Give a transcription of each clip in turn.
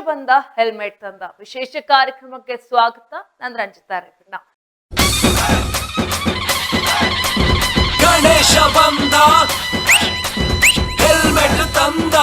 ಬಂದ ಹೆಲ್ಮೆಟ್ ತಂದ ವಿಶೇಷ ಕಾರ್ಯಕ್ರಮಕ್ಕೆ ಸ್ವಾಗತ. ನಾನು ರಂಜಿತಾ ರೇವಣ್ಣ. ಗಣೇಶ ಬಂದ ಹೆಲ್ಮೆಟ್ ತಂದ,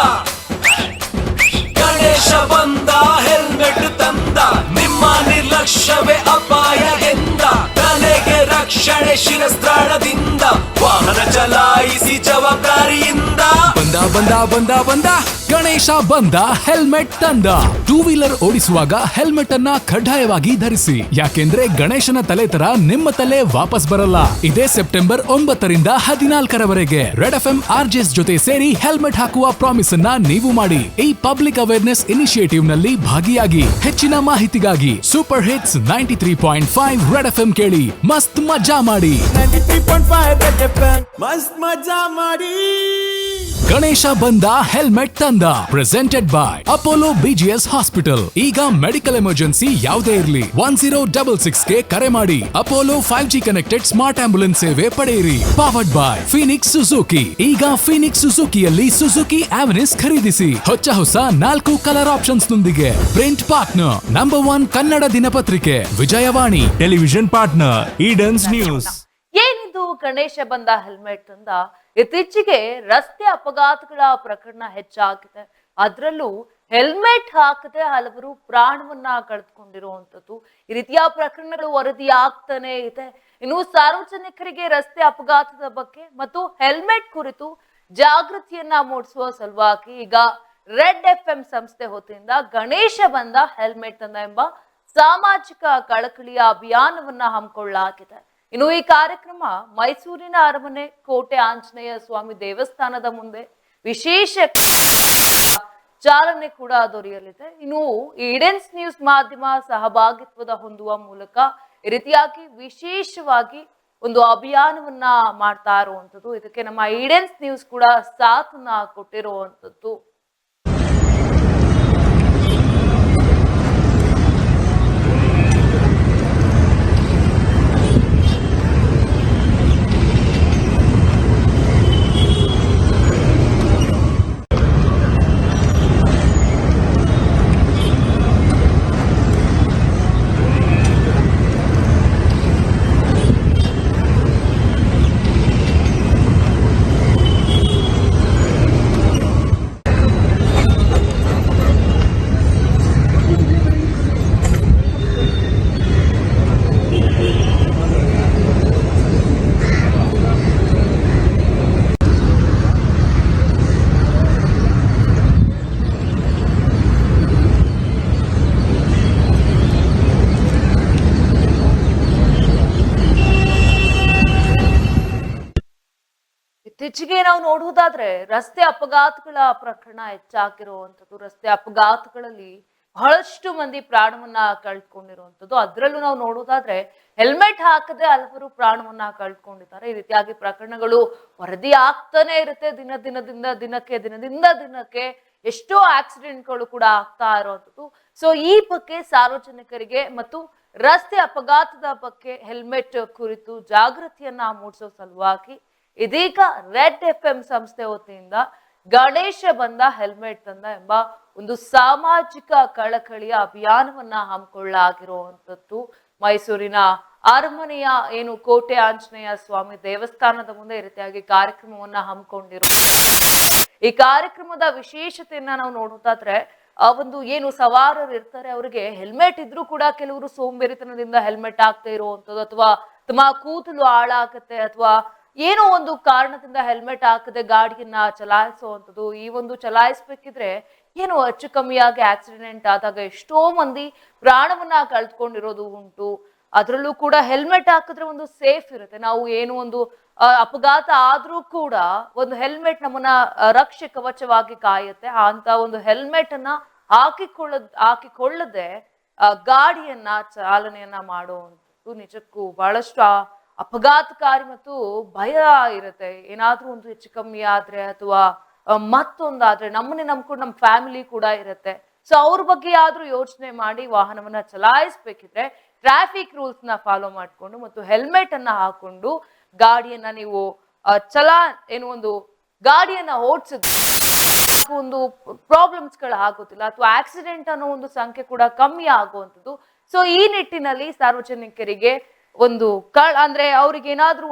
ಗಣೇಶ ಬಂದ ಹೆಲ್ಮೆಟ್ ತಂದ, ನಿಮ್ಮ ನಿರ್ಲಕ್ಷ್ಯವೇ ಅಪಾಯ ಎಂದ, ತಲೆಗೆ ರಕ್ಷಣೆ ಶಿರಸ್ತ್ರಾಣದಿಂದ, ವಾಹನ ಚಲಾಯಿಸಿ ಜವಾಬ್ದಾರಿಯಿಂದ. ಬಂದ ಬಂದ ಬಂದ ಬಂದ ಗಣೇಶ ಬಂದ ಹೆಲ್ಮೆಟ್ ತಂದ. ಟೂ ವೀಲರ್ ಓಡಿಸುವಾಗ ಹೆಲ್ಮೆಟ್ ಅನ್ನ ಕಡ್ಡಾಯವಾಗಿ ಧರಿಸಿ, ಯಾಕೆಂದ್ರೆ ಗಣೇಶನ ತಲೆ ತರ ನಿಮ್ಮ ತಲೆ ವಾಪಸ್ ಬರಲ್ಲ. ಇದೇ ಸೆಪ್ಟೆಂಬರ್ 9ರಿಂದ 14ರವರೆಗೆ ರೆಡ್ FM RJs ಜೊತೆ ಸೇರಿ ಹೆಲ್ಮೆಟ್ ಹಾಕುವ ಪ್ರಾಮಿಸ್ ಅನ್ನ ನೀವು ಮಾಡಿ. ಈ ಪಬ್ಲಿಕ್ ಅವೇರ್ನೆಸ್ ಇನಿಷಿಯೇಟಿವ್ ನಲ್ಲಿ ಭಾಗಿಯಾಗಿ. ಹೆಚ್ಚಿನ ಮಾಹಿತಿಗಾಗಿ ಸೂಪರ್ ಹಿಟ್ಸ್ 93.5 ರೆಡ್ FM ಕೇಳಿ, ಮಸ್ತ್ ಮಜಾ ಮಾಡಿ. 93.5 ರೆಡ್ FM ಮಸ್ತ್ ಮಜಾ ಮಾಡಿ. ಗಣೇಶ ಬಂದ ಹೆಲ್ಮೆಟ್ ತಂದ presented by Apollo BGS hospital. ಈಗ ಮೆಡಿಕಲ್ ಎಮರ್ಜೆನ್ಸಿ ಯಾವುದೇ ಇರಲಿ 1066ಗೆ ಕರೆ ಮಾಡಿ. Apollo 5G connected smart ambulance ಸೇವೆ ಪಡೆಯಿರಿ. Powered by Phoenix Suzuki. ಈಗ ಫೀನಿಕ್ಸ್ ಸುಜುಕಿಯಲ್ಲಿ ಸುಜುಕಿ ಆವೆನಿಸ್ ಖರೀದಿಸಿ ಹೊಚ್ಚ ಹೊಸ 4 ಕಲರ್ ಆಪ್ಷನ್ಸ್ ನೊಂದಿಗೆ. ಪ್ರಿಂಟ್ ಪಾರ್ಟ್ನರ್ ನಂಬರ್ 1 ಕನ್ನಡ ದಿನಪತ್ರಿಕೆ Vijayavani. Television partner Edens news. ಏನಿದು ಗಣೇಶ ಬಂದ ಹೆಲ್ಮೆಟ್ ತಂದ? ಇತ್ತೀಚೆಗೆ ರಸ್ತೆ ಅಪಘಾತಗಳ ಪ್ರಕರಣ ಹೆಚ್ಚಾಗಿದೆ. ಅದರಲ್ಲೂ ಹೆಲ್ಮೆಟ್ ಹಾಕದೆ ಹಲವರು ಪ್ರಾಣವನ್ನ ಕಳೆದುಕೊಂಡಿರುವಂತದ್ದು, ಈ ರೀತಿಯ ಪ್ರಕರಣಗಳು ವರದಿ ಆಗ್ತಾನೆ ಇದೆ. ಇನ್ನು ಸಾರ್ವಜನಿಕರಿಗೆ ರಸ್ತೆ ಅಪಘಾತದ ಬಗ್ಗೆ ಮತ್ತು ಹೆಲ್ಮೆಟ್ ಕುರಿತು ಜಾಗೃತಿಯನ್ನ ಮೂಡಿಸುವ ಸಲುವಾಗಿ ಈಗ ರೆಡ್ FM ಸಂಸ್ಥೆ ವತಿಯಿಂದ ಗಣೇಶ ಬಂದ ಹೆಲ್ಮೆಟ್ ತಂದ ಎಂಬ ಸಾಮಾಜಿಕ ಕಳಕಳಿಯ ಅಭಿಯಾನವನ್ನ ಹಮ್ಮಿಕೊಳ್ಳಲಾಗಿದೆ. ಇನ್ನು ಈ ಕಾರ್ಯಕ್ರಮ ಮೈಸೂರಿನ ಅರಮನೆ ಕೋಟೆ ಆಂಜನೇಯ ಸ್ವಾಮಿ ದೇವಸ್ಥಾನದ ಮುಂದೆ ವಿಶೇಷ ಚಾಲನೆ ಕೂಡ ದೊರೆಯಲಿದೆ. ಇನ್ನು ಈಡೆನ್ಸ್ ನ್ಯೂಸ್ ಮಾಧ್ಯಮ ಸಹಭಾಗಿತ್ವದ ಹೊಂದುವ ಮೂಲಕ ಈ ರೀತಿಯಾಗಿ ವಿಶೇಷವಾಗಿ ಒಂದು ಅಭಿಯಾನವನ್ನ ಮಾಡ್ತಾ ಇರುವಂತದ್ದು. ಇದಕ್ಕೆ ನಮ್ಮ ಈಡೆನ್ಸ್ ನ್ಯೂಸ್ ಕೂಡ ಸಾಥನ್ನ ಕೊಟ್ಟಿರುವಂತದ್ದು. ಇತ್ತೀಚೆಗೆ ನಾವು ನೋಡುವುದಾದ್ರೆ ರಸ್ತೆ ಅಪಘಾತಗಳ ಪ್ರಕರಣ ಹೆಚ್ಚಾಗಿರುವಂಥದ್ದು. ರಸ್ತೆ ಅಪಘಾತಗಳಲ್ಲಿ ಬಹಳಷ್ಟು ಮಂದಿ ಪ್ರಾಣವನ್ನ ಕಳ್ಕೊಂಡಿರುವಂಥದ್ದು. ಅದರಲ್ಲೂ ನಾವು ನೋಡುವುದಾದ್ರೆ ಹೆಲ್ಮೆಟ್ ಹಾಕದೆ ಹಲವರು ಪ್ರಾಣವನ್ನ ಕಳ್ಕೊಂಡಿದ್ದಾರೆ. ಈ ರೀತಿಯಾಗಿ ಪ್ರಕರಣಗಳು ವರದಿ ಆಗ್ತಾನೆ ಇರುತ್ತೆ. ದಿನದಿಂದ ದಿನಕ್ಕೆ ಎಷ್ಟೋ ಆಕ್ಸಿಡೆಂಟ್ಗಳು ಕೂಡ ಆಗ್ತಾ ಇರುವಂಥದ್ದು. ಸೊ ಈ ಬಗ್ಗೆ ಸಾರ್ವಜನಿಕರಿಗೆ ಮತ್ತು ರಸ್ತೆ ಅಪಘಾತದ ಬಗ್ಗೆ ಹೆಲ್ಮೆಟ್ ಕುರಿತು ಜಾಗೃತಿಯನ್ನ ಮೂಡಿಸೋ ಸಲುವಾಗಿ ಇದೀಗ ರೆಡ್ FM ಸಂಸ್ಥೆ ವತಿಯಿಂದ ಗಣೇಶ ಬಂದ ಹೆಲ್ಮೆಟ್ ತಂದ ಎಂಬ ಒಂದು ಸಾಮಾಜಿಕ ಕಳಕಳಿಯ ಅಭಿಯಾನವನ್ನ ಹಮ್ಮಿಕೊಳ್ಳಲಾಗಿರುವಂತದ್ದು. ಮೈಸೂರಿನ ಅರಮನೆಯ ಕೋಟೆ ಆಂಜನೇಯ ಸ್ವಾಮಿ ದೇವಸ್ಥಾನದ ಮುಂದೆ ಈ ರೀತಿಯಾಗಿ ಕಾರ್ಯಕ್ರಮವನ್ನ ಹಮ್ಮಿಕೊಂಡಿರೋ ಈ ಕಾರ್ಯಕ್ರಮದ ವಿಶೇಷತೆಯನ್ನ ನಾವು ನೋಡೋದಾದ್ರೆ ಸವಾರರು ಇರ್ತಾರೆ, ಅವರಿಗೆ ಹೆಲ್ಮೆಟ್ ಇದ್ರೂ ಕೂಡ ಕೆಲವರು ಸೋಂಬೇರಿತನದಿಂದ ಹೆಲ್ಮೆಟ್ ಹಾಕ್ತಾ ಇರುವಂತದ್ದು, ಅಥವಾ ತಮ್ಮ ಕೂದಲು ಹಾಳಾಗತ್ತೆ, ಅಥವಾ ಏನೋ ಒಂದು ಕಾರಣದಿಂದ ಹೆಲ್ಮೆಟ್ ಹಾಕದೆ ಗಾಡಿಯನ್ನ ಚಲಾಯಿಸುವಂಥದ್ದು. ಚಲಾಯಿಸ್ಬೇಕಿದ್ರೆ ಹೆಚ್ಚು ಕಮ್ಮಿಯಾಗಿ ಆಕ್ಸಿಡೆಂಟ್ ಆದಾಗ ಎಷ್ಟೋ ಮಂದಿ ಪ್ರಾಣವನ್ನ ಕಳೆದುಕೊಂಡಿರೋದು ಉಂಟು. ಅದರಲ್ಲೂ ಕೂಡ ಹೆಲ್ಮೆಟ್ ಹಾಕಿದ್ರೆ ಒಂದು ಸೇಫ್ ಇರುತ್ತೆ. ನಾವು ಅಪಘಾತ ಆದ್ರೂ ಕೂಡ ಒಂದು ಹೆಲ್ಮೆಟ್ ನಮ್ಮನ್ನ ರಕ್ಷೆ ಕವಚವಾಗಿ ಕಾಯುತ್ತೆ. ಅಂತ ಒಂದು ಹೆಲ್ಮೆಟ್ ಅನ್ನ ಹಾಕಿಕೊಳ್ಳದೆ ಗಾಡಿಯನ್ನ ಚಾಲನೆಯನ್ನ ಮಾಡುವಂಥದ್ದು ನಿಜಕ್ಕೂ ಬಹಳಷ್ಟು ಅಪಘಾತಕಾರಿ ಮತ್ತು ಭಯ ಇರುತ್ತೆ. ಏನಾದ್ರೂ ಒಂದು ಹೆಚ್ಚು ಕಮ್ಮಿ ಆದ್ರೆ ಅಥವಾ ಮತ್ತೊಂದಾದ್ರೆ ನಮ್ಮನ್ನೇ ನಂಬ್ಕೊಂಡು ನಮ್ಮ ಫ್ಯಾಮಿಲಿ ಕೂಡ ಇರುತ್ತೆ. ಸೊ ಅವ್ರ ಬಗ್ಗೆ ಆದ್ರೂ ಯೋಚನೆ ಮಾಡಿ ವಾಹನವನ್ನ ಚಲಾಯಿಸ್ಬೇಕಿದ್ರೆ ಟ್ರಾಫಿಕ್ ರೂಲ್ಸ್ ನ ಫಾಲೋ ಮಾಡ್ಕೊಂಡು ಮತ್ತು ಹೆಲ್ಮೆಟ್ ಅನ್ನ ಹಾಕೊಂಡು ಗಾಡಿಯನ್ನ ನೀವು ಗಾಡಿಯನ್ನ ಓಡಿಸಿದ್ರೆ ಒಂದು ಪ್ರಾಬ್ಲಮ್ಸ್ಗಳು ಆಗೋದಿಲ್ಲ ಅಥವಾ ಆಕ್ಸಿಡೆಂಟ್ ಅನ್ನೋ ಒಂದು ಸಂಖ್ಯೆ ಕೂಡ ಕಮ್ಮಿ ಆಗುವಂಥದ್ದು. ಸೊ ಈ ನಿಟ್ಟಿನಲ್ಲಿ ಸಾರ್ವಜನಿಕರಿಗೆ ಒಂದು ಅಂದ್ರೆ ಅವ್ರಿಗೆ ಏನಾದ್ರೂ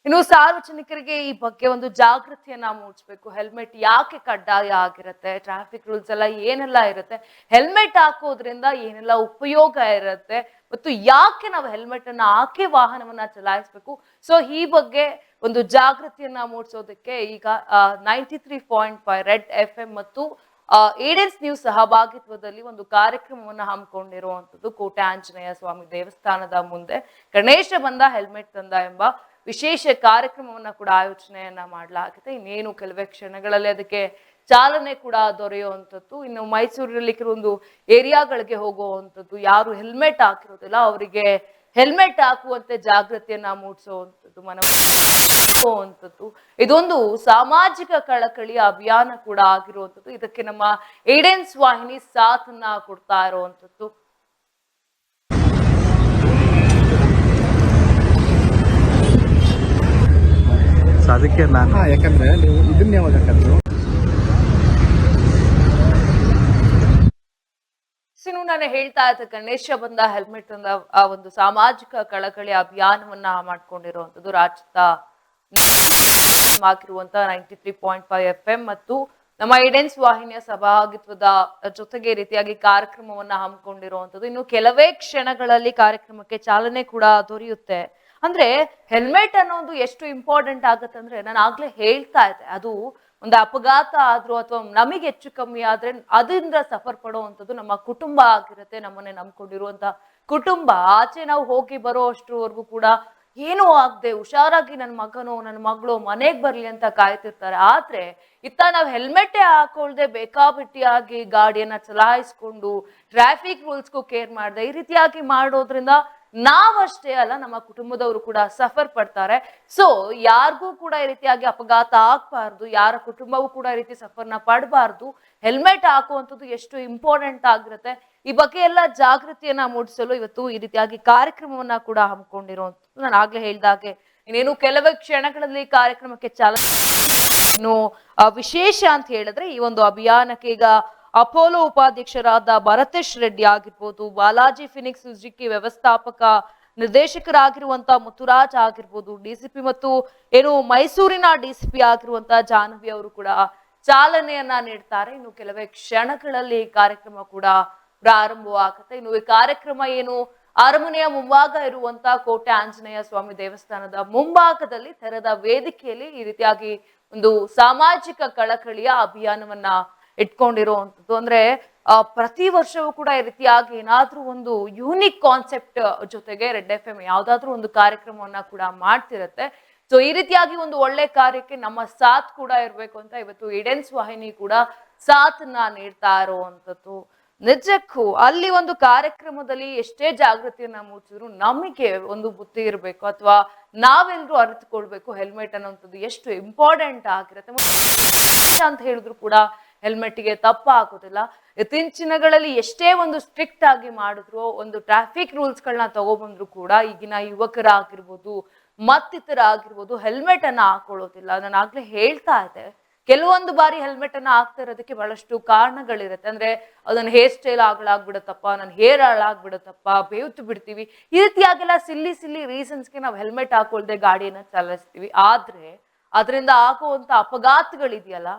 ಇನ್ನು ಸಾರ್ವಜನಿಕರಿಗೆ ಈ ಬಗ್ಗೆ ಒಂದು ಜಾಗೃತಿಯನ್ನ ಮೂಡಿಸ್ಬೇಕು. ಹೆಲ್ಮೆಟ್ ಯಾಕೆ ಕಡ್ಡಾಯ ಆಗಿರುತ್ತೆ, ಟ್ರಾಫಿಕ್ ರೂಲ್ಸ್ ಎಲ್ಲ ಏನೆಲ್ಲ ಇರುತ್ತೆ, ಹೆಲ್ಮೆಟ್ ಹಾಕೋದ್ರಿಂದ ಏನೆಲ್ಲ ಉಪಯೋಗ ಇರುತ್ತೆ ಮತ್ತು ಯಾಕೆ ನಾವು ಹೆಲ್ಮೆಟ್ ಅನ್ನ ಹಾಕಿ ವಾಹನವನ್ನ ಚಲಾಯಿಸಬೇಕು. ಸೊ ಈ ಬಗ್ಗೆ ಒಂದು ಜಾಗೃತಿಯನ್ನ ಮೂಡಿಸೋದಕ್ಕೆ ಈಗ 93.5 ರೆಡ್ FM ಮತ್ತು ಏಡೆನ್ಸ್ ನ್ಯೂಸ್ ಸಹಭಾಗಿತ್ವದಲ್ಲಿ ಒಂದು ಕಾರ್ಯಕ್ರಮವನ್ನ ಹಮ್ಮಿಕೊಂಡಿರುವಂತದ್ದು ಕೋಟೆ ಆಂಜನೇಯ ಸ್ವಾಮಿ ದೇವಸ್ಥಾನದ ಮುಂದೆ ಗಣೇಶ ಬಂದ ಹೆಲ್ಮೆಟ್ ತಂದ ಎಂಬ ವಿಶೇಷ ಕಾರ್ಯಕ್ರಮವನ್ನ ಕೂಡ ಆಯೋಜನೆಯನ್ನ ಮಾಡಲಾಗಿದೆ. ಇನ್ನೇನು ಕೆಲವೇ ಕ್ಷಣಗಳಲ್ಲಿ ಅದಕ್ಕೆ ಚಾಲನೆ ಕೂಡ ದೊರೆಯುವಂಥದ್ದು. ಇನ್ನು ಮೈಸೂರಿನಲ್ಲಿ ಕೆಲವೊಂದು ಏರಿಯಾಗಳಿಗೆ ಹೋಗುವಂಥದ್ದು, ಯಾರು ಹೆಲ್ಮೆಟ್ ಹಾಕಿರೋದಿಲ್ಲ ಅವರಿಗೆ ಹೆಲ್ಮೆಟ್ ಹಾಕುವಂತೆ ಜಾಗೃತಿಯನ್ನ ಮೂಡಿಸುವಂಥದ್ದು, ಮನವಂಥದ್ದು. ಇದೊಂದು ಸಾಮಾಜಿಕ ಕಳಕಳಿಯ ಅಭಿಯಾನ ಕೂಡ ಆಗಿರುವಂಥದ್ದು. ಇದಕ್ಕೆ ನಮ್ಮ ಏಡೆನ್ಸ್ ವಾಹಿನಿ ಸಾಥನ್ನ ಕೊಡ್ತಾ ಇರುವಂಥದ್ದು. ಅದಕ್ಕೆ ನಾನು ಯಾಕಂದ್ರೆ ನೀವು ಇದನ್ನ ಯಾವಾಗ ಹಾಕಿದ್ರು ನಾನು ಹೇಳ್ತಾ ಇದ್ದೆ, ಗಣೇಶ ಬಂದ ಹೆಲ್ಮೆಟ್ ಅಂದ ಆ ಒಂದು ಸಾಮಾಜಿಕ ಕಳಕಳಿ ಅಭಿಯಾನವನ್ನ ಮಾಡ್ಕೊಂಡಿರುವಂತದ್ದು ರಾಜ್ಯದ ಆಗಿರುವಂತ 93.5 FM ಮತ್ತು ನಮ್ಮ ಏಡೆನ್ಸ್ ವಾಹಿನಿಯ ಸಹಭಾಗಿತ್ವದ ಜೊತೆಗೆ ಈ ರೀತಿಯಾಗಿ ಕಾರ್ಯಕ್ರಮವನ್ನ ಹಮ್ಮಿಕೊಂಡಿರುವಂತದ್ದು. ಇನ್ನು ಕೆಲವೇ ಕ್ಷಣಗಳಲ್ಲಿ ಕಾರ್ಯಕ್ರಮಕ್ಕೆ ಚಾಲನೆ ಕೂಡ ದೊರೆಯುತ್ತೆ. ಅಂದ್ರೆ ಹೆಲ್ಮೆಟ್ ಅನ್ನೋದು ಎಷ್ಟು ಇಂಪಾರ್ಟೆಂಟ್ ಆಗತ್ತೆ ಅಂದ್ರೆ, ನಾನು ಆಗ್ಲೇ ಹೇಳ್ತಾ ಇದ್ದೆ, ಅದು ಒಂದು ಅಪಘಾತ ಆದ್ರೂ ಅಥವಾ ನಮಗೆ ಹೆಚ್ಚು ಕಮ್ಮಿ ಆದ್ರೆ ಅದರಿಂದ ಸಫರ್ ಪಡುವಂಥದ್ದು ನಮ್ಮ ಕುಟುಂಬ ಆಗಿರುತ್ತೆ. ನಮ್ಮನ್ನೇ ನಂಬ್ಕೊಂಡಿರುವಂತ ಕುಟುಂಬ. ಆಚೆ ನಾವು ಹೋಗಿ ಬರೋ ಅಷ್ಟರವರೆಗೂ ಕೂಡ ಏನೂ ಆಗದೆ ಹುಷಾರಾಗಿ ನನ್ನ ಮಗನೋ ನನ್ನ ಮಗಳು ಮನೆಗೆ ಬರ್ಲಿ ಅಂತ ಕಾಯ್ತಿರ್ತಾರೆ. ಆದ್ರೆ ಇತ್ತ ನಾವು ಹೆಲ್ಮೆಟ್ಟೇ ಹಾಕೊಳ್ದೆ ಬೇಕಾಬಿಟ್ಟಿಯಾಗಿ ಗಾಡಿಯನ್ನ ಚಲಾಯಿಸ್ಕೊಂಡು ಟ್ರಾಫಿಕ್ ರೂಲ್ಸ್ಗೂ ಕೇರ್ ಮಾಡದೆ ಈ ರೀತಿಯಾಗಿ ಮಾಡೋದ್ರಿಂದ ನಾವಷ್ಟೇ ಅಲ್ಲ, ನಮ್ಮ ಕುಟುಂಬದವರು ಕೂಡ ಸಫರ್ ಪಡ್ತಾರೆ. ಸೊ ಯಾರಿಗೂ ಕೂಡ ಈ ರೀತಿಯಾಗಿ ಅಪಘಾತ ಆಗ್ಬಾರ್ದು, ಯಾರ ಕುಟುಂಬವೂ ಕೂಡ ಈ ರೀತಿ ಸಫರ್ನ ಪಡಬಾರ್ದು. ಹೆಲ್ಮೆಟ್ ಹಾಕುವಂಥದ್ದು ಎಷ್ಟು ಇಂಪಾರ್ಟೆಂಟ್ ಆಗಿರುತ್ತೆ, ಈ ಬಗ್ಗೆ ಎಲ್ಲ ಜಾಗೃತಿಯನ್ನ ಮೂಡಿಸಲು ಇವತ್ತು ಈ ರೀತಿಯಾಗಿ ಕಾರ್ಯಕ್ರಮವನ್ನ ಕೂಡ ಹಮ್ಮಿಕೊಂಡಿರುವಂಥದ್ದು. ನಾನು ಆಗ್ಲೇ ಹೇಳ್ದಾಗೆ ಇನ್ನೇನು ಕೆಲವೇ ಕ್ಷಣಗಳಲ್ಲಿ ಕಾರ್ಯಕ್ರಮಕ್ಕೆ ಚಾಲನೆ. ಇನ್ನು ವಿಶೇಷ ಅಂತ ಹೇಳಿದ್ರೆ ಈ ಒಂದು ಅಭಿಯಾನಕ್ಕೆ ಈಗ ಅಪೋಲೋ ಉಪಾಧ್ಯಕ್ಷರಾದ ಭರತೇಶ್ ರೆಡ್ಡಿ ಆಗಿರ್ಬೋದು, ಬಾಲಾಜಿ ಫಿನಿಕ್ಸ್ ಸುಜುಕಿ ವ್ಯವಸ್ಥಾಪಕ ನಿರ್ದೇಶಕರಾಗಿರುವಂತ ಮುತ್ತುರಾಜ್ ಆಗಿರ್ಬೋದು, ಡಿಸಿಪಿ ಮತ್ತು ಮೈಸೂರಿನ ಡಿಸಿಪಿ ಆಗಿರುವಂತ ಜಾಹ್ನವಿ ಅವರು ಕೂಡ ಚಾಲನೆಯನ್ನ ನೀಡ್ತಾರೆ. ಇನ್ನು ಕೆಲವೇ ಕ್ಷಣಗಳಲ್ಲಿ ಈ ಕಾರ್ಯಕ್ರಮ ಕೂಡ ಪ್ರಾರಂಭವಾಗುತ್ತೆ. ಇನ್ನು ಈ ಕಾರ್ಯಕ್ರಮ ಅರಮನೆಯ ಮುಂಭಾಗ ಇರುವಂತ ಕೋಟೆ ಆಂಜನೇಯ ಸ್ವಾಮಿ ದೇವಸ್ಥಾನದ ಮುಂಭಾಗದಲ್ಲಿ ತೆರೆದ ವೇದಿಕೆಯಲ್ಲಿ ಈ ರೀತಿಯಾಗಿ ಒಂದು ಸಾಮಾಜಿಕ ಕಳಕಳಿಯ ಅಭಿಯಾನವನ್ನ ಇಟ್ಕೊಂಡಿರುವಂಥದ್ದು. ಅಂದ್ರೆ ಪ್ರತಿ ವರ್ಷವೂ ಕೂಡ ಈ ರೀತಿಯಾಗಿ ಏನಾದ್ರೂ ಒಂದು ಯೂನಿಕ್ ಕಾನ್ಸೆಪ್ಟ್ ಜೊತೆಗೆ ರೆಡ್ FM ಯಾವ್ದಾದ್ರು ಒಂದು ಕಾರ್ಯಕ್ರಮವನ್ನ ಕೂಡ ಮಾಡ್ತಿರತ್ತೆ. ಸೊ ಈ ರೀತಿಯಾಗಿ ಒಂದು ಒಳ್ಳೆ ಕಾರ್ಯಕ್ಕೆ ನಮ್ಮ ಸಾಥ್ ಕೂಡ ಇರ್ಬೇಕು ಅಂತ ಇವತ್ತು ಏಡೆನ್ಸ್ ವಾಹಿನಿ ಕೂಡ ಸಾಥನ್ನ ನೀಡ್ತಾ ಇರುವಂಥದ್ದು. ನಿಜಕ್ಕೂ ಅಲ್ಲಿ ಒಂದು ಕಾರ್ಯಕ್ರಮದಲ್ಲಿ ಎಷ್ಟೇ ಜಾಗೃತಿಯನ್ನ ಮೂಡಿಸಿದ್ರು ನಮಗೆ ಒಂದು ಬುದ್ಧಿ ಇರಬೇಕು ಅಥವಾ ನಾವೆಲ್ಲರೂ ಅರಿತುಕೊಳ್ಬೇಕು ಹೆಲ್ಮೆಟ್ ಅನ್ನೋಂಥದ್ದು ಎಷ್ಟು ಇಂಪಾರ್ಟೆಂಟ್ ಆಗಿರುತ್ತೆ ಅಂತ ಹೇಳಿದ್ರು ಕೂಡ ಹೆಲ್ಮೆಟ್ಗೆ ತಪ್ಪ ಆಗೋದಿಲ್ಲ. ಇತ್ತೀಚಿನಗಳಲ್ಲಿ ಎಷ್ಟೇ ಒಂದು ಸ್ಟ್ರಿಕ್ಟ್ ಆಗಿ ಮಾಡಿದ್ರು, ಒಂದು ಟ್ರಾಫಿಕ್ ರೂಲ್ಸ್ಗಳನ್ನ ತಗೊಬಂದ್ರು ಕೂಡ ಈಗಿನ ಯುವಕರಾಗಿರ್ಬೋದು ಮತ್ತಿತರ ಆಗಿರ್ಬೋದು ಹೆಲ್ಮೆಟ್ ಅನ್ನ ಹಾಕೊಳ್ಳೋದಿಲ್ಲ. ನಾನು ಆಗ್ಲೇ ಹೇಳ್ತಾ ಇದ್ದೆ, ಕೆಲವೊಂದು ಬಾರಿ ಹೆಲ್ಮೆಟ್ ಅನ್ನ ಹಾಕ್ತಾ ಇರೋದಕ್ಕೆ ಬಹಳಷ್ಟು ಕಾರಣಗಳಿರುತ್ತೆ. ಅಂದ್ರೆ ಅದನ್ನ ಹೇರ್ ಸ್ಟೈಲ್ ಹಾಳಾಗ್ಬಿಡುತ್ತಪ್ಪ, ನನ್ನ ಹೇರ್ ಹಾಳಾಗ್ಬಿಡುತ್ತಪ್ಪ, ಬೇವ್ತು ಬಿಡ್ತೀವಿ, ಈ ರೀತಿಯಾಗೆಲ್ಲ ಸಿಲ್ಲಿ ರೀಸನ್ಸ್ಗೆ ನಾವು ಹೆಲ್ಮೆಟ್ ಹಾಕೊಳ್ದೆ ಗಾಡಿಯನ್ನ ಚಲಾಯಿಸ್ತೀವಿ. ಆದ್ರೆ ಅದರಿಂದ ಆಗುವಂತ ಅಪಘಾತಗಳಿದೆಯಲ್ಲ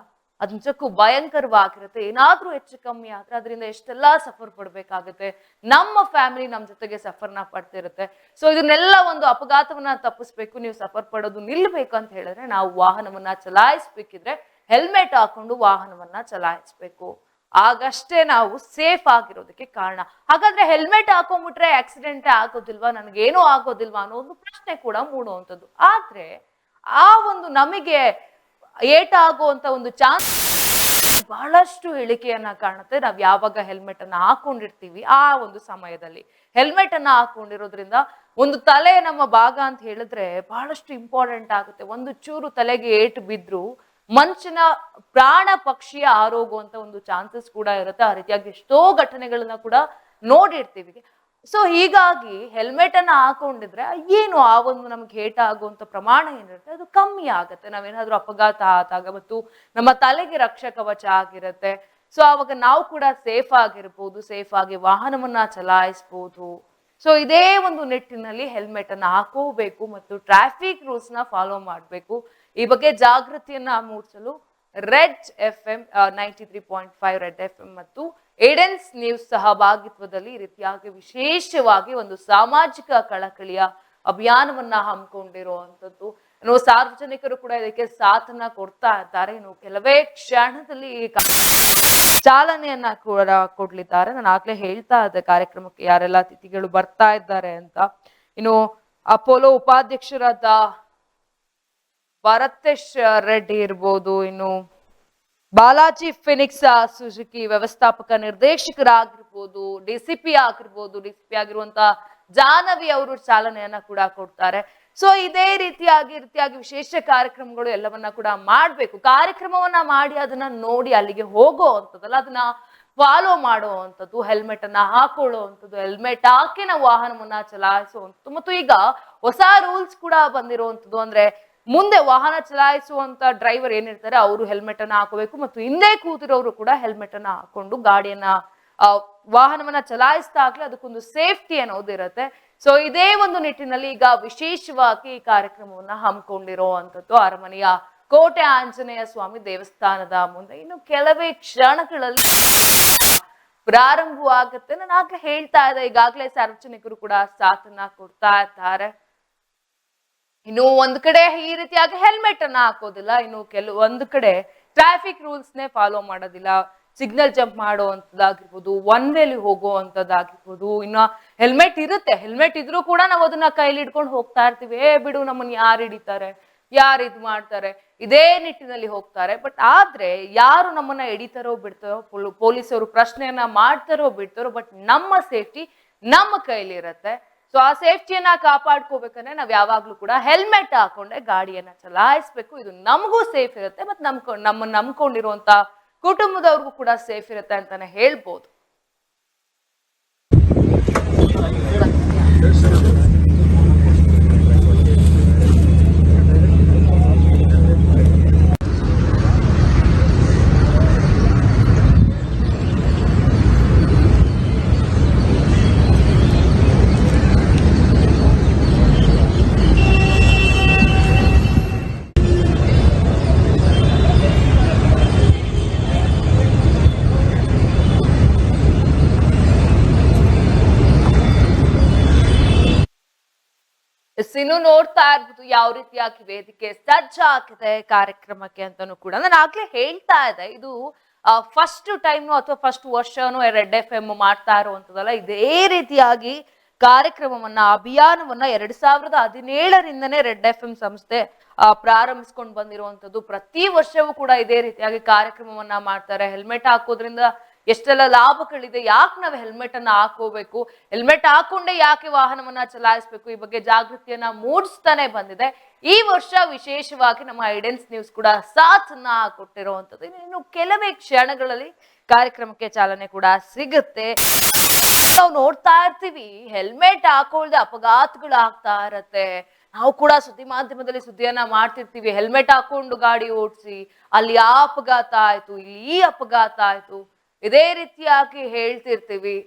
ಅದು ನಿಜಕ್ಕೂ ಭಯಂಕರವಾಗಿರುತ್ತೆ. ಏನಾದ್ರೂ ಹೆಚ್ಚು ಕಮ್ಮಿ ಆದ್ರೆ ಅದರಿಂದ ಎಷ್ಟೆಲ್ಲಾ ಸಫರ್ ಪಡ್ಬೇಕಾಗುತ್ತೆ, ನಮ್ಮ ಫ್ಯಾಮಿಲಿ ನಮ್ಮ ಜೊತೆಗೆ ಸಫರ್ನ ಪಡ್ತಿರುತ್ತೆ. ಸೊ ಇದನ್ನೆಲ್ಲ ಒಂದು ಅಪಘಾತವನ್ನ ತಪ್ಪಿಸ್ಬೇಕು, ನೀವು ಸಫರ್ ಪಡೋದು ನಿಲ್ಬೇಕು ಅಂತ ಹೇಳಿದ್ರೆ ನಾವು ವಾಹನವನ್ನ ಚಲಾಯಿಸ್ಬೇಕಿದ್ರೆ ಹೆಲ್ಮೆಟ್ ಹಾಕೊಂಡು ವಾಹನವನ್ನ ಚಲಾಯಿಸ್ಬೇಕು. ಆಗಷ್ಟೇ ನಾವು ಸೇಫ್ ಆಗಿರೋದಕ್ಕೆ ಕಾರಣ. ಹಾಗಾದ್ರೆ ಹೆಲ್ಮೆಟ್ ಹಾಕೊಂಡ್ಬಿಟ್ರೆ ಆಕ್ಸಿಡೆಂಟ್ ಆಗೋದಿಲ್ವಾ, ನನಗೇನೂ ಆಗೋದಿಲ್ವಾ ಅನ್ನೋ ಒಂದು ಪ್ರಶ್ನೆ ಕೂಡ ಮೂಡುವಂಥದ್ದು. ಆದ್ರೆ ಆ ಒಂದು ನಮಗೆ ಏಟಾಗುವಂತ ಒಂದು ಚಾನ್ಸ್ ಬಹಳಷ್ಟು ಇಳಿಕೆಯನ್ನ ಕಾಣುತ್ತೆ ನಾವ್ ಯಾವಾಗ ಹೆಲ್ಮೆಟ್ ಅನ್ನ ಹಾಕೊಂಡಿರ್ತೀವಿ. ಆ ಒಂದು ಸಮಯದಲ್ಲಿ ಹೆಲ್ಮೆಟ್ ಅನ್ನ ಹಾಕೊಂಡಿರೋದ್ರಿಂದ ಒಂದು ತಲೆ ನಮ್ಮ ಭಾಗ ಅಂತ ಹೇಳಿದ್ರೆ ಬಹಳಷ್ಟು ಇಂಪಾರ್ಟೆಂಟ್ ಆಗುತ್ತೆ. ಒಂದು ಚೂರು ತಲೆಗೆ ಏಟು ಬಿದ್ರು ಮನುಷ್ಯನ ಪ್ರಾಣ ಪಕ್ಷಿಯ ಆರೋಗುವಂತ ಒಂದು ಚಾನ್ಸಸ್ ಕೂಡ ಇರುತ್ತೆ. ಆ ರೀತಿಯಾಗಿ ಎಷ್ಟೋ ಘಟನೆಗಳನ್ನ ಕೂಡ ನೋಡಿರ್ತೀವಿ. ಸೊ ಹೀಗಾಗಿ ಹೆಲ್ಮೆಟ್ ಅನ್ನ ಹಾಕೊಂಡಿದ್ರೆ ಏನು ಆ ಒಂದು ನಮ್ಗೆ ಹೇಟ ಆಗುವಂತ ಪ್ರಮಾಣ ಏನಿರುತ್ತೆ ಅದು ಕಮ್ಮಿ ಆಗುತ್ತೆ. ನಾವೇನಾದ್ರೂ ಅಪಘಾತ ಆದಾಗ ಮತ್ತು ನಮ್ಮ ತಲೆಗೆ ರಕ್ಷಾ ಕವಚ ಆಗಿರುತ್ತೆ. ಸೊ ಅವಾಗ ನಾವು ಕೂಡ ಸೇಫ್ ಆಗಿರ್ಬೋದು, ಸೇಫ್ ಆಗಿ ವಾಹನವನ್ನ ಚಲಾಯಿಸ್ಬೋದು. ಸೊ ಇದೇ ಒಂದು ನಿಟ್ಟಿನಲ್ಲಿ ಹೆಲ್ಮೆಟ್ ಅನ್ನ ಹಾಕೋಬೇಕು ಮತ್ತು ಟ್ರಾಫಿಕ್ ರೂಲ್ಸ್ ನ ಫಾಲೋ ಮಾಡಬೇಕು. ಈ ಬಗ್ಗೆ ಜಾಗೃತಿಯನ್ನ ಮೂಡಿಸಲು ರೆಡ್ FM 93.5 ರೆಡ್ FM ಮತ್ತು ಏಡೆನ್ಸ್ ನ್ಯೂಸ್ ಸಹಭಾಗಿತ್ವದಲ್ಲಿ ಈ ರೀತಿಯಾಗಿ ವಿಶೇಷವಾಗಿ ಒಂದು ಸಾಮಾಜಿಕ ಕಳಕಳಿಯ ಅಭಿಯಾನವನ್ನ ಹಮ್ಮಿಕೊಂಡಿರುವಂತದ್ದು. ಇನ್ನು ಸಾರ್ವಜನಿಕರು ಕೂಡ ಇದಕ್ಕೆ ಸಾಥನ್ನ ಕೊಡ್ತಾ ಇದ್ದಾರೆ. ಇನ್ನು ಕೆಲವೇ ಕ್ಷಣದಲ್ಲಿ ಚಾಲನೆಯನ್ನ ಕೂಡ ಕೊಡ್ಲಿದ್ದಾರೆ. ನಾನು ಆಗ್ಲೇ ಹೇಳ್ತಾ ಇದ್ದೆ ಕಾರ್ಯಕ್ರಮಕ್ಕೆ ಯಾರೆಲ್ಲ ಅತಿಥಿಗಳು ಬರ್ತಾ ಇದ್ದಾರೆ ಅಂತ. ಇನ್ನು ಅಪೋಲೋ ಉಪಾಧ್ಯಕ್ಷರಾದ ಭರತೇಶ್ ರೆಡ್ಡಿ ಇರ್ಬೋದು, ಇನ್ನು ಬಾಲಾಜಿ ಫಿನಿಕ್ಸ್ ಸುಜುಕಿ ವ್ಯವಸ್ಥಾಪಕ ನಿರ್ದೇಶಕರಾಗಿರ್ಬೋದು, ಡಿಸಿಪಿ ಆಗಿರುವಂತ ಜಾಹ್ನವಿ ಅವರು ಚಾಲನೆಯನ್ನ ಕೂಡ ಕೊಡ್ತಾರೆ. ಸೊ ಇದೇ ರೀತಿಯಾಗಿ ವಿಶೇಷ ಕಾರ್ಯಕ್ರಮಗಳು ಎಲ್ಲವನ್ನ ಕೂಡ ಮಾಡ್ಬೇಕು. ಕಾರ್ಯಕ್ರಮವನ್ನ ಮಾಡಿ ಅದನ್ನ ನೋಡಿ ಅಲ್ಲಿಗೆ ಹೋಗೋ ಅಂತದಲ್ಲ, ಅದನ್ನ ಫಾಲೋ ಮಾಡುವಂಥದ್ದು, ಹೆಲ್ಮೆಟ್ ಅನ್ನ ಹಾಕೊಳ್ಳುವಂಥದ್ದು, ಹೆಲ್ಮೆಟ್ ಹಾಕಿ ನಾವು ವಾಹನವನ್ನ ಚಲಾಯಿಸುವಂಥದ್ದು. ಮತ್ತು ಈಗ ಹೊಸ ರೂಲ್ಸ್ ಕೂಡ ಬಂದಿರುವಂಥದ್ದು. ಅಂದ್ರೆ ಮುಂದೆ ವಾಹನ ಚಲಾಯಿಸುವಂತ ಡ್ರೈವರ್ ಏನಿರ್ತಾರೆ ಅವರು ಹೆಲ್ಮೆಟ್ ಅನ್ನ ಹಾಕೋಬೇಕು ಮತ್ತು ಹಿಂದೆ ಕೂತಿರೋರು ಕೂಡ ಹೆಲ್ಮೆಟ್ ಅನ್ನ ಹಾಕೊಂಡು ಗಾಡಿಯನ್ನ ವಾಹನವನ್ನ ಚಲಾಯಿಸಿದಾಗ್ಲೇ ಅದಕ್ಕೊಂದು ಸೇಫ್ಟಿ ಅನ್ನೋದಿರುತ್ತೆ. ಸೊ ಇದೇ ಒಂದು ನಿಟ್ಟಿನಲ್ಲಿ ಈಗ ವಿಶೇಷವಾಗಿ ಈ ಕಾರ್ಯಕ್ರಮವನ್ನ ಹಮ್ಮಿಕೊಂಡಿರುವಂತದ್ದು ಅರಮನೆಯ ಕೋಟೆ ಆಂಜನೇಯ ಸ್ವಾಮಿ ದೇವಸ್ಥಾನದ ಮುಂದೆ ಇನ್ನು ಕೆಲವೇ ಕ್ಷಣಗಳಲ್ಲಿ ಪ್ರಾರಂಭವಾಗುತ್ತೆ. ನಾನು ಆಗ್ಲೇ ಹೇಳ್ತಾ ಇದ್ದೆ, ಈಗಾಗಲೇ ಸಾರ್ವಜನಿಕರು ಕೂಡ ಸಾಥನ್ನ ಕೊಡ್ತಾ ಇದ್ದಾರೆ. ಇನ್ನು ಒಂದ್ ಕಡೆ ಈ ರೀತಿಯಾಗಿ ಹೆಲ್ಮೆಟ್ ಅನ್ನ ಹಾಕೋದಿಲ್ಲ, ಇನ್ನು ಒಂದು ಕಡೆ ಟ್ರಾಫಿಕ್ ರೂಲ್ಸ್ ನೇ ಫಾಲೋ ಮಾಡೋದಿಲ್ಲ. ಸಿಗ್ನಲ್ ಜಂಪ್ ಮಾಡುವಂತದ್ದಾಗಿರ್ಬೋದು, ಒನ್ ವೇಲಿ ಹೋಗುವಂತದ್ದಾಗಿರ್ಬೋದು. ಇನ್ನು ಹೆಲ್ಮೆಟ್ ಇರುತ್ತೆ, ಹೆಲ್ಮೆಟ್ ಇದ್ರೂ ಕೂಡ ನಾವು ಅದನ್ನ ಕೈಲಿ ಹಿಡ್ಕೊಂಡು ಹೋಗ್ತಾ ಇರ್ತೀವಿ. ಬಿಡು ನಮ್ಮನ್ನ ಯಾರು ಹಿಡಿತಾರೆ, ಯಾರು ಇದ್ ಮಾಡ್ತಾರೆ, ಇದೇ ನಿಟ್ಟಿನಲ್ಲಿ ಹೋಗ್ತಾರೆ. ಬಟ್ ಆದ್ರೆ ಯಾರು ನಮ್ಮನ್ನ ಹಿಡಿತಾರೋ ಬಿಡ್ತಾರೋ, ಪೊಲೀಸರು ಪ್ರಶ್ನೆಯನ್ನ ಮಾಡ್ತಾರೋ ಬಿಡ್ತಾರೋ, ಬಟ್ ನಮ್ಮ ಸೇಫ್ಟಿ ನಮ್ಮ ಕೈಲಿ ಇರತ್ತೆ. ಸೊ ಆ ಸೇಫ್ಟಿಯನ್ನ ಕಾಪಾಡ್ಕೋಬೇಕಂದ್ರೆ ನಾವ್ ಯಾವಾಗ್ಲೂ ಕೂಡ ಹೆಲ್ಮೆಟ್ ಹಾಕೊಂಡೆ ಗಾಡಿಯನ್ನ ಚಲಾಯಿಸ್ಬೇಕು. ಇದು ನಮಗೂ ಸೇಫ್ ಇರುತ್ತೆ ಮತ್ತೆ ನಮ್ಮ ನಂಬ್ಕೊಂಡಿರುವಂತ ಕುಟುಂಬದವ್ರಿಗೂ ಕೂಡ ಸೇಫ್ ಇರುತ್ತೆ ಅಂತಾನೆ ಹೇಳ್ಬೋದು. ಇನ್ನು ನೋಡ್ತಾ ಇರ್ಬೋದು ಯಾವ ರೀತಿಯಾಗಿ ವೇದಿಕೆ ಸಜ್ಜಾಗಿದೆ ಕಾರ್ಯಕ್ರಮಕ್ಕೆ ಅಂತಾನು ಕೂಡ. ನಾನು ಆಗ್ಲೇ ಹೇಳ್ತಾ ಇದ್ದೆ, ಇದು ಫಸ್ಟ್ ಟೈಮ್ ಅಥವಾ ಫಸ್ಟ್ ವರ್ಷನೂ ರೆಡ್ FM ಮಾಡ್ತಾ ಇರುವಂತದಲ್ಲ. ಇದೇ ರೀತಿಯಾಗಿ ಕಾರ್ಯಕ್ರಮವನ್ನ ಅಭಿಯಾನವನ್ನ 2017ರಿಂದನೇ ರೆಡ್ FM ಸಂಸ್ಥೆ ಪ್ರಾರಂಭಿಸ್ಕೊಂಡು ಬಂದಿರುವಂತದ್ದು. ಪ್ರತಿ ವರ್ಷವೂ ಕೂಡ ಇದೇ ರೀತಿಯಾಗಿ ಕಾರ್ಯಕ್ರಮವನ್ನ ಮಾಡ್ತಾರೆ. ಹೆಲ್ಮೆಟ್ ಹಾಕೋದ್ರಿಂದ ಎಷ್ಟೆಲ್ಲ ಲಾಭಗಳಿದೆ, ಯಾಕೆ ನಾವು ಹೆಲ್ಮೆಟ್ ಅನ್ನ ಹಾಕೋಬೇಕು, ಹೆಲ್ಮೆಟ್ ಹಾಕೊಂಡೆ ಯಾಕೆ ವಾಹನವನ್ನ ಚಲಾಯಿಸ್ಬೇಕು, ಈ ಬಗ್ಗೆ ಜಾಗೃತಿಯನ್ನ ಮೂಡಿಸ್ತಾನೆ ಬಂದಿದೆ. ಈ ವರ್ಷ ವಿಶೇಷವಾಗಿ ನಮ್ಮ ಏಡೆನ್ಸ್ ನ್ಯೂಸ್ ಕೂಡ ಸಾಥನ್ನ ಕೊಟ್ಟಿರುವಂತದ್ದು. ಇನ್ನು ಕೆಲವೇ ಕ್ಷಣಗಳಲ್ಲಿ ಕಾರ್ಯಕ್ರಮಕ್ಕೆ ಚಾಲನೆ ಕೂಡ ಸಿಗುತ್ತೆ. ನಾವು ನೋಡ್ತಾ ಇರ್ತೀವಿ, ಹೆಲ್ಮೆಟ್ ಹಾಕೊಳ್ದೆ ಅಪಘಾತಗಳು ಆಗ್ತಾ ಇರತ್ತೆ. ನಾವು ಕೂಡ ಸುದ್ದಿ ಮಾಧ್ಯಮದಲ್ಲಿ ಸುದ್ದಿಯನ್ನ ಮಾಡ್ತಿರ್ತೀವಿ, ಹೆಲ್ಮೆಟ್ ಹಾಕೊಂಡು ಗಾಡಿ ಓಡಿಸಿ ಅಲ್ಲಿ ಆ ಅಪಘಾತ ಆಯ್ತು, ಇಲ್ಲಿ ಈ ಅಪಘಾತ ಆಯ್ತು, ಇದೇ ರೀತಿಯಾಗಿ ಹೇಳ್ತಿರ್ತೀವಿ.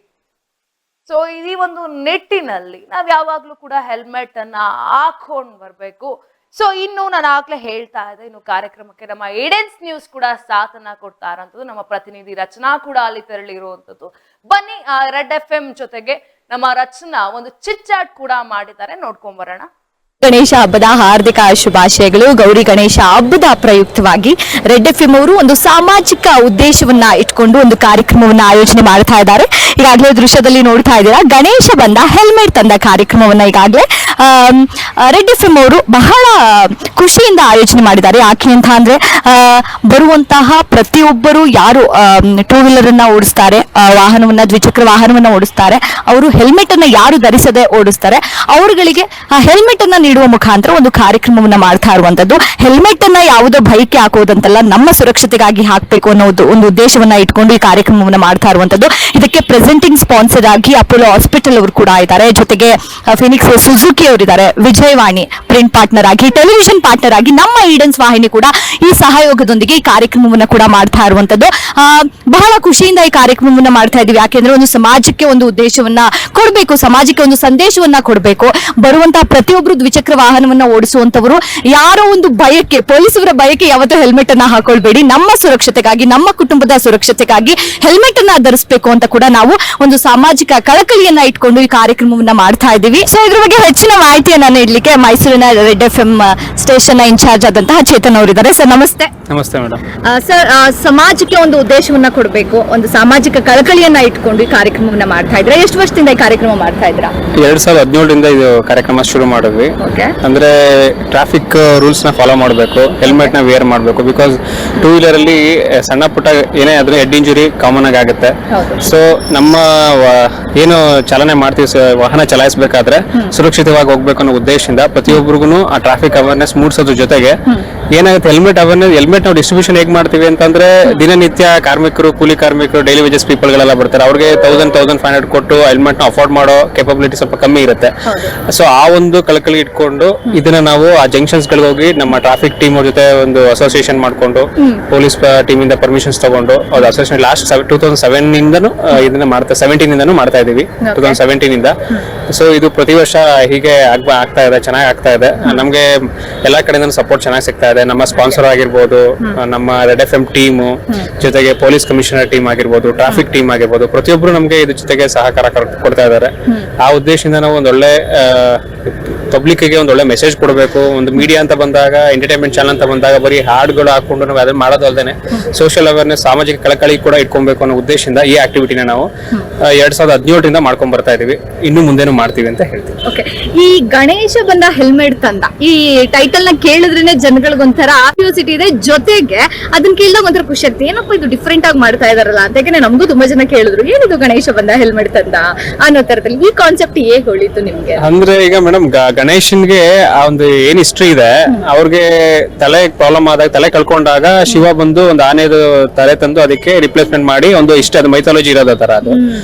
ಸೊ ಈ ಒಂದು ನಿಟ್ಟಿನಲ್ಲಿ ನಾವ್ ಯಾವಾಗ್ಲೂ ಕೂಡ ಹೆಲ್ಮೆಟ್ ಅನ್ನ ಹಾಕೊಂಡ್ ಬರ್ಬೇಕು. ಸೊ ಇನ್ನು ನಾನು ಆಗ್ಲೇ ಹೇಳ್ತಾ ಇದ್ದೆ, ಇನ್ನು ಕಾರ್ಯಕ್ರಮಕ್ಕೆ ನಮ್ಮ ಏಡೆನ್ಸ್ ನ್ಯೂಸ್ ಕೂಡ ಸಾಥನ್ನ ಕೊಡ್ತಾ ಇರೋಂಥದ್ದು. ನಮ್ಮ ಪ್ರತಿನಿಧಿ ರಚನಾ ಕೂಡ ಅಲ್ಲಿ ತೆರಳಿರುವಂಥದ್ದು. ಬನ್ನಿ ರೆಡ್ FM ಜೊತೆಗೆ ನಮ್ಮ ರಚನಾ ಒಂದು ಚಿಟ್ಚಾಟ್ ಕೂಡ ಮಾಡಿದ್ದಾರೆ, ನೋಡ್ಕೊಂಡ್ ಬರೋಣ. ಗಣೇಶ ಹಬ್ಬದ ಹಾರ್ದಿಕ ಶುಭಾಶಯಗಳು. ಗೌರಿ ಗಣೇಶ ಹಬ್ಬದ ಪ್ರಯುಕ್ತವಾಗಿ ರೆಡ್ FM ಅವರು ಒಂದು ಸಾಮಾಜಿಕ ಉದ್ದೇಶವನ್ನ ಇಟ್ಕೊಂಡು ಒಂದು ಕಾರ್ಯಕ್ರಮವನ್ನ ಆಯೋಜನೆ ಮಾಡ್ತಾ ಇದ್ದಾರೆ. ಈಗಾಗಲೇ ದೃಶ್ಯದಲ್ಲಿ ನೋಡ್ತಾ ಇದ್ದೀರಾ, ಗಣೇಶ ಬಂದ ಹೆಲ್ಮೆಟ್ ತಂದ ಕಾರ್ಯಕ್ರಮವನ್ನ ಈಗಾಗಲೇ ರೆಡ್ ಎಫ್ ಎಂ ಅವರು ಬಹಳ ಖುಷಿಯಿಂದ ಆಯೋಜನೆ ಮಾಡಿದ್ದಾರೆ. ಯಾಕೆ ಅಂತ ಅಂದ್ರೆ ಬರುವಂತಹ ಪ್ರತಿಯೊಬ್ಬರು ಯಾರು ಟೂ ವೀಲರ್ ಅನ್ನ ಓಡಿಸ್ತಾರೆ, ವಾಹನವನ್ನ ದ್ವಿಚಕ್ರ ವಾಹನವನ್ನ ಓಡಿಸ್ತಾರೆ, ಅವರು ಹೆಲ್ಮೆಟ್ ಅನ್ನ ಯಾರು ಧರಿಸದೆ ಓಡಿಸ್ತಾರೆ ಅವರುಗಳಿಗೆ ಹೆಲ್ಮೆಟ್ ಅನ್ನ ನೀಡುವ ಮುಖಾಂತರ ಒಂದು ಕಾರ್ಯಕ್ರಮವನ್ನ ಮಾಡ್ತಾ ಇರುವಂತದ್ದು. ಹೆಲ್ಮೆಟ್ ಅನ್ನ ಯಾವುದೋ ಭಯಕ್ಕೆ ಹಾಕುವುದಂತಲ್ಲ, ನಮ್ಮ ಸುರಕ್ಷತೆಗಾಗಿ ಹಾಕಬೇಕು ಅನ್ನೋದು ಒಂದು ಉದ್ದೇಶವನ್ನ ಇಟ್ಕೊಂಡು ಈ ಕಾರ್ಯಕ್ರಮವನ್ನ ಮಾಡ್ತಾ ಇರುವಂತದ್ದು. ಇದಕ್ಕೆ ಪ್ರೆಸೆಂಟಿಂಗ್ ಸ್ಪಾನ್ಸರ್ ಆಗಿ ಅಪೋಲೋ ಹಾಸ್ಪಿಟಲ್ ಅವರು ಕೂಡ ಇದ್ದಾರೆ, ಜೊತೆಗೆ ಫಿನಿಕ್ಸ್ ಸುಜುಕಿ ಅವರಿದ್ದಾರೆ, ವಿಜಯವಾಣಿ ಪ್ರಿಂಟ್ ಪಾರ್ಟ್ನರ್ ಆಗಿ, ಟೆಲಿವಿಷನ್ ಪಾರ್ಟ್ನರ್ ಆಗಿ ನಮ್ಮ ಈಡನ್ಸ್ ವಾಹಿನಿ ಕೂಡ ಈ ಸಹಯೋಗದೊಂದಿಗೆ ಈ ಕಾರ್ಯಕ್ರಮವನ್ನ ಕೂಡ ಮಾಡ್ತಾ ಇರುವಂತದ್ದು. ಬಹಳ ಖುಷಿಯಿಂದ ಈ ಕಾರ್ಯಕ್ರಮವನ್ನ ಮಾಡ್ತಾ ಇದೀವಿ. ಯಾಕೆಂದ್ರೆ ಒಂದು ಸಮಾಜಕ್ಕೆ ಒಂದು ಉದ್ದೇಶವನ್ನ ಕೊಡಬೇಕು, ಸಮಾಜಕ್ಕೆ ಒಂದು ಸಂದೇಶವನ್ನ ಕೊಡಬೇಕು. ಬರುವಂತಹ ಪ್ರತಿಯೊಬ್ಬರು ದ್ವಿಚಕ್ರ ವಾಹನವನ್ನ ಓಡಿಸುವಂತವರು ಯಾರೋ ಒಂದು ಭಯಕ್ಕೆ, ಪೊಲೀಸರ ಭಯಕ್ಕೆ ಯಾವತ್ತೂ ಹೆಲ್ಮೆಟ್ ಅನ್ನ ಹಾಕೊಳ್ಬೇಡಿ. ನಮ್ಮ ಸುರಕ್ಷತೆಗಾಗಿ, ನಮ್ಮ ಕುಟುಂಬದ ಸುರಕ್ಷತೆಗಾಗಿ ಹೆಲ್ಮೆಟ್ ಅನ್ನ ಧರಿಸಬೇಕು ಅಂತ ಕೂಡ ನಾವು ಒಂದು ಸಾಮಾಜಿಕ ಕಳಕಳಿಯನ್ನ ಇಟ್ಕೊಂಡು ಈ ಕಾರ್ಯಕ್ರಮವನ್ನ ಮಾಡ್ತಾ ಇದ್ದೀವಿ. ಸೊ ಇದ್ರ ಬಗ್ಗೆ ಹೆಚ್ಚಿನ ಮಾಹಿತಿಯನ್ನ ನೀಡಲಿಕ್ಕೆ ಮೈಸೂರಿನ red F M station incharge ಆದಂತಹ ಚೇತನ್ ಅವರಿದ್ದಾರೆ. ಸರ್ ನಮಸ್ತೆ. ನಮಸ್ತೆ ಮೇಡಮ್. ಸರ್, ಸಮಾಜಕ್ಕೆ ಒಂದು ಉದ್ದೇಶವನ್ನ ಕೊಡಬೇಕು, ಒಂದು ಸಾಮಾಜಿಕ ಕಳಕಳಿಯನ್ನ ಇಟ್ಕೊಂಡು ಈ ಕಾರ್ಯಕ್ರಮವನ್ನ ಮಾಡ್ತಾ ಇದ್ರೆ. ಎಷ್ಟು ವರ್ಷದಿಂದ ಈ ಕಾರ್ಯಕ್ರಮ ಮಾಡ್ತಾ ಇದ್ರ? 2017ರಿಂದ ಇದು ಕಾರ್ಯಕ್ರಮ ಶುರು ಮಾಡಿದ್ವಿ. ಅಂದ್ರೆ ಟ್ರಾಫಿಕ್ ರೂಲ್ಸ್ ನ ಫಾಲೋ ಮಾಡಬೇಕು, ಹೆಲ್ಮೆಟ್ ನ ವೇರ್ ಮಾಡಬೇಕು. ಬಿಕಾಸ್ ಟೂ ವೀಲರ್ ಅಲ್ಲಿ ಸಣ್ಣ ಪುಟ್ಟ ಏನೇ ಆದ್ರೆ ಹೆಡ್ ಇಂಜುರಿ ಕಾಮನ್ ಆಗಿ ಆಗುತ್ತೆ. ಸೊ ನಮ್ಮ ಏನು ಚಾಲನೆ ಮಾಡ್ತೀವಿ, ವಾಹನ ಚಲಾಯಿಸಬೇಕಾದ್ರೆ ಸುರಕ್ಷಿತವಾಗಿ ಹೋಗ್ಬೇಕು ಅನ್ನೋ ಉದ್ದೇಶದಿಂದ ಪ್ರತಿಯೊಬ್ಬರಿಗೂ ಆ ಟ್ರಾಫಿಕ್ ಅವೇರ್ನೆಸ್ ಮೂಡಿಸೋದ್ರ ಜೊತೆಗೆ ಏನಾಗುತ್ತೆ, ಹೆಲ್ಮೆಟ್ ನಾವು ಡಿಸ್ಟ್ರಿಬ್ಯೂಷನ್ ಹೇಗೆ ಮಾಡ್ತೀವಿ ಅಂತಂದ್ರೆ, ದಿನನಿತ್ಯ ಕಾರ್ಮಿಕರು, ಕೂಲಿ ಕಾರ್ಮಿಕರು, ಡೈಲಿ ವೇಜಸ್ ಪೀಪಲ್ ಗಳೆಲ್ಲ ಬರ್ತಾರೆ. ಅವ್ರಿಗೆ 1500 ಕೊಟ್ಟು ಹೆಲ್ಮೆಟ್ ನ ಅಫೋರ್ಡ್ ಮಾಡೋ ಕೆಪಬಿಲಿಟಿ ಸ್ವಲ್ಪ ಕಮ್ಮಿ ಇರುತ್ತೆ. ಸೊ ಆ ಒಂದು ಕಳಕಳಿ ಇಟ್ಕೊಂಡು ಇದನ್ನ ನಾವು ಆ ಜಂಕ್ಷನ್ಸ್ ಗಳಿಗೆ ಹೋಗಿ ನಮ್ಮ ಟ್ರಾಫಿಕ್ ಟೀಮ್ ಅವ್ರ ಜೊತೆ ಒಂದು ಅಸೋಸಿಯೇಷನ್ ಮಾಡ್ಕೊಂಡು, ಪೊಲೀಸ್ ಟೀಮ್ ಇಂದ ಪರ್ಮಿಷನ್ಸ್ ತಗೊಂಡು ಅವ್ರ ಅಸೋಸಿಯೇಷನ್ ಲಾಸ್ಟ್ 2007 ಇಂದನೂ ಇದನ್ನ 17 ಇಂದನೂ ಮಾಡ್ತಾ ಇದೀವಿ, 2017 ಇಂದ. ಸೊ ಇದು ಪ್ರತಿ ವರ್ಷ ಹೀಗೆ ಆಗ್ತಾ ಇದೆ, ಚೆನ್ನಾಗಿ ಆಗ್ತಾ ಇದೆ. ನಮ್ಗೆ ಎಲ್ಲಾ ಕಡೆಯಿಂದ ಸಪೋರ್ಟ್ ಚೆನ್ನಾಗಿ ಸಿಗ್ತಾ ಇದೆ. ನಮ್ಮ ಸ್ಪಾನ್ಸರ್ ಆಗಿರ್ಬೋದು, ನಮ್ಮ ರೆಡ್ ಎಫ್ ಎಂ ಟೀಮು, ಜೊತೆಗೆ ಪೊಲೀಸ್ ಕಮಿಷನರ್ ಟೀಮ್ ಆಗಿರ್ಬೋದು, ಟ್ರಾಫಿಕ್ ಟೀಮ್ ಆಗಿರ್ಬೋದು, ಪ್ರತಿಯೊಬ್ರು ನಮ್ಗೆ ಇದ್ರ ಜೊತೆಗೆ ಸಹಕಾರ ಕೊಡ್ತಾ ಇದ್ದಾರೆ. ಆ ಉದ್ದೇಶದಿಂದ ನಾವು ಒಂದೊಳ್ಳೆ ಪಬ್ಲಿಕ್ ಗೆ ಒಂದೊಳ್ಳೆ ಮೆಸೇಜ್ ಕೊಡಬೇಕು. ಒಂದು ಮೀಡಿಯಾ ಅಂತ ಬಂದಾಗ, ಎಂಟರ್ಟೈನ್ಮೆಂಟ್ ಚಾನಲ್ ಅಂತ ಬಂದಾಗ ಬರೀ ಹಾಡುಗಳು ಹಾಕೊಂಡು ನಾವು ಅದನ್ನ ಮಾಡೋದಲ್ದೇನೆ ಸೋಷಿಯಲ್ ಅವೇರ್ನೆಸ್, ಸಾಮಾಜಿಕ ಕಳಕಳಿ ಕೂಡ ಇಟ್ಕೊಬೇಕು ಅನ್ನೋ ಉದ್ದೇಶದಿಂದ ಈ ಆಕ್ಟಿವಿಟಿನ ನಾವು 2017ರಿಂದ ಮಾಡ್ಕೊಂಡ್ ಬರ್ತಾ ಇದೀವಿ. ಇನ್ನು ಮುಂದೆನೂ ಮಾಡ್ತೀವಿ ಅಂತ ಹೇಳ್ತೀವಿ. ಈ ಗಣೇಶ ಬಂದ ಹೆಲ್ಮೆಟ್ ತಂದ ಈ ಟೈಟಲ್ ನ ಕೇಳಿದ್ರೇನೆ ಜನಗಳಿಗೊಂಥರ ಕ್ಯೂರಿಯಾಸಿಟಿ ಇದೆ, ಜೊತೆಗೆ ಅದನ್ನ ಕೇಳಿದಾಗ ಒಂಥರ ಖುಷಿ ಆಗ್ತದೆ, ಏನಪ್ಪ ಇದು ಡಿಫ್ರೆಂಟ್ ಆಗಿ ಮಾಡ್ತಾ ಇದಾರಲ್ಲ ಅಂತ. ಯಾಕಂದ್ರೆ ನಮಗೂ ತುಂಬಾ ಜನ ಕೇಳಿದ್ರು, ಏನಿದು ಗಣೇಶ ಬಂದ ಹೆಲ್ಮೆಟ್ ತಂದ ಅನ್ನೋ ತರದಲ್ಲಿ. ಈ ಕಾನ್ಸೆಪ್ಟ್ ಹೇಗೆ ಹೊಳಿತು ನಿಮ್ಗೆ? ಅಂದ್ರೆ ಈಗ ಮೇಡಮ್, ಗಣೇಶನ್ಗೆ ಆ ಒಂದು ಏನ್ ಹಿಸ್ಟ್ರಿ ಇದೆ, ಅವ್ರಿಗೆ ತಲೆ ಪ್ರಾಬ್ಲಮ್ ಆದಾಗ, ತಲೆ ಕಳ್ಕೊಂಡಾಗ ಶಿವ ಬಂದು ಒಂದು ಆನೆದು ತಲೆ ತಂದು ಅದಕ್ಕೆ ರಿಪ್ಲೇಸ್ಮೆಂಟ್ ಮಾಡಿ ಒಂದು ಅದು ಮೈಥಾಲಜಿ ಇರೋದ ತರ ಅದು.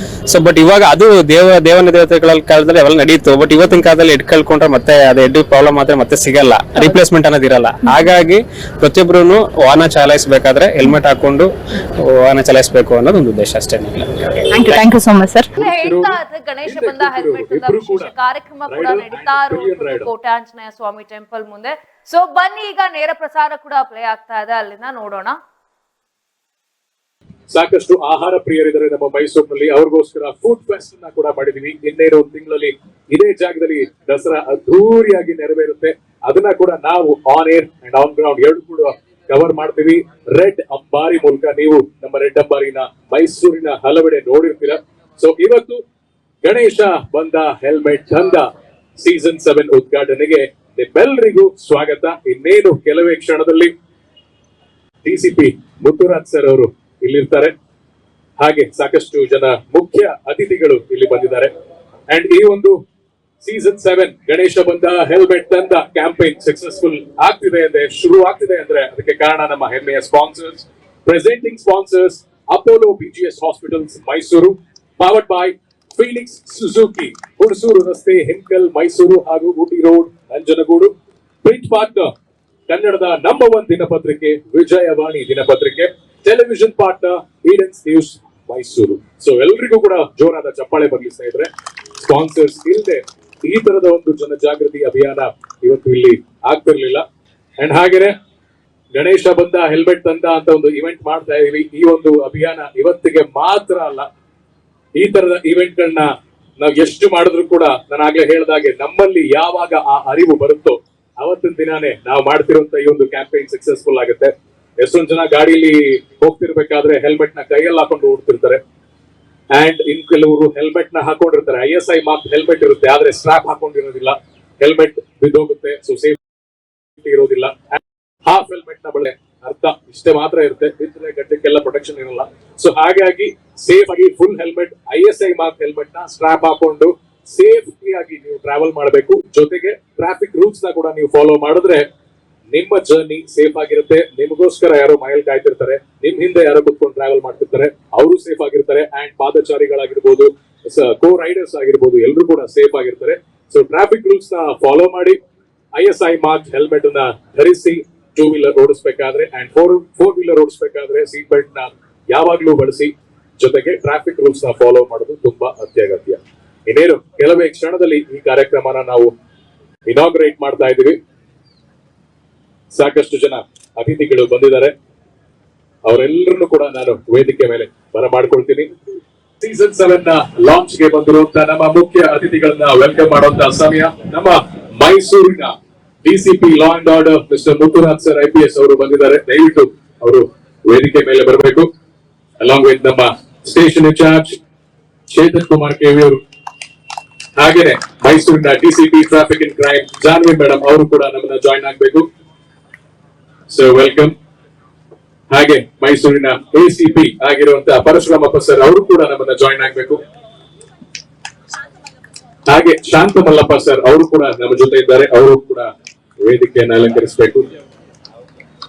ಸೊ ಬಟ್ ಇವಾಗ ಅದು ದೇವನ ದೇವತೆಗಳ ಕಾಲದಲ್ಲಿ ಅವೆಲ್ಲ ನಡೀತು. ಬಟ್ ಇವತ್ತಿನ ಕಾಲದಲ್ಲಿ ಎಡ್ ಕಳ್ಕೊಂಡ್ರೆ ಮತ್ತೆ ಅದು ಎಡ್ ಪ್ರಾಬ್ಲಮ್ ಆದ್ರೆ ಮತ್ತೆ ಸಿಗಲ್ಲ, ರಿಪ್ಲೇಸ್ಮೆಂಟ್ ಅನ್ನೋದಿರಲ್ಲ. ಹಾಗಾಗಿ ಪ್ರತಿಯೊಬ್ರು ವಾಹನ ಚಲಾಯಿಸಬೇಕಾದ್ರೆ ಹೆಲ್ಮೆಟ್ ಹಾಕೊಂಡು ವಾಹನ ಚಲಾಯಿಸಬೇಕು ಅನ್ನೋದು ಒಂದು ಉದ್ದೇಶ ಅಷ್ಟೇ. Thank you so much sir. ಹೇಳ್ತಾ ಇದ್ರೆ ಗಣೇಶ ಬಂದ ಹೆಲ್ಮೆಟ್ ಅಂತ ವಿಶೇಷ ಕಾರ್ಯಕ್ರಮ ಕೂಡ ನಡೀತಾ ಇರುವಂತದ್ದು ಕೋಟೆ ಆಂಜನೇಯ ಸ್ವಾಮಿ ಟೆಂಪಲ್ ಮುಂದೆ. ಸೊ ಬನ್ನಿ, ಈಗ ನೇರ ಪ್ರಸಾರ ಕೂಡ ಪ್ಲೇ ಆಗ್ತಾ ಇದೆ, ಅಲ್ಲಿಂದ ನೋಡೋಣ. ಸಾಕಷ್ಟು ಆಹಾರ ಪ್ರಿಯರಿದ್ದಾರೆ ನಮ್ಮ ಮೈಸೂರಿನಲ್ಲಿ. ಅವ್ರಿಗೋಸ್ಕರ ಫುಡ್ ಫೆಸ್ಟ್ ಅನ್ನ ಕೂಡ ಮಾಡಿದೀವಿ. ಇನ್ನೇನು ಒಂದು ತಿಂಗಳಲ್ಲಿ ಇದೇ ಜಾಗದಲ್ಲಿ ದಸರಾ ಅದ್ಧೂರಿಯಾಗಿ ನೆರವೇರುತ್ತೆ. ಅದನ್ನ ಕೂಡ ನಾವು on air and on ground ಎರಡು ಕೂಡ ಕವರ್ ಮಾಡ್ತೀವಿ. ರೆಡ್ ಅಂಬಾರಿ ಮೂಲಕ ನೀವು ನಮ್ಮ ರೆಡ್ ಅಂಬಾರಿನ ಮೈಸೂರಿನ ಹಲವೆಡೆ ನೋಡಿರ್ತೀರ. ಸೊ ಇವತ್ತು ಗಣೇಶ ಬಂದ ಹೆಲ್ಮೆಟ್ ತಂದ ಸೀಸನ್ 7 ಉದ್ಘಾಟನೆಗೆ ನಿಮ್ಮೆಲ್ಲರಿಗೂ ಸ್ವಾಗತ. ಇನ್ನೇನು ಕೆಲವೇ ಕ್ಷಣದಲ್ಲಿ ಡಿಸಿಪಿ ಮುತ್ತುರಾಜ್ ಸರ್ ಅವರು ಇಲ್ಲಿರ್ತಾರೆ. ಹಾಗೆ ಸಾಕಷ್ಟು ಜನ ಮುಖ್ಯ ಅತಿಥಿಗಳು ಇಲ್ಲಿ ಬಂದಿದ್ದಾರೆ. ಅಂಡ್ ಈ ಒಂದು ಸೀಸನ್ 7 ಗಣೇಶ ಬಂದ ಹೆಲ್ಮೆಟ್ ತಂದ ಕ್ಯಾಂಪೇನ್ ಸಕ್ಸಸ್ಫುಲ್ ಆಗ್ತಿದೆ ಅಂದ್ರೆ, ಶುರು ಆಗ್ತಿದೆ ಅಂದ್ರೆ ಅದಕ್ಕೆ ಕಾರಣ ನಮ್ಮ ಹೆಮ್ಮೆಯ sponsors. Presenting sponsors Apollo BGS hospitals Mysuru, powered by Phoenix Suzuki, Hunsur ರಸ್ತೆ, ಹಿನ್ಕಲ್, ಮೈಸೂರು ಹಾಗೂ Ooty road, Nanjangud. Print partner ಕನ್ನಡದ ನಂಬರ್ 1 ದಿನಪತ್ರಿಕೆ ವಿಜಯವಾಣಿ ದಿನಪತ್ರಿಕೆ. Television partner Edens news Mysuru. So ಎಲ್ರಿಗೂ ಕೂಡ ಜೋರಾದ ಚಪ್ಪಾಳೆ ಬರ್ಲಿಸ್ತಾ ಇದ್ರೆ. ಸ್ಪಾನ್ಸರ್ಸ್ ಇಲ್ಲದೆ ಈ ತರದ ಒಂದು ಜನಜಾಗೃತಿ ಅಭಿಯಾನ ಇವತ್ತು ಇಲ್ಲಿ ಆಗ್ತಿರ್ಲಿಲ್ಲ. ಅಂಡ್ ಹಾಗೇನೆ ಗಣೇಶ ಬಂದ ಹೆಲ್ಮೆಟ್ ತಂದ ಅಂತ ಒಂದು ಇವೆಂಟ್ ಮಾಡ್ತಾ ಇದೀವಿ. ಈ ಒಂದು ಅಭಿಯಾನ ಇವತ್ತಿಗೆ ಮಾತ್ರ ಅಲ್ಲ, ಈ ತರದ ಇವೆಂಟ್ ಗಳನ್ನ ನಾವ್ ಎಷ್ಟು ಮಾಡಿದ್ರು ಕೂಡ, ನಾನು ಆಗ್ಲೇ ಹೇಳ್ದಾಗೆ ನಮ್ಮಲ್ಲಿ ಯಾವಾಗ ಆ ಅರಿವು ಬರುತ್ತೋ ಅವತ್ತಿನ ದಿನಾನೇ ನಾವು ಮಾಡ್ತಿರುವಂತ ಈ ಒಂದು ಕ್ಯಾಂಪೇನ್ ಸಕ್ಸಸ್ಫುಲ್ ಆಗುತ್ತೆ. ಎಷ್ಟೊಂದ್ ಜನ ಗಾಡಿಯಲ್ಲಿ ಹೋಗ್ತಿರ್ಬೇಕಾದ್ರೆ ಹೆಲ್ಮೆಟ್ ನ ಕೈಯಲ್ಲಿ ಹಾಕೊಂಡು ಓಡ್ತಿರ್ತಾರೆ. ಅಂಡ್ ಇನ್ ಕೆಲವರು ಹೆಲ್ಮೆಟ್ ನ ಹಾಕೊಂಡಿರ್ತಾರೆ, ISI ಮಾರ್ಕ್ ಹೆಲ್ಮೆಟ್ ಇರುತ್ತೆ, ಆದ್ರೆ ಸ್ಟ್ರಾಪ್ ಹಾಕೊಂಡಿರೋದಿಲ್ಲ. ಹೆಲ್ಮೆಟ್ ಬಿದ್ದೋಗುತ್ತೆ, ಸೊ ಸೇಫ್ಟಿ ಇರೋದಿಲ್ಲ. ಹಾಫ್ ಹೆಲ್ಮೆಟ್ ನ ಬಳೆ ಅರ್ಥ ಇಷ್ಟೇ ಮಾತ್ರ ಇರುತ್ತೆ, ಬಿದ್ದರೆ ಗಡ್ಡಕ್ಕೆಲ್ಲ ಪ್ರೊಟೆಕ್ಷನ್ ಇರಲ್ಲ. ಸೊ ಹಾಗಾಗಿ ಸೇಫ್ ಆಗಿ full helmet, ISI mark helmet ನ ಸ್ಟ್ರಾಪ್ ಹಾಕೊಂಡು ಸೇಫ್ಟಿ ಆಗಿ ನೀವು ಟ್ರಾವೆಲ್ ಮಾಡಬೇಕು. ಜೊತೆಗೆ ಟ್ರಾಫಿಕ್ ರೂಲ್ಸ್ ನ ಕೂಡ ನೀವು ಫಾಲೋ ಮಾಡಿದ್ರೆ ನಿಮ್ಮ ಜರ್ನಿ ಸೇಫ್ ಆಗಿರುತ್ತೆ. ನಿಮಗೋಸ್ಕರ ಯಾರೋ ಮೈಲ್ ಕಾಯ್ತಿರ್ತಾರೆ, ನಿಮ್ ಹಿಂದೆ ಯಾರೋ ಕುತ್ಕೊಂಡು ಟ್ರಾವೆಲ್ ಮಾಡ್ತಿರ್ತಾರೆ, ಅವರು ಸೇಫ್ ಆಗಿರ್ತಾರೆ. ಅಂಡ್ ಪಾದಚಾರಿಗಳಾಗಿರ್ಬೋದು, ಕೋ ರೈಡರ್ಸ್ ಆಗಿರ್ಬೋದು, ಎಲ್ಲರೂ ಕೂಡ ಸೇಫ್ ಆಗಿರ್ತಾರೆ. ಸೊ ಟ್ರಾಫಿಕ್ ರೂಲ್ಸ್ ನ ಫಾಲೋ ಮಾಡಿ, ISI ಮಾರ್ಕ್ ಹೆಲ್ಮೆಟ್ ನ ಧರಿಸಿ, 2 ವೀಲರ್ ಓಡಿಸಬೇಕಾದ್ರೆ ಅಂಡ್ 4 ವೀಲರ್ ಓಡಿಸಬೇಕಾದ್ರೆ ಸೀಟ್ ಬೆಲ್ಟ್ ನ ಯಾವಾಗ್ಲೂ ಬಳಸಿ. ಜೊತೆಗೆ ಟ್ರಾಫಿಕ್ ರೂಲ್ಸ್ ನ ಫಾಲೋ ಮಾಡೋದು ತುಂಬಾ ಅತ್ಯಗತ್ಯ. ಇನ್ನೇನು ಕೆಲವೇ ಕ್ಷಣದಲ್ಲಿ ಈ ಕಾರ್ಯಕ್ರಮನ ನಾವು ಇನಾಗ್ರೇಟ್ ಮಾಡ್ತಾ ಇದ್ದೀವಿ. ಸಾಕಷ್ಟು ಜನ ಅತಿಥಿಗಳು ಬಂದಿದ್ದಾರೆ, ಅವರೆಲ್ಲರನ್ನು ಕೂಡ ನಾನು ವೇದಿಕೆ ಮೇಲೆ ಬರಮಾಡ್ಕೊಳ್ತೀನಿ. ಸೀಸನ್ 7 ನ ಲಾಂಚ್ ಗೆ ಬಂದಿರುವಂತ ನಮ್ಮ ಮುಖ್ಯ ಅತಿಥಿಗಳನ್ನ ವೆಲ್ಕಮ್ ಮಾಡುವಂತ ಸಮಯ. ನಮ್ಮ ಮೈಸೂರಿನ DCP law and order mister Muthuraj sir IPS ಅವರು ಬಂದಿದ್ದಾರೆ. ದಯವಿಟ್ಟು ಅವರು ವೇದಿಕೆ ಮೇಲೆ ಬರಬೇಕು. ಅಲಾಂಗ್ ವಿತ್ ನಮ್ಮ station incharge Chetan Kumar KV ಅವರು, ಹಾಗೇನೆ ಮೈಸೂರಿನ DCP traffic and crime Jahnavi madam ಅವರು ಕೂಡ ನಮ್ಮನ್ನ ಜಾಯಿನ್ ಆಗಬೇಕು. So welcome. ಹಾಗೆ ಮೈಸೂರಿನ ACP ಆಗಿರುವಂತಹ ಪರಶುರಾಮಪ್ಪ ಸರ್ ಅವರು ಕೂಡ ನಮ್ಮನ್ನ ಜಾಯಿನ್ ಆಗಬೇಕು. ಹಾಗೆ ಶಾಂತ ಮಲ್ಲಪ್ಪ ಸರ್ ಅವರು ಕೂಡ ನಮ್ಮ ಜೊತೆ ಇದ್ದಾರೆ, ಅವರು ಕೂಡ ವೇದಿಕೆಯನ್ನು ಅಲಂಕರಿಸಬೇಕು.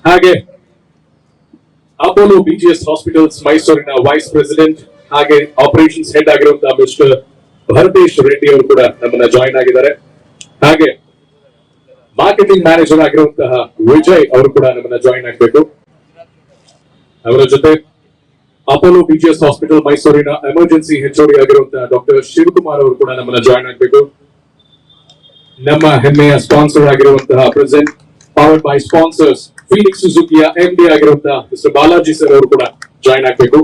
ಹಾಗೆ ಅಪೋಲೋ BGS ಹಾಸ್ಪಿಟಲ್ಸ್ ಮೈಸೂರಿನ ವೈಸ್ ಪ್ರೆಸಿಡೆಂಟ್ ಹಾಗೆ ಆಪರೇಷನ್ಸ್ ಹೆಡ್ ಆಗಿರುವಂತಹ ಮಿಸ್ಟರ್ ಭರತೇಶ್ ರೆಡ್ಡಿ ಅವರು ಕೂಡ ನಮ್ಮನ್ನ ಜಾಯಿನ್ ಆಗಿದ್ದಾರೆ. ಹಾಗೆ ಮಾರ್ಕೆಟಿಂಗ್ ಮ್ಯಾನೇಜರ್ ಆಗಿರುವಂತಹ ವಿಜಯ್ ಅವರು ಕೂಡ ನಮ್ಮನ್ನ ಜಾಯಿನ್ ಆಗಬೇಕು. ಅವರ ಜೊತೆ ಅಪೋಲೋ BGS ಹಾಸ್ಪಿಟಲ್ ಮೈಸೂರಿನ ಎಮರ್ಜೆನ್ಸಿ HOD ಆಗಿರುವಂತಹ ಡಾಕ್ಟರ್ ಶಿವಕುಮಾರ್ ಅವರು ಕೂಡ ನಮ್ಮನ್ನ ಜಾಯಿನ್ ಆಗಬೇಕು. ನಮ್ಮ ಹೆಮ್ಮೆಯ ಸ್ಪಾನ್ಸರ್ ಆಗಿರುವಂತಹ present powered by sponsors Phoenix ಸುಜುಕಿಯ MD ಆಗಿರುವಂತಹ ಮಿಸ್ಟರ್ ಬಾಲಾಜಿ ಸರ್ ಅವರು ಕೂಡ ಜಾಯಿನ್ ಆಗಬೇಕು.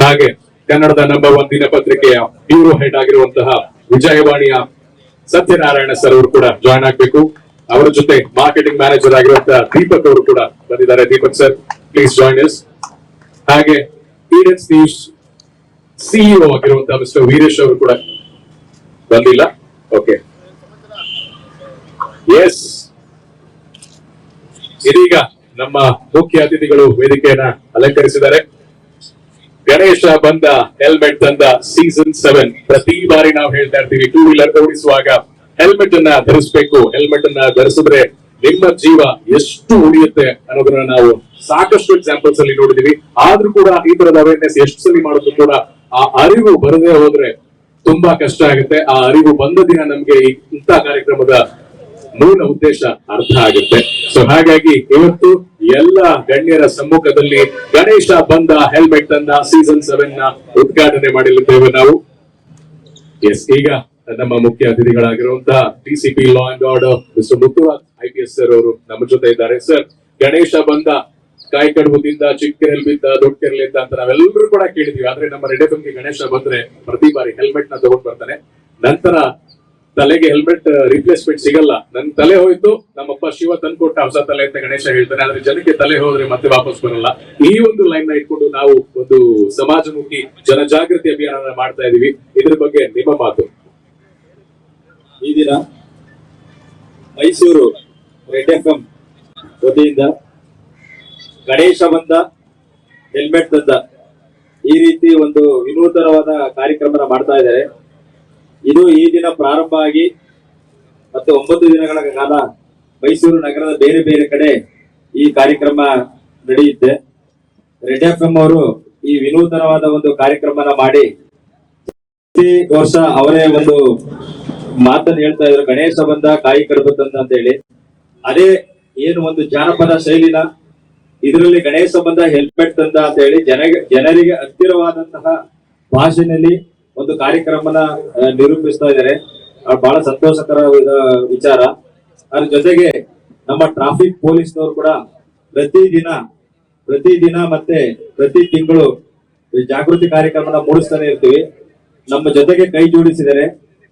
ಹಾಗೆ ಕನ್ನಡದ ನಂಬರ್ 1 ದಿನಪತ್ರಿಕೆಯ ಬ್ಯೂರೋ ಹೆಡ್ ಆಗಿರುವಂತಹ ವಿಜಯವಾಣಿಯ ಸತ್ಯನಾರಾಯಣ ಸರ್ ಅವರು ಕೂಡ ಜಾಯಿನ್ ಆಗಬೇಕು. ಅವರ ಜೊತೆ ಮಾರ್ಕೆಟಿಂಗ್ ಮ್ಯಾನೇಜರ್ ಆಗಿರುವಂತಹ ದೀಪಕ್ ಅವರು ಕೂಡ ಬಂದಿದ್ದಾರೆ. Deepak sir please join us. ಹಾಗೆ ಈಡೆನ್ಸ್ ನ್ಯೂಸ್ CEO ಆಗಿರುವಂತಹ ಮಿಸ್ಟರ್ ವೀರೇಶ್ ಅವರು ಕೂಡ ಬಂದಿಲ್ಲ. ಓಕೆ, ಎಸ್, ಇದೀಗ ನಮ್ಮ ಮುಖ್ಯ ಅತಿಥಿಗಳು ವೇದಿಕೆಯನ್ನ ಅಲಂಕರಿಸಿದ್ದಾರೆ. ಗಣೇಶ ಬಂದ ಹೆಲ್ಮೆಟ್ ತಂದ ಸೀಸನ್ 7 ಪ್ರತಿ ಬಾರಿ ನಾವು ಹೇಳ್ತಾ ಇರ್ತೀವಿ, 2 ವೀಲರ್ ಓಡಿಸುವಾಗ ಹೆಲ್ಮೆಟ್ ಅನ್ನ ಧರಿಸಬೇಕು. ಹೆಲ್ಮೆಟ್ ಅನ್ನ ಧರಿಸಿದ್ರೆ ನಿಮ್ಮ ಜೀವ ಎಷ್ಟು ಉಳಿಯುತ್ತೆ ಅನ್ನೋದನ್ನ ನಾವು ಸಾಕಷ್ಟು ಎಕ್ಸಾಂಪಲ್ಸ್ ಅಲ್ಲಿ ನೋಡಿದೀವಿ. ಆದ್ರೂ ಕೂಡ ಈ ತರದ ಅವೇರ್ನೆಸ್ ಎಷ್ಟು ಸಲ ಮಾಡೋದು ಕೂಡ ಆ ಅರಿವು ಬರದೇ ಹೋದ್ರೆ ತುಂಬಾ ಕಷ್ಟ ಆಗುತ್ತೆ. ಆ ಅರಿವು ಬಂದ ದಿನ ನಮ್ಗೆ ಇಂಥ ಕಾರ್ಯಕ್ರಮದ ಮೂಲ ಉದ್ದೇಶ ಅರ್ಥ ಆಗುತ್ತೆ. ಸೊ ಹಾಗಾಗಿ ಇವತ್ತು ಎಲ್ಲ ಗಣ್ಯರ ಸಮ್ಮುಖದಲ್ಲಿ ಗಣೇಶ ಬಂದ ಹೆಲ್ಮೆಟ್ ತಂದ ಸೀಸನ್ 7 ನ ಉದ್ಘಾಟನೆ ಮಾಡಲಿದ್ದೇವೆ ನಾವು. ಎಸ್, ಈಗ ನಮ್ಮ ಮುಖ್ಯ ಅತಿಥಿಗಳಾಗಿರುವಂತಹ DCP law and order mister Muthuraj IPS sir ಅವರು ನಮ್ಮ ಜೊತೆ ಇದ್ದಾರೆ. ಸರ್, ಗಣೇಶ ಬಂದ ಕಾಯಿ ಕಡುಬದಿಂದ ಚಿಕ್ಕರೆಲ್ ಬಿದ್ದ ದೊಡ್ಡ ಕೆರೆಲಿಂದ ಅಂತ ನಾವೆಲ್ಲರೂ ಕೂಡ ಕೇಳಿದೀವಿ. ಆದ್ರೆ ನಮ್ಮ ರೆಡ್ ಎಫ್ ಗೆ ಗಣೇಶ ಬಂದ್ರೆ ಪ್ರತಿ ಬಾರಿ ಹೆಲ್ಮೆಟ್ ನ ತಗೊಂಡ್ ಬರ್ತಾನೆ. ನಂತರ ತಲೆಗೆ ಹೆಲ್ಮೆಟ್ ರಿಪ್ಲೇಸ್ಮೆಂಟ್ ಸಿಗಲ್ಲ. ನನ್ ತಲೆ ಹೋಯ್ತು, ನಮ್ಮಪ್ಪ ಶಿವ ತಂದ್ಕೊಟ್ಟ ಹೊಸ ತಲೆ ಅಂತ ಗಣೇಶ ಹೇಳ್ತಾನೆ. ಆದ್ರೆ ಜನಕ್ಕೆ ತಲೆ ಹೋದ್ರೆ ಮತ್ತೆ ವಾಪಸ್ ಬರಲ್ಲ. ಈ ಒಂದು ಲೈನ್ ನ ಇಟ್ಕೊಂಡು ನಾವು ಒಂದು ಸಮಾಜಮುಖಿ ಜನಜಾಗೃತಿ ಅಭಿಯಾನ ಮಾಡ್ತಾ ಇದೀವಿ. ಇದ್ರ ಬಗ್ಗೆ ನಿಮ್ಮ ಮಾತು. ಈ ದಿನ ಮೈಸೂರು ರೆಡ್ FM ವತಿಯಿಂದ ಗಣೇಶ ಬಂದ ಹೆಲ್ಮೆಟ್ ತಂದ ಈ ರೀತಿ ಒಂದು ವಿನೂತನವಾದ ಕಾರ್ಯಕ್ರಮ ಮಾಡ್ತಾ ಇದ್ದಾರೆ. ಇದು ಈ ದಿನ ಪ್ರಾರಂಭ ಆಗಿ ಮತ್ತೆ 9 ದಿನಗಳ ಕಾಲ ಮೈಸೂರು ನಗರದ ಬೇರೆ ಬೇರೆ ಕಡೆ ಈ ಕಾರ್ಯಕ್ರಮ ನಡೆಯುತ್ತೆ. ರೆಡ್ FM ಅವರು ಈ ವಿನೂತನವಾದ ಒಂದು ಕಾರ್ಯಕ್ರಮನ ಮಾಡಿ ಪ್ರತಿ ವರ್ಷ ಅವರೇ ಒಂದು ಮಾತನ್ನು ಹೇಳ್ತಾ ಇದ್ರು, ಗಣೇಶ ಬಂದ ಕಾಯಿ ಕಡುಬು ತಂದ ಅಂತ ಹೇಳಿ. ಅದೇ ಏನು ಒಂದು ಜಾನಪದ ಶೈಲಿನ ಇದರಲ್ಲಿ ಗಣೇಶ ಬಂದ ಹೆಲ್ಮೆಟ್ ತಂದ ಅಂತ ಹೇಳಿ ಜನರಿಗೆ ಹತ್ತಿರವಾದಂತಹ ಭಾಷೆಯಲ್ಲಿ ಒಂದು ಕಾರ್ಯಕ್ರಮನ ನಿರೂಪಿಸ್ತಾ ಇದ್ದಾರೆ. ಬಹಳ ಸಂತೋಷಕರ ವಿಚಾರ. ಅದ್ರ ಜೊತೆಗೆ ನಮ್ಮ ಟ್ರಾಫಿಕ್ ಪೊಲೀಸ್ನವರು ಕೂಡ ಪ್ರತಿದಿನ ಮತ್ತೆ ಪ್ರತಿ ತಿಂಗಳು ಜಾಗೃತಿ ಕಾರ್ಯಕ್ರಮನ ಮೂಡಿಸ್ತಾನೆ ಇರ್ತೀವಿ. ನಮ್ಮ ಜೊತೆಗೆ ಕೈ ಜೋಡಿಸಿದ್ದಾರೆ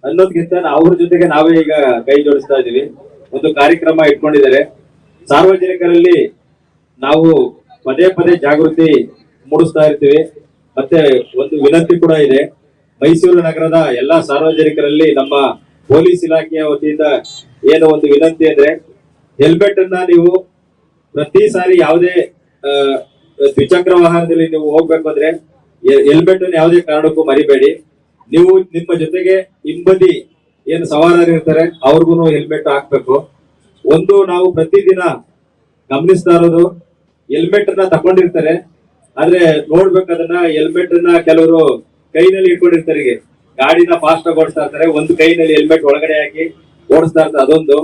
ಅನ್ನೋದ್ಕಿಂತ ಅವ್ರ ಜೊತೆಗೆ ನಾವೇ ಈಗ ಕೈ ಜೋಡಿಸ್ತಾ ಇದೀವಿ. ಒಂದು ಕಾರ್ಯಕ್ರಮ ಇಟ್ಕೊಂಡಿದ್ದಾರೆ. ಸಾರ್ವಜನಿಕರಲ್ಲಿ ನಾವು ಪದೇ ಪದೇ ಜಾಗೃತಿ ಮೂಡಿಸ್ತಾ ಇರ್ತೀವಿ. ಮತ್ತೆ ಒಂದು ವಿನಂತಿ ಕೂಡ ಇದೆ. ಮೈಸೂರು ನಗರದ ಎಲ್ಲಾ ಸಾರ್ವಜನಿಕರಲ್ಲಿ ನಮ್ಮ ಪೊಲೀಸ್ ಇಲಾಖೆಯ ವತಿಯಿಂದ ಏನು ಒಂದು ವಿನಂತಿ ಅಂದ್ರೆ, ಹೆಲ್ಮೆಟ್ ಅನ್ನ ನೀವು ಪ್ರತಿ ಸಾರಿ ಯಾವುದೇ ದ್ವಿಚಕ್ರ ವಾಹನದಲ್ಲಿ ನೀವು ಹೋಗ್ಬೇಕು ಅಂದ್ರೆ ಹೆಲ್ಮೆಟ್ ಅನ್ನು ಯಾವುದೇ ಕಾರಣಕ್ಕೂ ಮರಿಬೇಡಿ. ನೀವು ನಿಮ್ಮ ಜೊತೆಗೆ ಹಿಂಬದಿ ಏನು ಸವಾರರು ಇರ್ತಾರೆ ಅವ್ರಿಗೂ ಹೆಲ್ಮೆಟ್ ಹಾಕ್ಬೇಕು. ಒಂದು ನಾವು ಪ್ರತಿದಿನ ಗಮನಿಸ್ತಾ ಇರೋದು, ಹೆಲ್ಮೆಟ್ ಅನ್ನ ತಕೊಂಡಿರ್ತಾರೆ, ಆದ್ರೆ ನೋಡ್ಬೇಕು ಅದನ್ನ ಹೆಲ್ಮೆಟ್ ಅನ್ನ ಕೆಲವರು ಕೈನಲ್ಲಿ ಇಟ್ಕೊಂಡಿರ್ತಾರೆ. ಗಾಡಿನ ಫಾಸ್ಟ್ ಆಗಿ ಓಡಿಸ್ತಾ ಇರ್ತಾರೆ, ಒಂದು ಕೈನಲ್ಲಿ ಹೆಲ್ಮೆಟ್ ಒಳಗಡೆ ಹಾಕಿ ಓಡಿಸ್ತಾ ಇರ್ತಾರೆ, ಅದೊಂದು.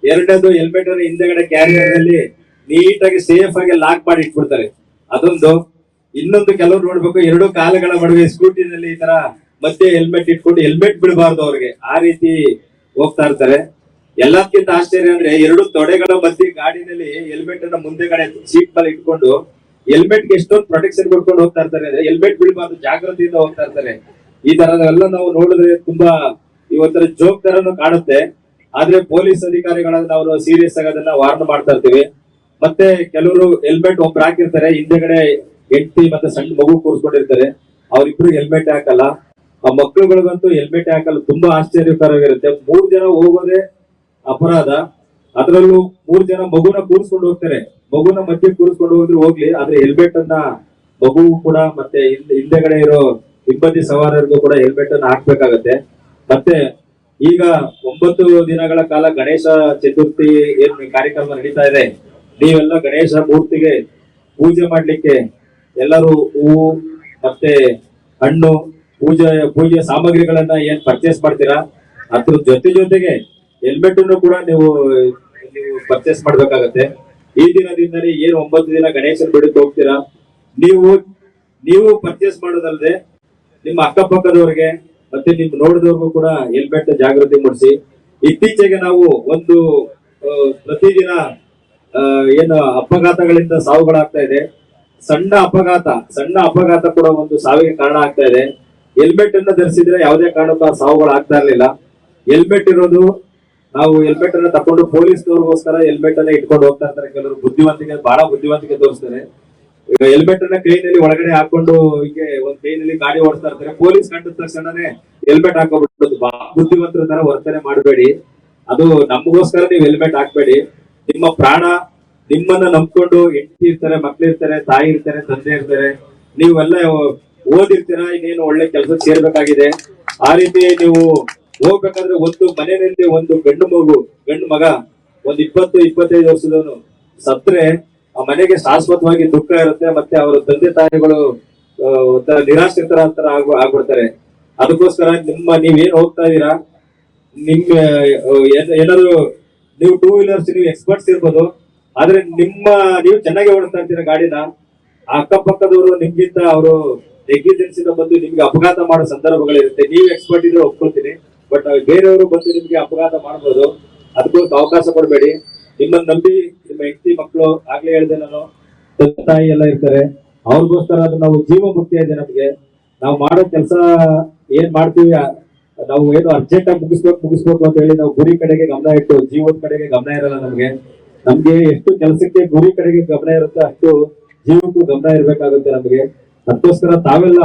ಎರಡನೇದು, ಹೆಲ್ಮೆಟ್ ಅನ್ನು ಹಿಂದೆಗಡೆ ಕ್ಯಾರಿಯರ್ ಅಲ್ಲಿ ನೀಟಾಗಿ ಸೇಫ್ ಆಗಿ ಲಾಕ್ ಮಾಡಿ ಇಟ್ಬಿಡ್ತಾರೆ, ಅದೊಂದು. ಇನ್ನೊಂದು, ಕೆಲವರು ನೋಡ್ಬೇಕು, ಎರಡು ಕಾಲುಗಳ ನಡುವೆ ಸ್ಕೂಟಿನಲ್ಲಿ ಈ ತರ ಮಧ್ಯೆ ಹೆಲ್ಮೆಟ್ ಇಟ್ಕೊಂಡು ಹೆಲ್ಮೆಟ್ ಬಿಡಬಾರ್ದು ಅವ್ರಿಗೆ, ಆ ರೀತಿ ಹೋಗ್ತಾ ಇರ್ತಾರೆ. ಎಲ್ಲದಕ್ಕಿಂತ ಆಶ್ಚರ್ಯ ಅಂದ್ರೆ, ಎರಡು ತೊಡೆಗಳ ಮಧ್ಯೆ ಗಾಡಿನಲ್ಲಿ ಹೆಲ್ಮೆಟ್ ಅನ್ನ ಮುಂದೆಗಡೆ ಸೀಟ್ ಮೇಲೆ ಇಟ್ಕೊಂಡು ಹೆಲ್ಮೆಟ್ ಗೆ ಎಷ್ಟೊಂದು ಪ್ರೊಟೆಕ್ಷನ್ ಕೊಡ್ಕೊಂಡು ಹೋಗ್ತಾ ಇರ್ತಾರೆ. ಅಂದ್ರೆ ಹೆಲ್ಮೆಟ್ ಬಿಡಬಾರ್ದು, ಜಾಗೃತಿಯಿಂದ ಹೋಗ್ತಾ ಇರ್ತಾರೆ. ಈ ತರದೆಲ್ಲ ನಾವು ನೋಡಿದ್ರೆ ತುಂಬಾ ಇವತ್ತರ ಜೋಕ್ ತರನು ಕಾಣುತ್ತೆ. ಆದ್ರೆ ಪೊಲೀಸ್ ಅಧಿಕಾರಿಗಳನ್ನ ನಾವು ಸೀರಿಯಸ್ ಆಗಿ ಅದನ್ನ ವಾರ್ನ್ ಮಾಡ್ತಾ ಇರ್ತೀವಿ. ಮತ್ತೆ ಕೆಲವರು ಹೆಲ್ಮೆಟ್ ಒಬ್ರು ಹಾಕಿರ್ತಾರೆ, ಹಿಂದೆಗಡೆ ಹೆಂಡತಿ ಮತ್ತೆ ಸಣ್ಣ ಮಗು ಕೂರಿಸ್ಕೊಂಡಿರ್ತಾರೆ, ಅವ್ರಿಬ್ರು ಹೆಲ್ಮೆಟ್ ಹಾಕಲ್ಲ. ಆ ಮಕ್ಳುಗಳಿಗಂತೂ ಹೆಲ್ಮೆಟ್ ಹಾಕಲ್ಲ. ತುಂಬಾ ಆಶ್ಚರ್ಯಕರವಾಗಿರುತ್ತೆ. 3 ಜನ ಹೋಗೋದೇ ಅಪರಾಧ, ಅದರಲ್ಲೂ 3 ಜನ ಮಗುನ ಕೂರಿಸ್ಕೊಂಡು ಹೋಗ್ತಾರೆ. ಮಗುನ ಮಧ್ಯೆ ಕೂರಿಸ್ಕೊಂಡು ಹೋಗ್ಲಿ, ಆದ್ರೆ ಹೆಲ್ಮೆಟ್ ಅನ್ನ ಮಗು ಕೂಡ ಮತ್ತೆ ಹಿಂದೆಗಡೆ ಇರೋ ಹಿಂಬದಿ ಸವಾರರಿಗೂ ಕೂಡ ಹೆಲ್ಮೆಟ್ ಅನ್ನ ಹಾಕ್ಬೇಕಾಗತ್ತೆ. ಮತ್ತೆ ಈಗ 9 ದಿನಗಳ ಕಾಲ ಗಣೇಶ ಚತುರ್ಥಿ ಏನ್ ಕಾರ್ಯಕ್ರಮ ನಡೀತಾ ಇದೆ, ನೀವೆಲ್ಲ ಗಣೇಶ ಮೂರ್ತಿಗೆ ಪೂಜೆ ಮಾಡ್ಲಿಕ್ಕೆ ಎಲ್ಲರೂ ಹೂವು ಮತ್ತೆ ಹಣ್ಣು, ಪೂಜೆ ಸಾಮಗ್ರಿಗಳನ್ನ ಏನ್ ಪರ್ಚೇಸ್ ಮಾಡ್ತೀರಾ, ಅದ್ರ ಜೊತೆಗೆ ಹೆಲ್ಮೆಟ್ ಅನ್ನು ಕೂಡ ನೀವು ಪರ್ಚೇಸ್ ಮಾಡ್ಬೇಕಾಗತ್ತೆ. ಈ ದಿನದಿಂದಲೇ ಏನು 9 ದಿನ ಗಣೇಶನ ಬಿಡಕ್ಕೆ ಹೋಗ್ತೀರಾ, ನೀವು ಪರ್ಚೇಸ್ ಮಾಡೋದಲ್ಲದೆ ನಿಮ್ಮ ಅಕ್ಕಪಕ್ಕದವ್ರಿಗೆ ಮತ್ತೆ ನಿಮ್ ನೋಡಿದವ್ರಿಗೂ ಕೂಡ ಹೆಲ್ಮೆಟ್ ಜಾಗೃತಿ ಮೂಡಿಸಿ. ಇತ್ತೀಚೆಗೆ ನಾವು ಒಂದು ಪ್ರತಿದಿನ ಏನು ಅಪಘಾತಗಳಿಂದ ಸಾವುಗಳಾಗ್ತಾ ಇದೆ, ಸಣ್ಣ ಅಪಘಾತ ಕೂಡ ಒಂದು ಸಾವಿಗೆ ಕಾರಣ ಆಗ್ತಾ ಇದೆ. ಹೆಲ್ಮೆಟ್ ಅನ್ನ ಧರಿಸಿದ್ರೆ ಯಾವುದೇ ಕಾರಣಕ್ಕೂ ಆ ಸಾವುಗಳಾಗ್ತಾ ಇರ್ಲಿಲ್ಲ. ಹೆಲ್ಮೆಟ್ ಇರೋದು, ನಾವು ಹೆಲ್ಮೆಟ್ ಅನ್ನ ತಕೊಂಡು ಪೊಲೀಸ್ನವ್ರಿಗೋಸ್ಕರ ಹೆಲ್ಮೆಟ್ ಅನ್ನ ಇಟ್ಕೊಂಡು ಹೋಗ್ತಾ ಇರ್ತಾರೆ. ಕೆಲವರು ಬಹಳ ಬುದ್ಧಿವಂತಿಕೆ ತೋರಿಸ್ತಾರೆ. ಈಗ ಹೆಲ್ಮೆಟ್ ಅನ್ನ ಕೈನಲ್ಲಿ ಒಳಗಡೆ ಹಾಕೊಂಡು ಹೀಗೆ ಒಂದ್ ಕೈನಲ್ಲಿ ಗಾಡಿ ಓಡಿಸ್ತಾ ಇರ್ತಾರೆ. ಪೊಲೀಸ್ ಕಂಡ ತಕ್ಷಣನೇ ಹೆಲ್ಮೆಟ್ ಹಾಕೋಬಿಟ್ಟು ಬುದ್ಧಿವಂತರ ತರ ವರ್ತನೆ ಮಾಡಬೇಡಿ. ಅದು ನಮಗೋಸ್ಕರ ನೀವು ಹೆಲ್ಮೆಟ್ ಹಾಕ್ಬೇಡಿ. ನಿಮ್ಮ ಪ್ರಾಣ, ನಿಮ್ಮನ್ನ ನಂಬ್ಕೊಂಡು ಹೆಂಡತಿ ಇರ್ತಾರೆ, ಮಕ್ಳಿರ್ತಾರೆ, ತಾಯಿ ಇರ್ತಾರೆ, ತಂದೆ ಇರ್ತಾರೆ, ನೀವೆಲ್ಲ ಓದಿರ್ತೀರಾ, ಇನ್ನೇನು ಒಳ್ಳೆ ಕೆಲಸಕ್ಕೆ ಸೇರ್ಬೇಕಾಗಿದೆ. ಆ ರೀತಿ ನೀವು ಹೋಗ್ಬೇಕಾದ್ರೆ ಒಂದು ಮನೆಯಲ್ಲಿ ಒಂದು ಗಂಡು ಮಗ ಒಂದ್ 20-25 ವರ್ಷದವನು ಸತ್ರೆ ಆ ಮನೆಗೆ ಶಾಶ್ವತವಾಗಿ ದುಃಖ ಇರುತ್ತೆ. ಮತ್ತೆ ಅವರ ತಂದೆ ತಾಯಿಗಳು ಒಂಥರ ನಿರಾಶ್ರಿತರ ಅಂತರ ಆಗ್ಬಿಡ್ತಾರೆ. ಅದಕ್ಕೋಸ್ಕರ ನೀವೇನ್ ಹೋಗ್ತಾ ಇದೀರಾ, ಏನಾದ್ರು ನೀವು 2 ವೀಲರ್ಸ್ ನೀವು ಎಕ್ಸ್ಪರ್ಟ್ಸ್ ಇರ್ಬೋದು, ಆದ್ರೆ ನೀವು ಚೆನ್ನಾಗಿ ಓಡಿಸ್ತಾ ಇರ್ತೀರಾ ಗಾಡಿನ, ಅಕ್ಕಪಕ್ಕದವರು ನಿಮ್ಗಿಂತ ಅವರು ನೆಗ್ಲಿಜೆನ್ಸ್ ಇಂದ ಬಂದು ನಿಮ್ಗೆ ಅಪಘಾತ ಮಾಡೋ ಸಂದರ್ಭಗಳಿರುತ್ತೆ. ನೀವು ಎಕ್ಸ್ಪರ್ಟ್ ಇದ್ರೆ ಒಪ್ಕೊಳ್ತೀನಿ, ಬಟ್ ಬೇರೆಯವರು ಬಂದು ನಿಮ್ಗೆ ಅಪಘಾತ ಮಾಡಬಹುದು. ಅದಕ್ಕೋಸ್ಕರ ಅವಕಾಶ ಕೊಡಬೇಡಿ. ನಿಮ್ಮನ್ನ ನಂಬಿ ನಿಮ್ಮ ಹೆಂಡತಿ ಮಕ್ಕಳು, ಆಗ್ಲೇ ಹೇಳಿದೆ ನಾನು, ತಂದೆ ತಾಯಿ ಎಲ್ಲ ಇರ್ತಾರೆ, ಅವ್ರಿಗೋಸ್ಕರ ಅದು ನಾವು ಜೀವ ಮುಖ್ಯ ಇದೆ ನಮ್ಗೆ. ನಾವು ಮಾಡೋ ಕೆಲಸ ಏನ್ ಮಾಡ್ತೀವಿ, ನಾವು ಏನು ಅರ್ಜೆಂಟ್ ಆಗಿ ಮುಗಿಸ್ಬೇಕು ಅಂತ ಹೇಳಿ ನಾವು ಗುರಿ ಕಡೆಗೆ ಗಮನ ಇಟ್ಟು ಜೀವದ ಕಡೆಗೆ ಗಮನ ಇರಲ್ಲ ನಮ್ಗೆ ಎಷ್ಟು ಕೆಲಸಕ್ಕೆ ಗುರಿ ಕಡೆಗೆ ಗಮನ ಇರುತ್ತೆ ಅಷ್ಟು ಜೀವಕ್ಕೂ ಗಮನ ಇರ್ಬೇಕಾಗುತ್ತೆ ನಮ್ಗೆ. ಅದಕ್ಕೋಸ್ಕರ ತಾವೆಲ್ಲ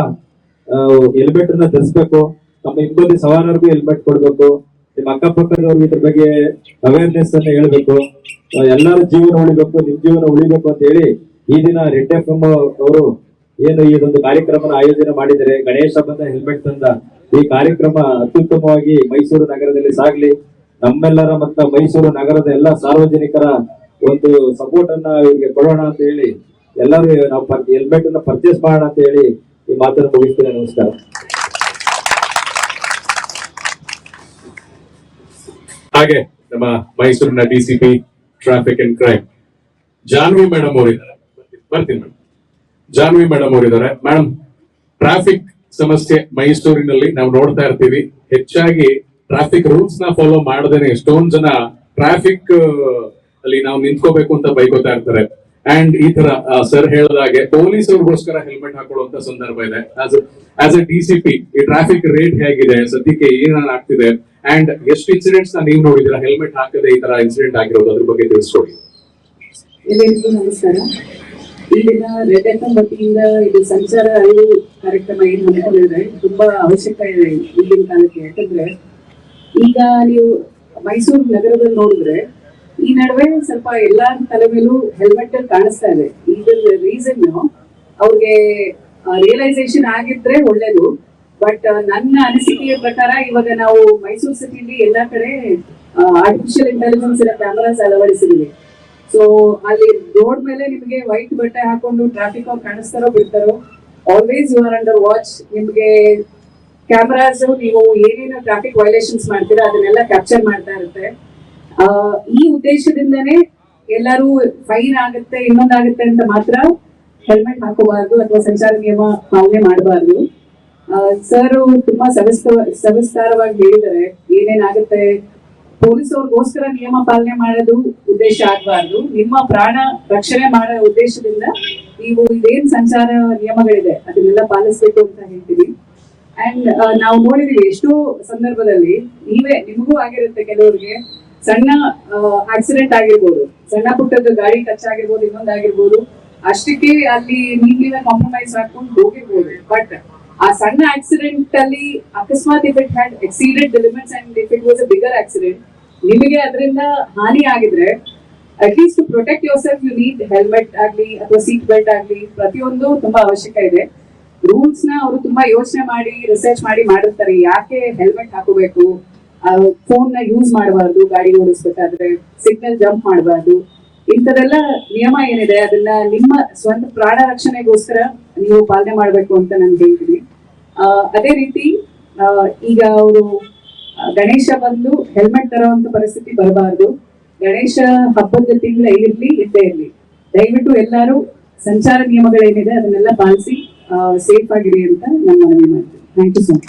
ಹೆಲ್ಮೆಟ್ ಅನ್ನ ಧರಿಸ್ಬೇಕು. ನಮ್ಮ ಹಿಂಬದಿ ಸವಾರರಿಗೂ ಹೆಲ್ಮೆಟ್ ಕೊಡ್ಬೇಕು. ನಿಮ್ಮ ಅಕ್ಕಪಕ್ಕದವ್ರಿಗೆ ಇದ್ರ ಬಗ್ಗೆ ಅವೇರ್ನೆಸ್ ಅನ್ನ ಹೇಳ್ಬೇಕು. ಎಲ್ಲರೂ ಜೀವನ ಉಳಿಬೇಕು, ನಿಮ್ ಜೀವನ ಉಳಿಬೇಕು ಅಂತ ಹೇಳಿ ಈ ದಿನ ರೆಡ್ FM ಅವರು ಏನು ಇದೊಂದು ಕಾರ್ಯಕ್ರಮನ ಆಯೋಜನೆ ಮಾಡಿದ್ದಾರೆ, ಗಣೇಶ ಬಂದ ಹೆಲ್ಮೆಟ್ ತಂದ ಈ ಕಾರ್ಯಕ್ರಮ ಅತ್ಯುತ್ತಮವಾಗಿ ಮೈಸೂರು ನಗರದಲ್ಲಿ ಸಾಗ್ಲಿ. ನಮ್ಮೆಲ್ಲರ ಮತ್ತು ಮೈಸೂರು ನಗರದ ಎಲ್ಲ ಸಾರ್ವಜನಿಕರ ಒಂದು ಸಪೋರ್ಟ್ ಅನ್ನ ಇವ್ರಿಗೆ ಕೊಡೋಣ ಅಂತ ಹೇಳಿ ಎಲ್ಲರೂ ನಾವು ಹೆಲ್ಮೆಟ್ ಅನ್ನ ಪರ್ಚೇಸ್ ಮಾಡೋಣ ಅಂತ ಹೇಳಿ ಈ ಮಾತನ್ನು ಮುಗಿಸ್ತೇನೆ. ನಮಸ್ಕಾರ. ಹಾಗೆ ನಮ್ಮ ಮೈಸೂರಿನ DCP traffic and crime Jahnavi madam ಅವರಿದ್ದಾರೆ. ಬರ್ತೀನಿ ಮೇಡಮ್. ಜಾನ್ವಿ ಮೇಡಮ್ ಅವರಿದ್ದಾರೆ. ಮೇಡಮ್, ಟ್ರಾಫಿಕ್ ಸಮಸ್ಯೆ ಮೈಸೂರಿನಲ್ಲಿ ನಾವು ನೋಡ್ತಾ ಇರ್ತೀವಿ. ಹೆಚ್ಚಾಗಿ ಟ್ರಾಫಿಕ್ ರೂಲ್ಸ್ ನ ಫಾಲೋ ಮಾಡದೇನೆ ಎಷ್ಟೊಂದ್ ಜನ ಟ್ರಾಫಿಕ್ ಅಲ್ಲಿ ನಾವು ನಿಂತ್ಕೋಬೇಕು ಅಂತ ಬೈಕೋತಾ ಇರ್ತಾರೆ. ಅಂಡ್ ಈ ತರ ಸರ್ ಹೇಳಿದಾಗೆ ಪೊಲೀಸ್ ಅವ್ರಿಗೋಸ್ಕರ ಹೆಲ್ಮೆಟ್ ಹಾಕೊಳ್ಳುವಂತ ಸಂದರ್ಭ ಇದೆ. ಆಸ್ ಎ DCP ಈ ಟ್ರಾಫಿಕ್ ರೇಟ್ ಹೇಗಿದೆ, ಸದ್ಯಕ್ಕೆ ಏನೇನ್ ಆಗ್ತಿದೆ, ಅಂಡ್ ಎಷ್ಟು ಇನ್ಸಿಡೆಂಟ್ಸ್ ನೀವು ನೋಡಿದಿರಾ ಹೆಲ್ಮೆಟ್ ಹಾಕದೆ ಈ ತರ ಇನ್ಸಿಡೆಂಟ್ ಆಗಿರೋದು, ಅದ್ರ ಬಗ್ಗೆ ತಿಳಿಸ್ಕೊಡಿ. ಎಲ್ಲರಿಗೂ ನಮಸ್ಕಾರ. ಈ ದಿನ ರೆಡ್ ಎಫ್ಎಂ ವತಿಯಿಂದ ಇದು ಸಂಚಾರ ಅರಿವು ಕಾರ್ಯಕ್ರಮ ಏನ್ ಹಮ್ಮಿಕೊಂಡಿದ್ರೆ ತುಂಬಾ ಅವಶ್ಯಕ ಇದೆ ಈಗಿನ ಕಾಲಕ್ಕೆ. ಯಾಕಂದ್ರೆ ಈಗ ನೀವು ಮೈಸೂರು ನಗರದಲ್ಲಿ ನೋಡಿದ್ರೆ ಈ ನಡುವೆ ಸ್ವಲ್ಪ ಎಲ್ಲಾರ ತಲೆ ಮೇಲೂ ಹೆಲ್ಮೆಟ್ ಕಾಣಿಸ್ತಾ ಇದೆ. ಇದ್ರ ರೀಸನ್ ಅವ್ರಿಗೆ ರಿಯಲೈಸೇಷನ್ ಆಗಿದ್ರೆ ಒಳ್ಳೇದು. ಬಟ್ ನನ್ನ ಅನಿಸಿಕೆಯ ಪ್ರಕಾರ ಇವಾಗ ನಾವು ಮೈಸೂರು ಸಿಟಿಲಿ ಎಲ್ಲಾ ಕಡೆ ಆರ್ಟಿಫಿಷಿಯಲ್ ಇಂಟೆಲಿಜೆನ್ಸ್ ಇರೋ ಕ್ಯಾಮರಾಸ್ ಅಳವಡಿಸಿದೀವಿ. ಸೊ ಅಲ್ಲಿ ರೋಡ್ ಮೇಲೆ ನಿಮಗೆ ವೈಟ್ ಬಟ್ಟೆ ಹಾಕೊಂಡು ಟ್ರಾಫಿಕ್ ಅವ್ರು ಕಾಣಿಸ್ತಾರೋ ಬಿಡ್ತಾರೋ, always you are under watch. ನಿಮ್ಗೆ ಕ್ಯಾಮರಾಸ್ ನೀವು ಏನೇನು ಟ್ರಾಫಿಕ್ ವೈಲೇಷನ್ಸ್ ಮಾಡ್ತೀರಾ ಅದನ್ನೆಲ್ಲ ಕ್ಯಾಪ್ಚರ್ ಮಾಡ್ತಾ ಇರುತ್ತೆ. ಈ ಉದ್ದೇಶದಿಂದನೇ ಎಲ್ಲರೂ ಫೈನ್ ಆಗುತ್ತೆ ಇನ್ನೊಂದಾಗುತ್ತೆ ಅಂತ ಮಾತ್ರ ಹೆಲ್ಮೆಟ್ ಹಾಕೋಬಾರ್ದು ಅಥವಾ ಸಂಚಾರ ನಿಯಮ ಪಾಲನೆ ಮಾಡಬಾರ್ದು. ಸರ್ ತುಂಬಾ ಸವಿಸ್ತಾರವಾಗಿ ಹೇಳಿದ್ದಾರೆ ಏನೇನಾಗುತ್ತೆ. ಪೊಲೀಸ್ ಅವ್ರಿಗೋಸ್ಕರ ನಿಯಮ ಪಾಲನೆ ಮಾಡೋದು ಉದ್ದೇಶ ಆಗಬಾರ್ದು. ನಿಮ್ಮ ಪ್ರಾಣ ರಕ್ಷಣೆ ಮಾಡೋ ಉದ್ದೇಶದಿಂದ ನೀವು ಇದೇನ್ ಸಂಚಾರ ನಿಯಮಗಳಿದೆ ಅದನ್ನೆಲ್ಲ ಪಾಲಿಸ್ಬೇಕು ಅಂತ ಹೇಳ್ತೀವಿ. ಅಂಡ್ ನಾವು ನೋಡಿದೀವಿ ಎಷ್ಟೋ ಸಂದರ್ಭದಲ್ಲಿ ನಿಮಗೂ ಆಗಿರುತ್ತೆ, ಕೆಲವರಿಗೆ ಸಣ್ಣ ಆಕ್ಸಿಡೆಂಟ್ ಆಗಿರ್ಬೋದು, ಸಣ್ಣ ಪುಟ್ಟದ್ದು ಗಾಡಿ ಟಚ್ ಆಗಿರ್ಬೋದು, ಇನ್ನೊಂದಾಗಿರ್ಬೋದು, ಅಷ್ಟಕ್ಕೆ ಅಲ್ಲಿ ನೀವೇ ಕಾಂಪ್ರಮೈಸ್ ಮಾಡ್ಕೊಂಡು ಹೋಗಿರ್ಬೋದು. ಬಟ್ ಆ ಸಣ್ಣ ಆಕ್ಸಿಡೆಂಟ್ ಅಲ್ಲಿ ಅಕಸ್ಮಾತ್ if it had exceeded the limits and if it was a bigger accident, ನಿಮಗೆ ಅದರಿಂದ ಹಾನಿ ಆಗಿದ್ರೆ at least to protect yourself you need helmet ಆಗ್ಲಿ ಅಥವಾ ಸೀಟ್ ಬೆಲ್ಟ್ ಆಗ್ಲಿ, ಪ್ರತಿಯೊಂದು ತುಂಬಾ ಅವಶ್ಯಕ ಇದೆ. ರೂಲ್ಸ್ ನ ಅವರು ತುಂಬಾ ಯೋಚನೆ ಮಾಡಿ ರಿಸರ್ಚ್ ಮಾಡಿ ಮಾಡಿರ್ತಾರೆ. ಯಾಕೆ ಹೆಲ್ಮೆಟ್ ಹಾಕೋಬೇಕು, ಫೋನ್ ನ ಯೂಸ್ ಮಾಡಬಾರ್ದು ಗಾಡಿ ಓಡಿಸ್ಬೇಕಾದ್ರೆ, ಸಿಗ್ನಲ್ ಜಂಪ್ ಮಾಡಬಾರ್ದು, ಇಂಥದೆಲ್ಲ ನಿಯಮ ಏನಿದೆ ಅದನ್ನ ನಿಮ್ಮ ಸ್ವಂತ ಪ್ರಾಣ ರಕ್ಷಣೆಗೋಸ್ಕರ ನೀವು ಪಾಲನೆ ಮಾಡಬೇಕು ಅಂತ ನಾನು ಹೇಳ್ತೀನಿ. ಅದೇ ರೀತಿ ಈಗ ಅವರು ಗಣೇಶ ಬಂದು ಹೆಲ್ಮೆಟ್ ತರುವಂತ ಪರಿಸ್ಥಿತಿ ಬರಬಾರ್ದು. ಗಣೇಶ ಹಬ್ಬದ ತಿಂಗಳ ಇರ್ಲಿ ಇದ್ದೇ ಇರ್ಲಿ, ದಯವಿಟ್ಟು ಎಲ್ಲರೂ ಸಂಚಾರ ನಿಯಮಗಳೇನಿದೆ ಅದನ್ನೆಲ್ಲ ಪಾಲಿಸಿ ಸೇಫ್ ಆಗಿರಿ ಅಂತ ನಾನು ಮನವಿ ಮಾಡ್ತೀನಿ. Thank you so much.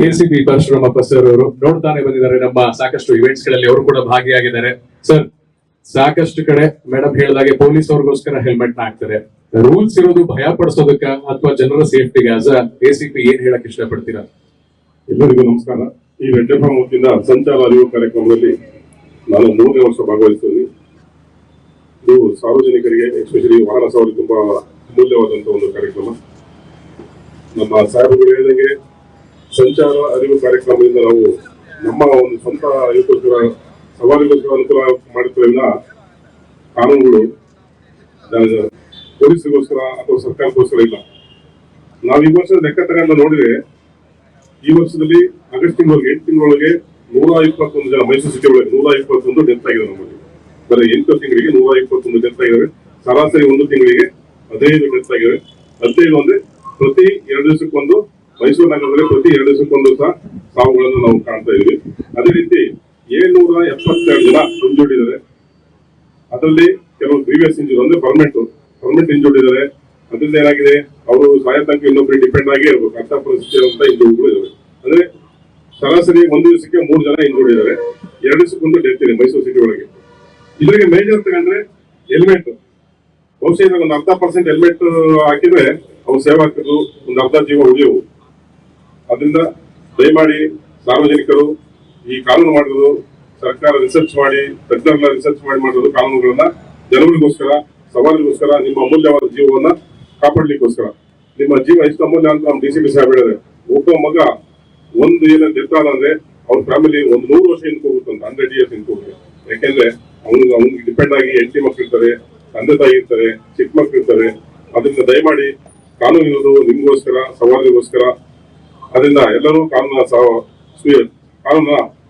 ACP Parashuramappa sir ಅವರು ನೋಡ್ತಾನೆ ಬಂದಿದ್ದಾರೆ ನಮ್ಮ ಸಾಕಷ್ಟು ಇವೆಂಟ್ಸ್ ಗಳಲ್ಲಿ, ಅವರು ಕೂಡ ಭಾಗಿಯಾಗಿದ್ದಾರೆ. ಸರ್, ಸಾಕಷ್ಟು ಕಡೆ ಮೇಡಮ್ ಹೇಳಿದಾಗೆ ಪೊಲೀಸ್ ಅವ್ರಿಗೋಸ್ಕರ ಹೆಲ್ಮೆಟ್ ನ ಹಾಕ್ತಾರೆ. ರೂಲ್ಸ್ ಇರೋದು ಭಯ ಪಡಿಸೋದಕ್ಕ ಅಥವಾ ಜನರ ಸೇಫ್ಟಿಗೆ ಆಸ್ ಅ ACP ಏನ್ ಹೇಳಕ್ ಇಷ್ಟಪಡ್ತೀರಾ? ಎಲ್ಲರಿಗೂ ನಮಸ್ಕಾರ. ಈ ರೆಡ್ ಎಫ್ಎಂ ವತಿಯಿಂದ ಸಂಚಾರ ಅರಿವು ಕಾರ್ಯಕ್ರಮದಲ್ಲಿ ನಾನು 3ನೇ ವರ್ಷ ಭಾಗವಹಿಸ್ತೀನಿ. ಇದು ಸಾರ್ವಜನಿಕರಿಗೆ ಎಸ್ಪೆಷಲಿ ವಾಹನ ಸವಾರಿ ತುಂಬಾ ಅಮೂಲ್ಯವಾದಂತಹ ಒಂದು ಕಾರ್ಯಕ್ರಮ. ನಮ್ಮ ಸಾಹೇಬರು ಹೇಳಿದಂಗೆ ಸಂಚಾರ ಅರಿವು ಕಾರ್ಯಕ್ರಮದಿಂದ ನಾವು ನಮ್ಮ ಒಂದು ಸ್ವಂತ ಇದಕ್ಕೋಸ್ಕರ ಸವಾರಿಗೋಸ್ಕರ ಅನುಕೂಲ ಮಾಡಿಕೊಳ್ಳೋದ್ರಿಂದ ಕಾನೂನುಗಳು ಪೊಲೀಸರಿಗೋಸ್ಕರ ಅಥವಾ ಸರ್ಕಾರಕ್ಕೋಸ್ಕರ ಇಲ್ಲ. ನಾವು ಈ ವರ್ಷದ ಲೆಕ್ಕ ತಗೊಂಡು ನೋಡಿದ್ರೆ ಈ ವರ್ಷದಲ್ಲಿ ಆಗಸ್ಟ್ ತಿಂಗಳೊಳಗೆ 8 ತಿಂಗಳೊಳಗೆ 121 ಜನ ಮೈಸೂರು ಸಿಟಿ ಒಳಗೆ 121 ಡೆತ್ ಆಗಿದೆ. ನಮ್ಮಲ್ಲಿ ಬರೀ 8 ತಿಂಗಳಿಗೆ 121 ಡೆತ್ ಆಗಿದ್ದಾವೆ. ಸರಾಸರಿ ಒಂದು ತಿಂಗಳಿಗೆ 15 ಡೆತ್ ಆಗಿವೆ. 15 ಅಂದ್ರೆ ಪ್ರತಿ 2 ದಿವಸಕ್ಕೊಂದು, ಮೈಸೂರು ನಗರದಲ್ಲಿ ಪ್ರತಿ 2 ದಿವಸಕ್ಕೊಂದು ಸಹ ಸಾವುಗಳನ್ನು ನಾವು ಕಾಣ್ತಾ ಇದೀವಿ. ಅದೇ ರೀತಿ 772 ಜನ ಇಂಜೂರ್ಡ್ ಇದ್ದಾರೆ. ಅದರಲ್ಲಿ ಕೆಲವು ಪ್ರೀವಿಯಸ್ ಇಂಜೂರ್ ಅಂದ್ರೆ ಪರ್ಮನೆಂಟ್ ಇಂಜೂರ್ಡ್ ಇದ್ದಾರೆ. ಅದರಿಂದ ಏನಾಗಿದೆ, ಅವರು ಸಾಯತಂಕ ಇನ್ನೊಬ್ಬರಿಗೆ ಡಿಪೆಂಡ್ ಆಗಿ ಇರಬೇಕು ಅಂತ ಪರಿಸ್ಥಿತಿ ಅಂತ ಇಂಜೂರ್ಡ್ಗಳು ಇದಾವೆ. ಅಂದ್ರೆ ಸರಾಸರಿ ಒಂದು ದಿವಸಕ್ಕೆ 3 ಜನ ಇಂಜೂರ್ಡ್ ಇದ್ದಾರೆ. 2 ದಿವಸಕ್ಕೊಂದು ಡೆತ್ ಇದೆ ಮೈಸೂರು ಸಿಟಿ ಒಳಗೆ. ಇದರಿಗೆ ಮೇಜರ್ ತಗೊಂಡ್ರೆ ಹೆಲ್ಮೆಟ್. ಬಹುಶಃ ಇವಾಗ ಒಂದು 10% ಹೆಲ್ಮೆಟ್ ಹಾಕಿದ್ರೆ ಅವ್ರು ಸೇವ್ ಆಗ್ತಿದ್ರು, ಒಂದು ಅರ್ಧ ಜೀವ ಉಳಿಯವು. ಅದರಿಂದ ದಯಮಾಡಿ ಸಾರ್ವಜನಿಕರು ಈ ಕಾನೂನು ಮಾಡಿರೋದು ಸರ್ಕಾರ ರಿಸರ್ಚ್ ಮಾಡಿ, ತಜ್ಞರೆಲ್ಲ ರಿಸರ್ಚ್ ಮಾಡಿ ಮಾಡಿರೋದು ಕಾನೂನುಗಳನ್ನ ಜನಗಳಿಗೋಸ್ಕರ, ಸವಾಲಿಗೋಸ್ಕರ, ನಿಮ್ಮ ಅಮೂಲ್ಯವಾದ ಜೀವವನ್ನ ಕಾಪಾಡ್ಲಿಕ್ಕೋಸ್ಕರ. ನಿಮ್ಮ ಜೀವ ಎಷ್ಟು ಅಮೂಲ್ಯ ಅಂತ ನಮ್ಮ DCP ಸಾಹೇಬ್ ಹೇಳಿದ್ರೆ, ಒಬ್ಬ ಮಗ ಒಂದು ಏನ ಡೆತ್ ಆದ್ರೆ ಅವ್ರ ಫ್ಯಾಮಿಲಿ ಒಂದು 100 ವರ್ಷ ಹೋಗುತ್ತಂತ, 100 years ಹೋಗುತ್ತೆ. ಯಾಕೆಂದ್ರೆ ಅವ್ನಿಗೆ ಡಿಪೆಂಡ್ ಆಗಿ ಹೆಂಡತಿ ಮಕ್ಳು ಇರ್ತಾರೆ, ತಂದೆ ತಾಯಿ ಇರ್ತಾರೆ, ಚಿಕ್ಕ ಮಕ್ಳು ಇರ್ತಾರೆ. ಅದರಿಂದ ದಯಮಾಡಿ ಕಾನೂನು ಇರೋದು ನಿಮ್ಗೋಸ್ಕರ, ಸವಾಲಿಗೋಸ್ಕರ. ಅದರಿಂದ ಎಲ್ಲರೂ ಕಾನೂನ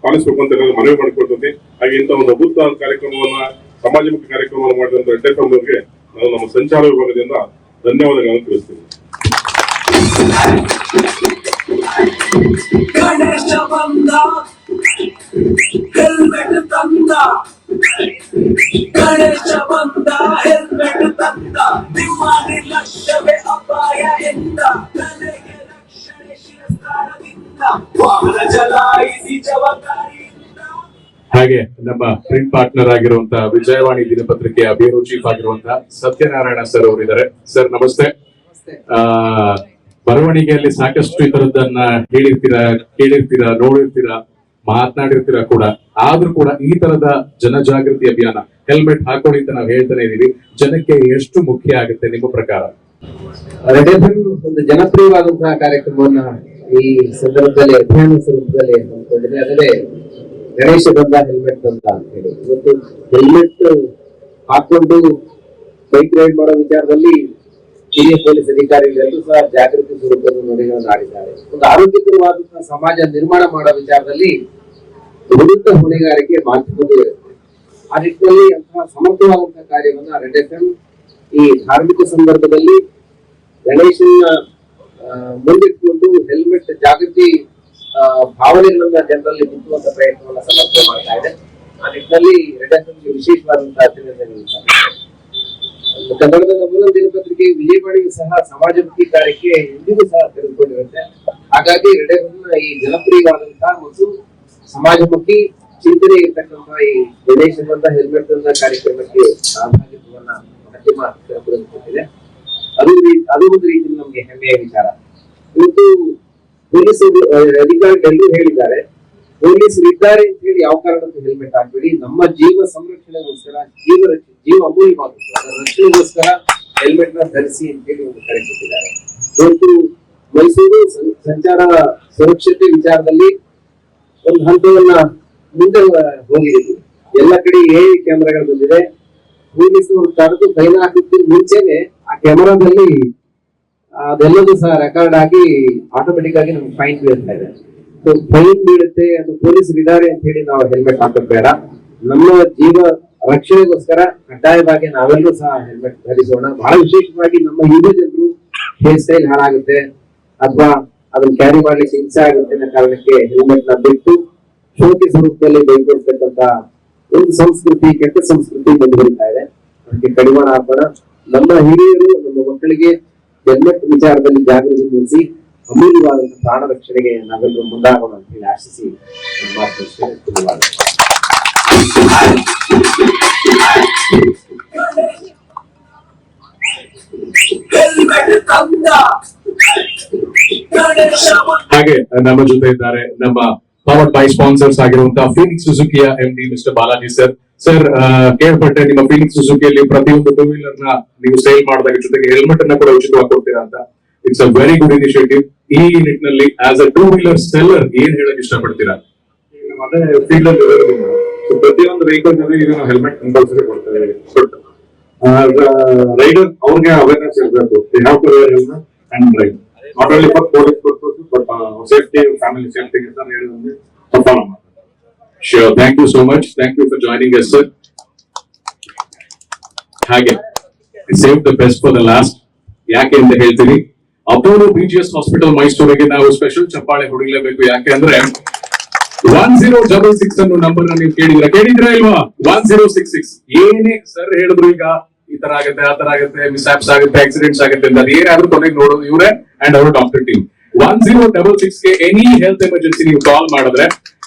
ಪಾಲಿಸಬೇಕು ಅಂತ ಮನವಿ ಮಾಡಿಕೊಡ್ತೀನಿ. ಹಾಗೆ ಇಂಥ ಒಂದು ಅದ್ಭುತ ಕಾರ್ಯಕ್ರಮವನ್ನ, ಸಮಾಜಮುಖಿ ಕಾರ್ಯಕ್ರಮವನ್ನು ಮಾಡಿದಂತ ರೆಡ್ ಎಫ್ಎಂ ಅವರಿಗೆ ನಾನು ನಮ್ಮ ಸಂಚಾರ ವಿಭಾಗದಿಂದ ಧನ್ಯವಾದಗಳನ್ನು ತಿಳಿಸ್ತೀನಿ. ಗಣೇಶ ಬಂದ ಹೆಲ್ಮೆಟ್ ತಂದ, ಗಣೇಶ ಬಂದ ಹೆಲ್ಮೆಟ್ ತಂದ, ನಿಮ್ಮ ನಿರ್ಲಕ್ಷ್ಯವೇ ಅಪಾಯ ಎಂದ, ತಲೆಗೆ ರಕ್ಷಣೆ ಶಿರಸ್ತಾರದಿಂದ, ವಾಹನ ಚಲಾಯಿಸಿ ಜವಾಬ್ದಾರಿಯಿಂದ. ಹಾಗೆ ನಮ್ಮ ಪ್ರಿಂಟ್ ಪಾರ್ಟ್ನರ್ ಆಗಿರುವಂತಹ ವಿಜಯವಾಣಿ ದಿನಪತ್ರಿಕೆಯ ಬ್ಯೂರೋ ಚೀಫ್ ಆಗಿರುವಂತಹ ಸತ್ಯನಾರಾಯಣ ಸರ್ ಅವರಿದ್ದಾರೆ. ಸರ್ ನಮಸ್ತೆ. ಬರವಣಿಗೆಯಲ್ಲಿ ಸಾಕಷ್ಟು ಈ ತರದ್ದನ್ನ ಹೇಳಿರ್ತೀರಾ, ಕೇಳಿರ್ತೀರಾ, ನೋಡಿರ್ತೀರಾ. ಮಾತನಾಡಿರ್ತೀರ ಕೂಡ. ಆದ್ರೂ ಕೂಡ ಈ ತರದ ಜನಜಾಗೃತಿ ಅಭಿಯಾನ, ಹೆಲ್ಮೆಟ್ ಹಾಕೊಳ್ಳಿ ಅಂತ ನಾವು ಹೇಳ್ತಾನೆ ಇದೀವಿ, ಜನಕ್ಕೆ ಎಷ್ಟು ಮುಖ್ಯ ಆಗುತ್ತೆ ನಿಮ್ಮ ಪ್ರಕಾರ? ಒಂದು ಜನಪ್ರಿಯವಾದಂತಹ ಕಾರ್ಯಕ್ರಮವನ್ನ ಈ ಸಂದರ್ಭದಲ್ಲಿ ಅಭಿಯಾನ ಸ್ವರೂಪದಲ್ಲಿ ಹಮ್ಮಿಕೊಂಡಿದೆ. ಅದೇ ಗಣೇಶ ಬಂದ ಹೆಲ್ಮೆಟ್ ಅಂತ ಹೇಳಿ. ಇವತ್ತು ಹೆಲ್ಮೆಟ್ ಹಾಕೊಂಡು ಬೈಕ್ ರೈಡ್ ಮಾಡೋ ವಿಚಾರದಲ್ಲಿ ಹಿರಿಯ ಪೊಲೀಸ್ ಅಧಿಕಾರಿಗಳೆಲ್ಲರೂ ಸಹ ಜಾಗೃತಿ ಸ್ವರೂಪದ ನುಡಿಗಳನ್ನು ಆಡಿದ್ದಾರೆ. ಒಂದು ಆರೋಗ್ಯಕರವಾದಂತಹ ಸಮಾಜ ನಿರ್ಮಾಣ ಮಾಡೋ ವಿಚಾರದಲ್ಲಿ ವಿರುದ್ಧ ಹೊಣೆಗಾರಿಕೆ ಮಾಧ್ಯಮದ ಇರುತ್ತೆ. ಆ ನಿಟ್ಟಿನಲ್ಲಿ ಅಂತಹ ಸಮರ್ಥವಾದಂತಹ ಕಾರ್ಯವನ್ನ ರೆಡ್ ಎಫ್ಎಂ ಈ ಧಾರ್ಮಿಕ ಸಂದರ್ಭದಲ್ಲಿ ಗಣೇಶನ ಮುಂದಿಟ್ಕೊಂಡು ಹೆಲ್ಮೆಟ್ ಜಾಗೃತಿ ಭಾವನೆಗಳನ್ನ ಜನರಲ್ಲಿ ಬಿತ್ತುವಂತ ಪ್ರಯತ್ನವನ್ನ ಸಮರ್ಥನೆ ಮಾಡ್ತಾ ಇದೆ. ಆ ನಿಟ್ಟಿನಲ್ಲಿ ರೆಡ್ ಎಫ್ಎಂಗೆ ವಿಶೇಷವಾದಂತಹ ಅಭಿನಂದನೆಗಳು. ಕನ್ನಡದ ನಮ್ಮೊಂದು ದಿನಪತ್ರಿಕೆ ವಿಜಯವಾಣಿಯು ಸಹ ಸಮಾಜಮುಖಿ ಕಾರ್ಯಕ್ಕೆ ಎಂದಿಗೂ ಸಹ ತೆರೆದುಕೊಂಡಿರುತ್ತೆ. ಹಾಗಾಗಿ ರೆಡ್ ಎಫ್ಎಂನ ಈ ಜನಪ್ರಿಯವಾದಂತಹ ಮತ್ತು ಸಮಾಜಮುಖಿ ಚಿಂತನೆ ಇರ್ತಕ್ಕಂತಹ ಈ ಗಣೇಶನಂತ ಹೆಲ್ಮೆಟ್ ಅಂತ ಕಾರ್ಯಕ್ರಮಕ್ಕೆ ಸಹಭಾಗಿತ್ವವನ್ನ ಮಾಧ್ಯಮ ತೆರೆದುಕೊಂಡಿದೆ. ಅದು ಒಂದು ರೀತಿಯಲ್ಲಿ ನಮ್ಗೆ ಹೆಮ್ಮೆಯ ವಿಚಾರ. ಇವತ್ತು ಪೊಲೀಸ್ ಅಧಿಕಾರಿಗಳು ಹೇಳಿದ್ದಾರೆ, ಪೊಲೀಸರು ಇದ್ದಾರೆ ಅಂತ ಹೇಳಿ ಯಾವ ಕಾರಣಕ್ಕೂ ಹೆಲ್ಮೆಟ್ ಹಾಕ್ಬೇಡಿ, ನಮ್ಮ ಜೀವ ಸಂರಕ್ಷಣೆಗೋಸ್ಕರ, ಜೀವ ಅಮೂಲ್ಯವಾದದ್ದು, ಅದರ ರಕ್ಷಣೆಗೋಸ್ಕರ ಹೆಲ್ಮೆಟ್ ನ ಧರಿಸಿ ಅಂತ ಹೇಳಿ ಒಂದು ಕರೆ ಕೊಟ್ಟಿದ್ದಾರೆ. ಇವತ್ತು ಮೈಸೂರು ಸಂಚಾರ ಸುರಕ್ಷತೆ ವಿಚಾರದಲ್ಲಿ ಒಂದು ಹಂತವನ್ನ ಮುಂದೆ ಹೋಗಿದ್ದೀವಿ. ಎಲ್ಲ ಕಡೆ AI ಕ್ಯಾಮೆರಾಗಳು ಬಂದಿದೆ. ಪೊಲೀಸರು ತಡೆದು ಫೈನ್ ಹಾಕಿದ ಮುಂಚೆನೆ ಆ ಕ್ಯಾಮೆರಾದಲ್ಲಿ ಅದೆಲ್ಲದೂ ಸಹ ರೆಕಾರ್ಡ್ ಆಗಿ ಆಟೋಮೆಟಿಕ್ ಆಗಿ ನಮ್ಗೆ ಫೈನ್ ಬೀಳ್ತಾ ಇದೆ. ಫೈನ್ ಬೀಳುತ್ತೆ, ಅದು ಪೊಲೀಸರು ಇದ್ದಾರೆ ಅಂತ ಹೇಳಿ ನಾವು ಹೆಲ್ಮೆಟ್ ಹಾಕೋದ್ ಬೇಡ. ನಮ್ಮ ಜೀವ ರಕ್ಷಣೆಗೋಸ್ಕರ ಕಡ್ಡಾಯವಾಗಿ ನಾವೆಲ್ಲರೂ ಸಹ ಹೆಲ್ಮೆಟ್ ಧರಿಸೋಣ. ಬಹಳ ವಿಶೇಷವಾಗಿ ನಮ್ಮ ಯುವ ಜನರು ಹೇರ್ ಸ್ಟೈಲ್ ಹಾಳಾಗುತ್ತೆ ಅಥವಾ ಅದನ್ನ ಕ್ಯಾರಿ ಮಾಡ್ಲಿಕ್ಕೆ ಹಿಂಸೆ ಆಗುತ್ತೆ ಅನ್ನೋ ಕಾರಣಕ್ಕೆ ಹೆಲ್ಮೆಟ್ ನ ಬಿಟ್ಟು ಶೋಕಿ ಸ್ವರೂಪದಲ್ಲಿ ಬೈಕೊಳ್ತಕ್ಕಂತ ಒಂದು ಸಂಸ್ಕೃತಿ, ಕೆಟ್ಟ ಸಂಸ್ಕೃತಿ ಮುಂದುವರಿತಾ ಇದೆ. ಅದಕ್ಕೆ ಕಡಿವಾಣ ಹಾಕೋಣ. ನಮ್ಮ ಹಿರಿಯರು ನಮ್ಮ ಮಕ್ಕಳಿಗೆ ಹೆಲ್ಮೆಟ್ ವಿಚಾರದಲ್ಲಿ ಜಾಗೃತಿ ಮೂಡಿಸಿ ಅಮೂಲ್ಯವಾದಂತಹ ಪ್ರಾಣ ರಕ್ಷಣೆಗೆ ನಾವೆಲ್ಲರೂ ಮುಂದಾಗೋಣ ಅಂತ ಹೇಳಿ ಆಶಿಸಿ ಧನ್ಯವಾದ. ಹಾಗೆ ನಮ್ಮ ಜೊತೆ ಇದ್ದಾರೆ ನಮ್ಮ ಪವರ್ಡ್ ಬೈ ಸ್ಪಾನ್ಸರ್ಸ್ ಆಗಿರುವಂತಹ ಫೀನಿಕ್ಸ್ ಸುಜುಕಿಯ MD mister Balaji sir. Sir, ಕೇಳ್ಪಟ್ಟೆ ನಿಮ್ಮ ಫೀನಿಕ್ಸ್ ಸುಜುಕಿಯಲ್ಲಿ ಪ್ರತಿಯೊಂದು ಟೂ ವೀಲರ್ ನ ನೀವು ಸೇಲ್ ಮಾಡಿದಾಗ ಜೊತೆಗೆ ಹೆಲ್ಮೆಟ್ ಅನ್ನ ಕೂಡ ಉಚಿತವಾಗಿ ಕೊಡ್ತೀರಾ ಅಂತ. It's a very good initiative. ಈ ನಿಟ್ಟಿನಲ್ಲಿ as a two wheeler seller ಏನ್ ಹೇಳಕ್ ಇಷ್ಟಪಡ್ತೀರಾ? ಅದೇ ಫೀಲ್ಡ್ ಅಲ್ಲಿ ಪ್ರತಿಯೊಂದು ವೆಹಿಕಲ್ ಜೊತೆ ಈಗ ನಾವು ಹೆಲ್ಮೆಟ್ ಕಂಪಲ್ಸರಿ ಕೊಡ್ತೇವೆ. ರೈಡರ್ ಅವ್ರಿಗೆ ಅವೇರ್ನೆಸ್ ಇರಬೇಕು. They have to wear helmet and drive. Not only for police purpose but safety, family safety ಅಂತ ಹೇಳಿದ್ರೆ ಫಾಲೋ ಮಾಡ್ತಾರೆ. Sure. Thank you so much. Thank you for joining us, sir. ಹಾಗೆ save the best for the last. ಯಾಕೆ ಅಂತ ಹೇಳ್ತೀನಿ, Apollo BGS hospital ಮೈಸೂರಿಗೆ ನಾವು special ಚಪ್ಪಾಳೆ ಹೊಡಿಲೇಬೇಕು. ಯಾಕೆ ಅಂದ್ರೆ 1066 ಅನ್ನೋ ನಂಬರ್ ನೀವು ಕೇಳಿದ್ರಾ ಇಲ್ವಾ? 1066 ಏನೇ ಸರ್ ಹೇಳಿದ್ರು, ಈಗ ಈ ತರ ಆಗುತ್ತೆ, ಆ ತರ ಆಗುತ್ತೆ, ಮಿಸ್ಆಪ್ಸ್ ಆಗುತ್ತೆ, ಆಕ್ಸಿಡೆಂಟ್ಸ್ ಆಗುತ್ತೆ ಅಂತ ಏನಾದ್ರೂ ಕೊನೆಗೆ ನೋಡೋದು ಇವರೇ ಅಂಡ್ ಅವರ್ ಡಾಕ್ಟರ್ ಟೀಮ್. 1066 ಗೆ ಎನಿ ಹೆಲ್ತ್ ಎಮರ್ಜೆನ್ಸಿ ನೀವು ಕಾಲ್ ಮಾಡಿದ್ರೆ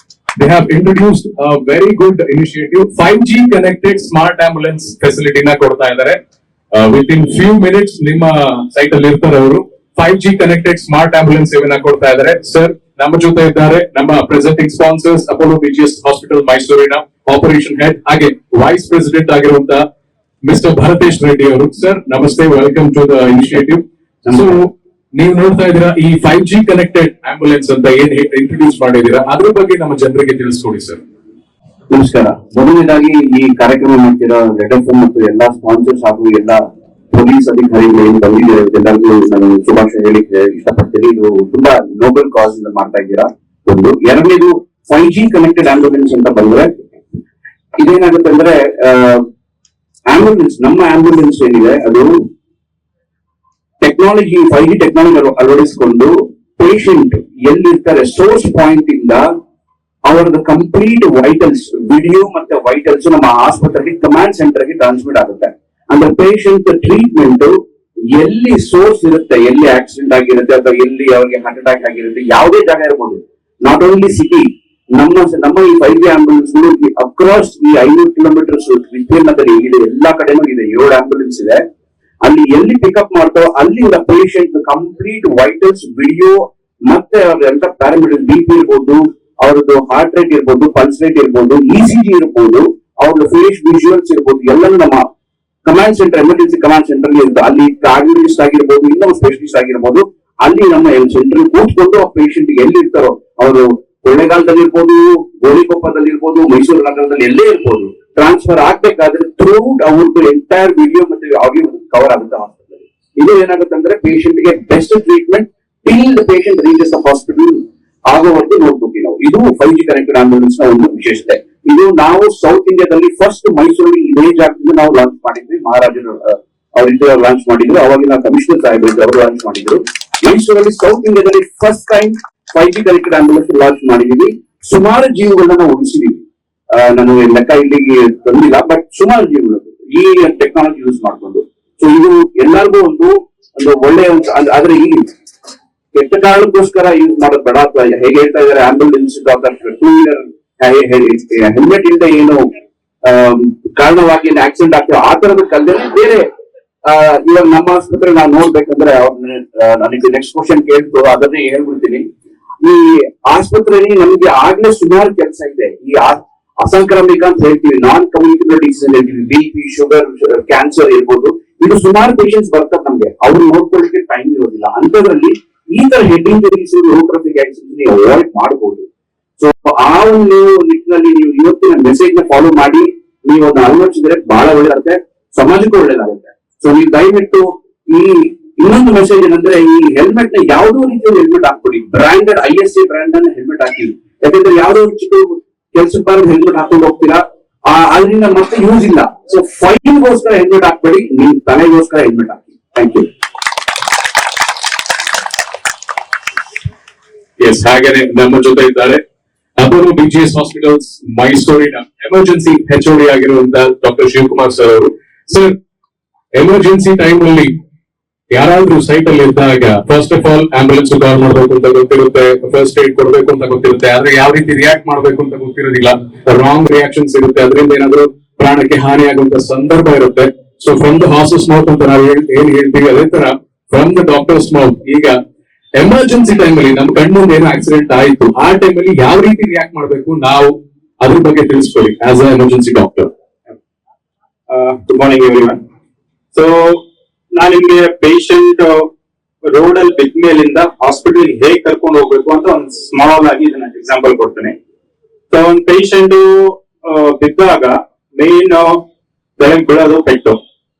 they have introduced a very good initiative. 5G connected smart ambulance facility na ಕೊಡ್ತಾ ಇದ್ದಾರೆ. Within few minutes ನಿಮ್ಮ ಸೈಟ್ ಅಲ್ಲಿ ಇರ್ತಾರೆ ಅವರು. 5G connected smart ambulance ಸೇವೆನ ಕೊಡ್ತಾ ಇದ್ದಾರೆ. ಸರ್, ನಮ್ಮ ಜೊತೆ ಇದ್ದಾರೆ ನಮ್ಮ presenting sponsors Apollo BGS hospital ಮೈಸೂರಿನ ಆಪರೇಷನ್ ಹೆಡ್ ಹಾಗೆ ವೈಸ್ ಪ್ರೆಸಿಡೆಂಟ್ ಆಗಿರುವಂತ ಮಿಸ್ಟರ್ ಭರತೇಶ್ ರೆಡ್ಡಿ ಅವರು. Sir, namaste, welcome to the initiative. So ನೀವು ನೋಡ್ತಾ ಇದ್ದೀರಾ ಈ 5G ಕನೆಕ್ಟೆಡ್ ಆಂಬ್ಯುಲೆನ್ಸ್ ಅಂತ ಏನ್ ಇಂಟ್ರೊಡ್ಯೂಸ್ ಮಾಡಿದೀರಾ, ಅದ್ರ ಬಗ್ಗೆ ನಮ್ಮ ಜನರಿಗೆ ತಿಳಿಸ್ಕೊಡಿ ಸರ್. ನಮಸ್ಕಾರ. ಮೊದಲನೇದಾಗಿ ಈ ಕಾರ್ಯಕ್ರಮ ಮಾಡ್ತಿರೋ ರೆಡ್ ಎಫ್ಎಂ ಮತ್ತು ಎಲ್ಲಾ ಸ್ಪಾನ್ಸರ್ಸ್ ಹಾಗೂ ಎಲ್ಲಾ ಪೊಲೀಸ್ ಅಧಿಕಾರಿಗಳು ಬಂದಿದ್ದಾರೆ, ಎಲ್ಲರಿಗೂ ನಾನು ಶುಭಾಶಯ ಹೇಳಿಕ್ಕೆ ಇಷ್ಟಪಡ್ತೀನಿ. ಇದು ತುಂಬಾ ನೋಬಲ್ ಕಾಸ್ ಇಂದ ಮಾಡ್ತಾ ಇದ್ದೀರಾ. ಒಂದು. ಎರಡನೇದು 5G ಕನೆಕ್ಟೆಡ್ ಆಂಬ್ಯುಲೆನ್ಸ್ ಅಂತ ಬಂದ್ರೆ ಇದೇನಾಗುತ್ತೆ ಅಂದ್ರೆ ಆಂಬ್ಯುಲೆನ್ಸ್, ನಮ್ಮ ಆಂಬ್ಯುಲೆನ್ಸ್ ಏನಿದೆ ಅದು ಟೆಕ್ನಾಲಜಿ 5G ಟೆಕ್ನಾಲಜಿ ಅಳವಡಿಸಿಕೊಂಡು ಪೇಷಂಟ್ ಎಲ್ಲಿರ್ತಾರೆ ಸೋರ್ಸ್ ಪಾಯಿಂಟ್ ಇಂದ ಅವರದ ಕಂಪ್ಲೀಟ್ ವೈಟಲ್ಸ್, ವಿಡಿಯೋ ಮತ್ತೆ ವೈಟಲ್ಸ್ ನಮ್ಮ ಆಸ್ಪತ್ರೆಗೆ ಕಮಾಂಡ್ ಸೆಂಟರ್ ಗೆ ಟ್ರಾನ್ಸ್ಮಿಟ್ ಆಗುತ್ತೆ. ಅಂದ್ರೆ ಪೇಷಂಟ್ ಟ್ರೀಟ್ಮೆಂಟ್ ಎಲ್ಲಿ ಸೋರ್ಸ್ ಇರುತ್ತೆ, ಎಲ್ಲಿ ಆಕ್ಸಿಡೆಂಟ್ ಆಗಿರುತ್ತೆ ಅಥವಾ ಎಲ್ಲಿ ಅವರಿಗೆ ಹಾರ್ಟ್ ಅಟ್ಯಾಕ್ ಆಗಿರುತ್ತೆ, ಯಾವುದೇ ಜಾಗ ಇರಬಹುದು. ನಾಟ್ ಓನ್ಲಿ ಸಿಟಿ, ನಮ್ಮ ಈ 5G ಆಂಬ್ಯುಲೆನ್ಸ್ ಅಕ್ರಾಸ್ ಈ 500 ಕಿಲೋಮೀಟರ್ಸ್ ವಿಸ್ತೀರ್ಣದಲ್ಲಿ ಇದೆ. ಎಲ್ಲಾ ಕಡೆನೂ ಇದೆ. 7 ಆಂಬ್ಯುಲೆನ್ಸ್ ಇದೆ. ಅಲ್ಲಿ ಎಲ್ಲಿ ಪಿಕಪ್ ಮಾಡ್ತಾರೋ ಅಲ್ಲಿಂದ ಪೇಷಂಟ್ ಕಂಪ್ಲೀಟ್ ವೈಟಲ್ಸ್, ವಿಡಿಯೋ ಮತ್ತೆ ಅವ್ರ ಎಂತ ಪ್ಯಾರಾಮೀಟರ್, BP ಇರ್ಬೋದು, ಅವ್ರದ್ದು ಹಾರ್ಟ್ ರೇಟ್ ಇರ್ಬೋದು, ಪಲ್ಸ್ ರೇಟ್ ಇರ್ಬೋದು, ECG ಇರ್ಬೋದು, ಅವ್ರದ್ದು ಫೇಸ್ ವಿಜುವಲ್ಸ್ ಇರ್ಬೋದು, ಎಲ್ಲರೂ ನಮ್ಮ command centre, emergency command centre ಇರುತ್ತೆ. ಅಲ್ಲಿ ಕಾರ್ಡಿಯೋಲಜಿಸ್ಟ್ ಆಗಿರ್ಬೋದು, ಇನ್ನೊಂದು ಸ್ಪೆಷಲಿಸ್ಟ್ ಆಗಿರ್ಬೋದು, ಅಲ್ಲಿ ನಮ್ಮ ಸೆಂಟರ್ ಕೂತ್ಕೊಂಡು ಆ ಪೇಷಂಟ್ ಎಲ್ಲಿರ್ತಾರೋ ಅವರು ಕೊಳ್ಳೇಗಾಲದಲ್ಲಿ ಇರ್ಬೋದು, ಗೋಳಿಕೊಪ್ಪದಲ್ಲಿ ಇರ್ಬೋದು, ಮೈಸೂರು ನಗರದಲ್ಲಿ ಎಲ್ಲೇ ಇರ್ಬೋದು, ಟ್ರಾನ್ಸ್ಫರ್ ಆಗ್ಬೇಕಾದ್ರೆ ಥ್ರೂಔಟ್ ಅವ್ರದ್ದು ಎಂಟೈರ್ ವಿಡಿಯೋ ಮತ್ತೆ ಆಡಿಯೋ ಕವರ್ ಆಗುತ್ತೆ ಹಾಸ್ಪಿಟಲ್. ಇದು ಏನಾಗುತ್ತೆ ಅಂದ್ರೆ ಪೇಷಂಟ್ ಗೆ best treatment till the patient reaches the hospital ಆಗೋವರೆಗೂ ನೋಡ್ಬೇಕು ನಾವು. ಇದು 5G ಕನೆಕ್ಟೆಡ್ ಆಂಬ್ಯುಲೆನ್ಸ್ ನ ಒಂದು ವಿಶೇಷತೆ. ಇದು ನಾವು ಸೌತ್ ಇಂಡಿಯಾದಲ್ಲಿ ಫಸ್ಟ್ ಮೈಸೂರಲ್ಲಿ ಇದೇ ಜಾಗದಿಂದ ನಾವು ಲಾಂಚ್ ಮಾಡಿದ್ವಿ. ಮಹಾರಾಜರು ಅವರಿಂದ ಲಾಂಚ್ ಮಾಡಿದ್ರು, ಅವಾಗಿನ ಕಮಿಷನರ್ ಸಾಹೇಬ್ ಅವರು ಲಾಂಚ್ ಮಾಡಿದ್ರು. ಮೈಸೂರಲ್ಲಿ ಸೌತ್ ಇಂಡಿಯಾದಲ್ಲಿ first time 5G connected ambulance launch ಮಾಡಿದೀವಿ. ಸುಮಾರು ಜೀವಗಳನ್ನ ನಾವು ಉಳಿಸಿದೀವಿ. ನಾನು ಲೆಕ್ಕ ಇಲ್ಲಿಗೆ ತಂದಿಲ್ಲ, ಬಟ್ ಸುಮಾರು ಜೀವಗಳು ಈ ಟೆಕ್ನಾಲಜಿ ಯೂಸ್ ಮಾಡ್ಕೊಂಡು. ಸೊ ಇದು ಎಲ್ಲರಿಗೂ ಒಂದು ಒಳ್ಳೆಯ, ಆದ್ರೆ ಈ ಕೆಟ್ಟ ಕಾರಣಕ್ಕೋಸ್ಕರ ಯೂಸ್ ಮಾಡೋದು ಬೇಡ. ಅಥವಾ ಹೇಗೆ ಹೇಳ್ತಾ ಇದಾರೆ ಆಂಬ್ಯುಲೆನ್ಸ್ ಟೂ ವೀಲರ್ ಹೆಲ್ಮೆಟ್ ಇಲ್ಲದೆ ಏನು ಕಾರಣವಾಗಿ ಆಕ್ಸಿಡೆಂಟ್ ಆಗ್ತದೆ ಆ ತರದ ಕಲ್ದೇನೆ ಬೇರೆ. ಇವಾಗ ನಮ್ಮ ಆಸ್ಪತ್ರೆ ನಾವು ನೋಡ್ಬೇಕಂದ್ರೆ ನನಗೆ ನೆಕ್ಸ್ಟ್ ಕ್ವಶನ್ ಕೇಳ್ತು, ಅದನ್ನೇ ಹೇಳ್ಬಿಡ್ತೀನಿ. ಈ ಆಸ್ಪತ್ರೆಯಲ್ಲಿ ನಮ್ಗೆ ಆಗ್ಲೇ ಸುಮಾರು ಕೆಲಸ ಇದೆ. ಈ ಅಸಂಕ್ರಾಮಿಕ ಅಂತ ಹೇಳ್ತೀವಿ, ನಾನ್ ಕಮ್ಯುನಿಕೇಬಲ್ ಡಿಸೀಸ್ ಅಂತ ಹೇಳ್ತೀವಿ, BP, ಶುಗರ್, ಕ್ಯಾನ್ಸರ್ ಇರ್ಬೋದು. ಇದು ಸುಮಾರು ಪೇಷಂಟ್ಸ್ ಬರ್ತಾರೆ ನಮ್ಗೆ, ಅವ್ರು ನೋಡ್ಕೊಳ್ಳಿಕ್ಕೆ ಟೈಮ್ ಇರೋದಿಲ್ಲ. ಅಂತದ್ರಲ್ಲಿ ಈ ತರ head injuries, road traffic accident ನೀವು ಅವಾಯ್ಡ್ ಮಾಡಬಹುದು. ಸೊ ಆ ಒಂದು ನಿಟ್ಟಿನಲ್ಲಿ ನೀವು ಇವತ್ತಿನ ಮೆಸೇಜ್ ನ ಫಾಲೋ ಮಾಡಿ ನೀವು ಅದನ್ನ ಅಳವಡಿಸಿದ್ರೆ ಬಹಳ ಒಳ್ಳೇದಾಗುತ್ತೆ, ಸಮಾಜಕ್ಕೂ ಒಳ್ಳೇದಾಗುತ್ತೆ. ಸೊ ನೀವು ದಯವಿಟ್ಟು ಈ ಇನ್ನೊಂದು ಮೆಸೇಜ್ ಏನಂದ್ರೆ, ಈ ಹೆಲ್ಮೆಟ್ ನ ಯಾವುದೋ ರೀತಿಯ ಹೆಲ್ಮೆಟ್ ಹಾಕ್ಬಿಡಿ. ಬ್ರಾಂಡೆಡ್ ISA ಬ್ರಾಂಡ್ ಅನ್ನ ಹೆಲ್ಮೆಟ್ ಹಾಕಿ. ಯಾಕಂದ್ರೆ ಯಾವ್ದೋ ಚಿಕ್ಕ ಕೆಲ್ಸಕ್ಕೆ ಬರೋದು ಹೆಲ್ಮೆಟ್ ಹಾಕೊಂಡು ಹೋಗ್ತೀರಾ, ಅದರಿಂದ ಮತ್ತೆ ಯೂಸ್ ಇಲ್ಲ. ಸೊ ಫೈನ್ಗೋಸ್ಕರ ಹೆಲ್ಮೆಟ್ ಹಾಕ್ಬೇಡಿ, ನಿಮ್ ತಲೆಗೋಸ್ಕರ ಹೆಲ್ಮೆಟ್ ಹಾಕಿ. Thank you. ಎಸ್, ಹಾಗೇನೆ ನಮ್ಮ ಜೊತೆ ಇದ್ದಾರೆ ಅಪೋಲೋ BGS ಹಾಸ್ಪಿಟಲ್ಸ್ ಮೈಸೂರಿನ ಎಮರ್ಜೆನ್ಸಿ HOD ಆಗಿರುವಂತಹ ಡಾಕ್ಟರ್ ಶಿವಕುಮಾರ್ ಸರ್ ಅವರು. ಸರ್, ಎಮರ್ಜೆನ್ಸಿ ಟೈಮ್ ಅಲ್ಲಿ ಯಾರಾದ್ರೂ ಸೈಟ್ ಅಲ್ಲಿ ಇದ್ದಾಗ first of all ambulance call ಮಾಡ್ಬೇಕು ಅಂತ ಗೊತ್ತಿರುತ್ತೆ, ಫಸ್ಟ್ ಏಡ್ ಕೊಡ್ಬೇಕು ಅಂತ ಗೊತ್ತಿರುತ್ತೆ, ಆದ್ರೆ ಯಾವ ರೀತಿ ರಿಯಾಕ್ಟ್ ಮಾಡ್ಬೇಕು ಅಂತ ಗೊತ್ತಿರೋದಿಲ್ಲ. ರಾಂಗ್ ರಿಯಾಕ್ಷನ್ಸ್ ಇರುತ್ತೆ, ಅದರಿಂದ ಏನಾದ್ರು ಪ್ರಾಣಕ್ಕೆ ಹಾನಿಯಾಗುವಂತ ಸಂದರ್ಭ ಇರುತ್ತೆ. So from the horses mouth ಅಂತ ನಾವು ಏನ್ ಹೇಳ್ತೀವಿ, ಅದೇ ತರ ಫ್ರಮ್ ದ ಡಾಕ್ಟರ್ಸ್ ಮೌತ್. ಈಗ ಎಮರ್ಜೆನ್ಸಿ ಟೈಮ್ ಅಲ್ಲಿ ನಮ್ ಕಣ್ಮುಂದೆ ಏನೋ ಆಕ್ಸಿಡೆಂಟ್ ಆಯ್ತು, ಆ ಟೈಮ್ ಅಲ್ಲಿ ಯಾವ ರೀತಿ ರಿಯಾಕ್ಟ್ ಮಾಡ್ಬೇಕು, ನಾವು ಅದ್ರ ಬಗ್ಗೆ ತಿಳಿಸ್ಕೊಳ್ಳಿ as a emergency doctor. Good morning everyone. So ನಾನು ನಿಮ್ಗೆ ಪೇಷಂಟ್ ರೋಡ್ ಅಲ್ಲಿ ಬಿದ್ದ ಮೇಲಿಂದ ಹಾಸ್ಪಿಟಲ್ ಹೇಗೆ ಕರ್ಕೊಂಡು ಹೋಗ್ಬೇಕು ಅಂತ ಒಂದು ಸ್ಮಾಲ್ ಆಗಿ ಇದನ್ನ ಎಕ್ಸಾಂಪಲ್ ಕೊಡ್ತೇನೆ. ಸೊ ಒಂದು ಪೇಷಂಟ್ ಬಿದ್ದಾಗ ಮೇನ್ ಬೆಳಗ್ಗೆ ಬೀಳೋದು ಪೆಟ್ಟು.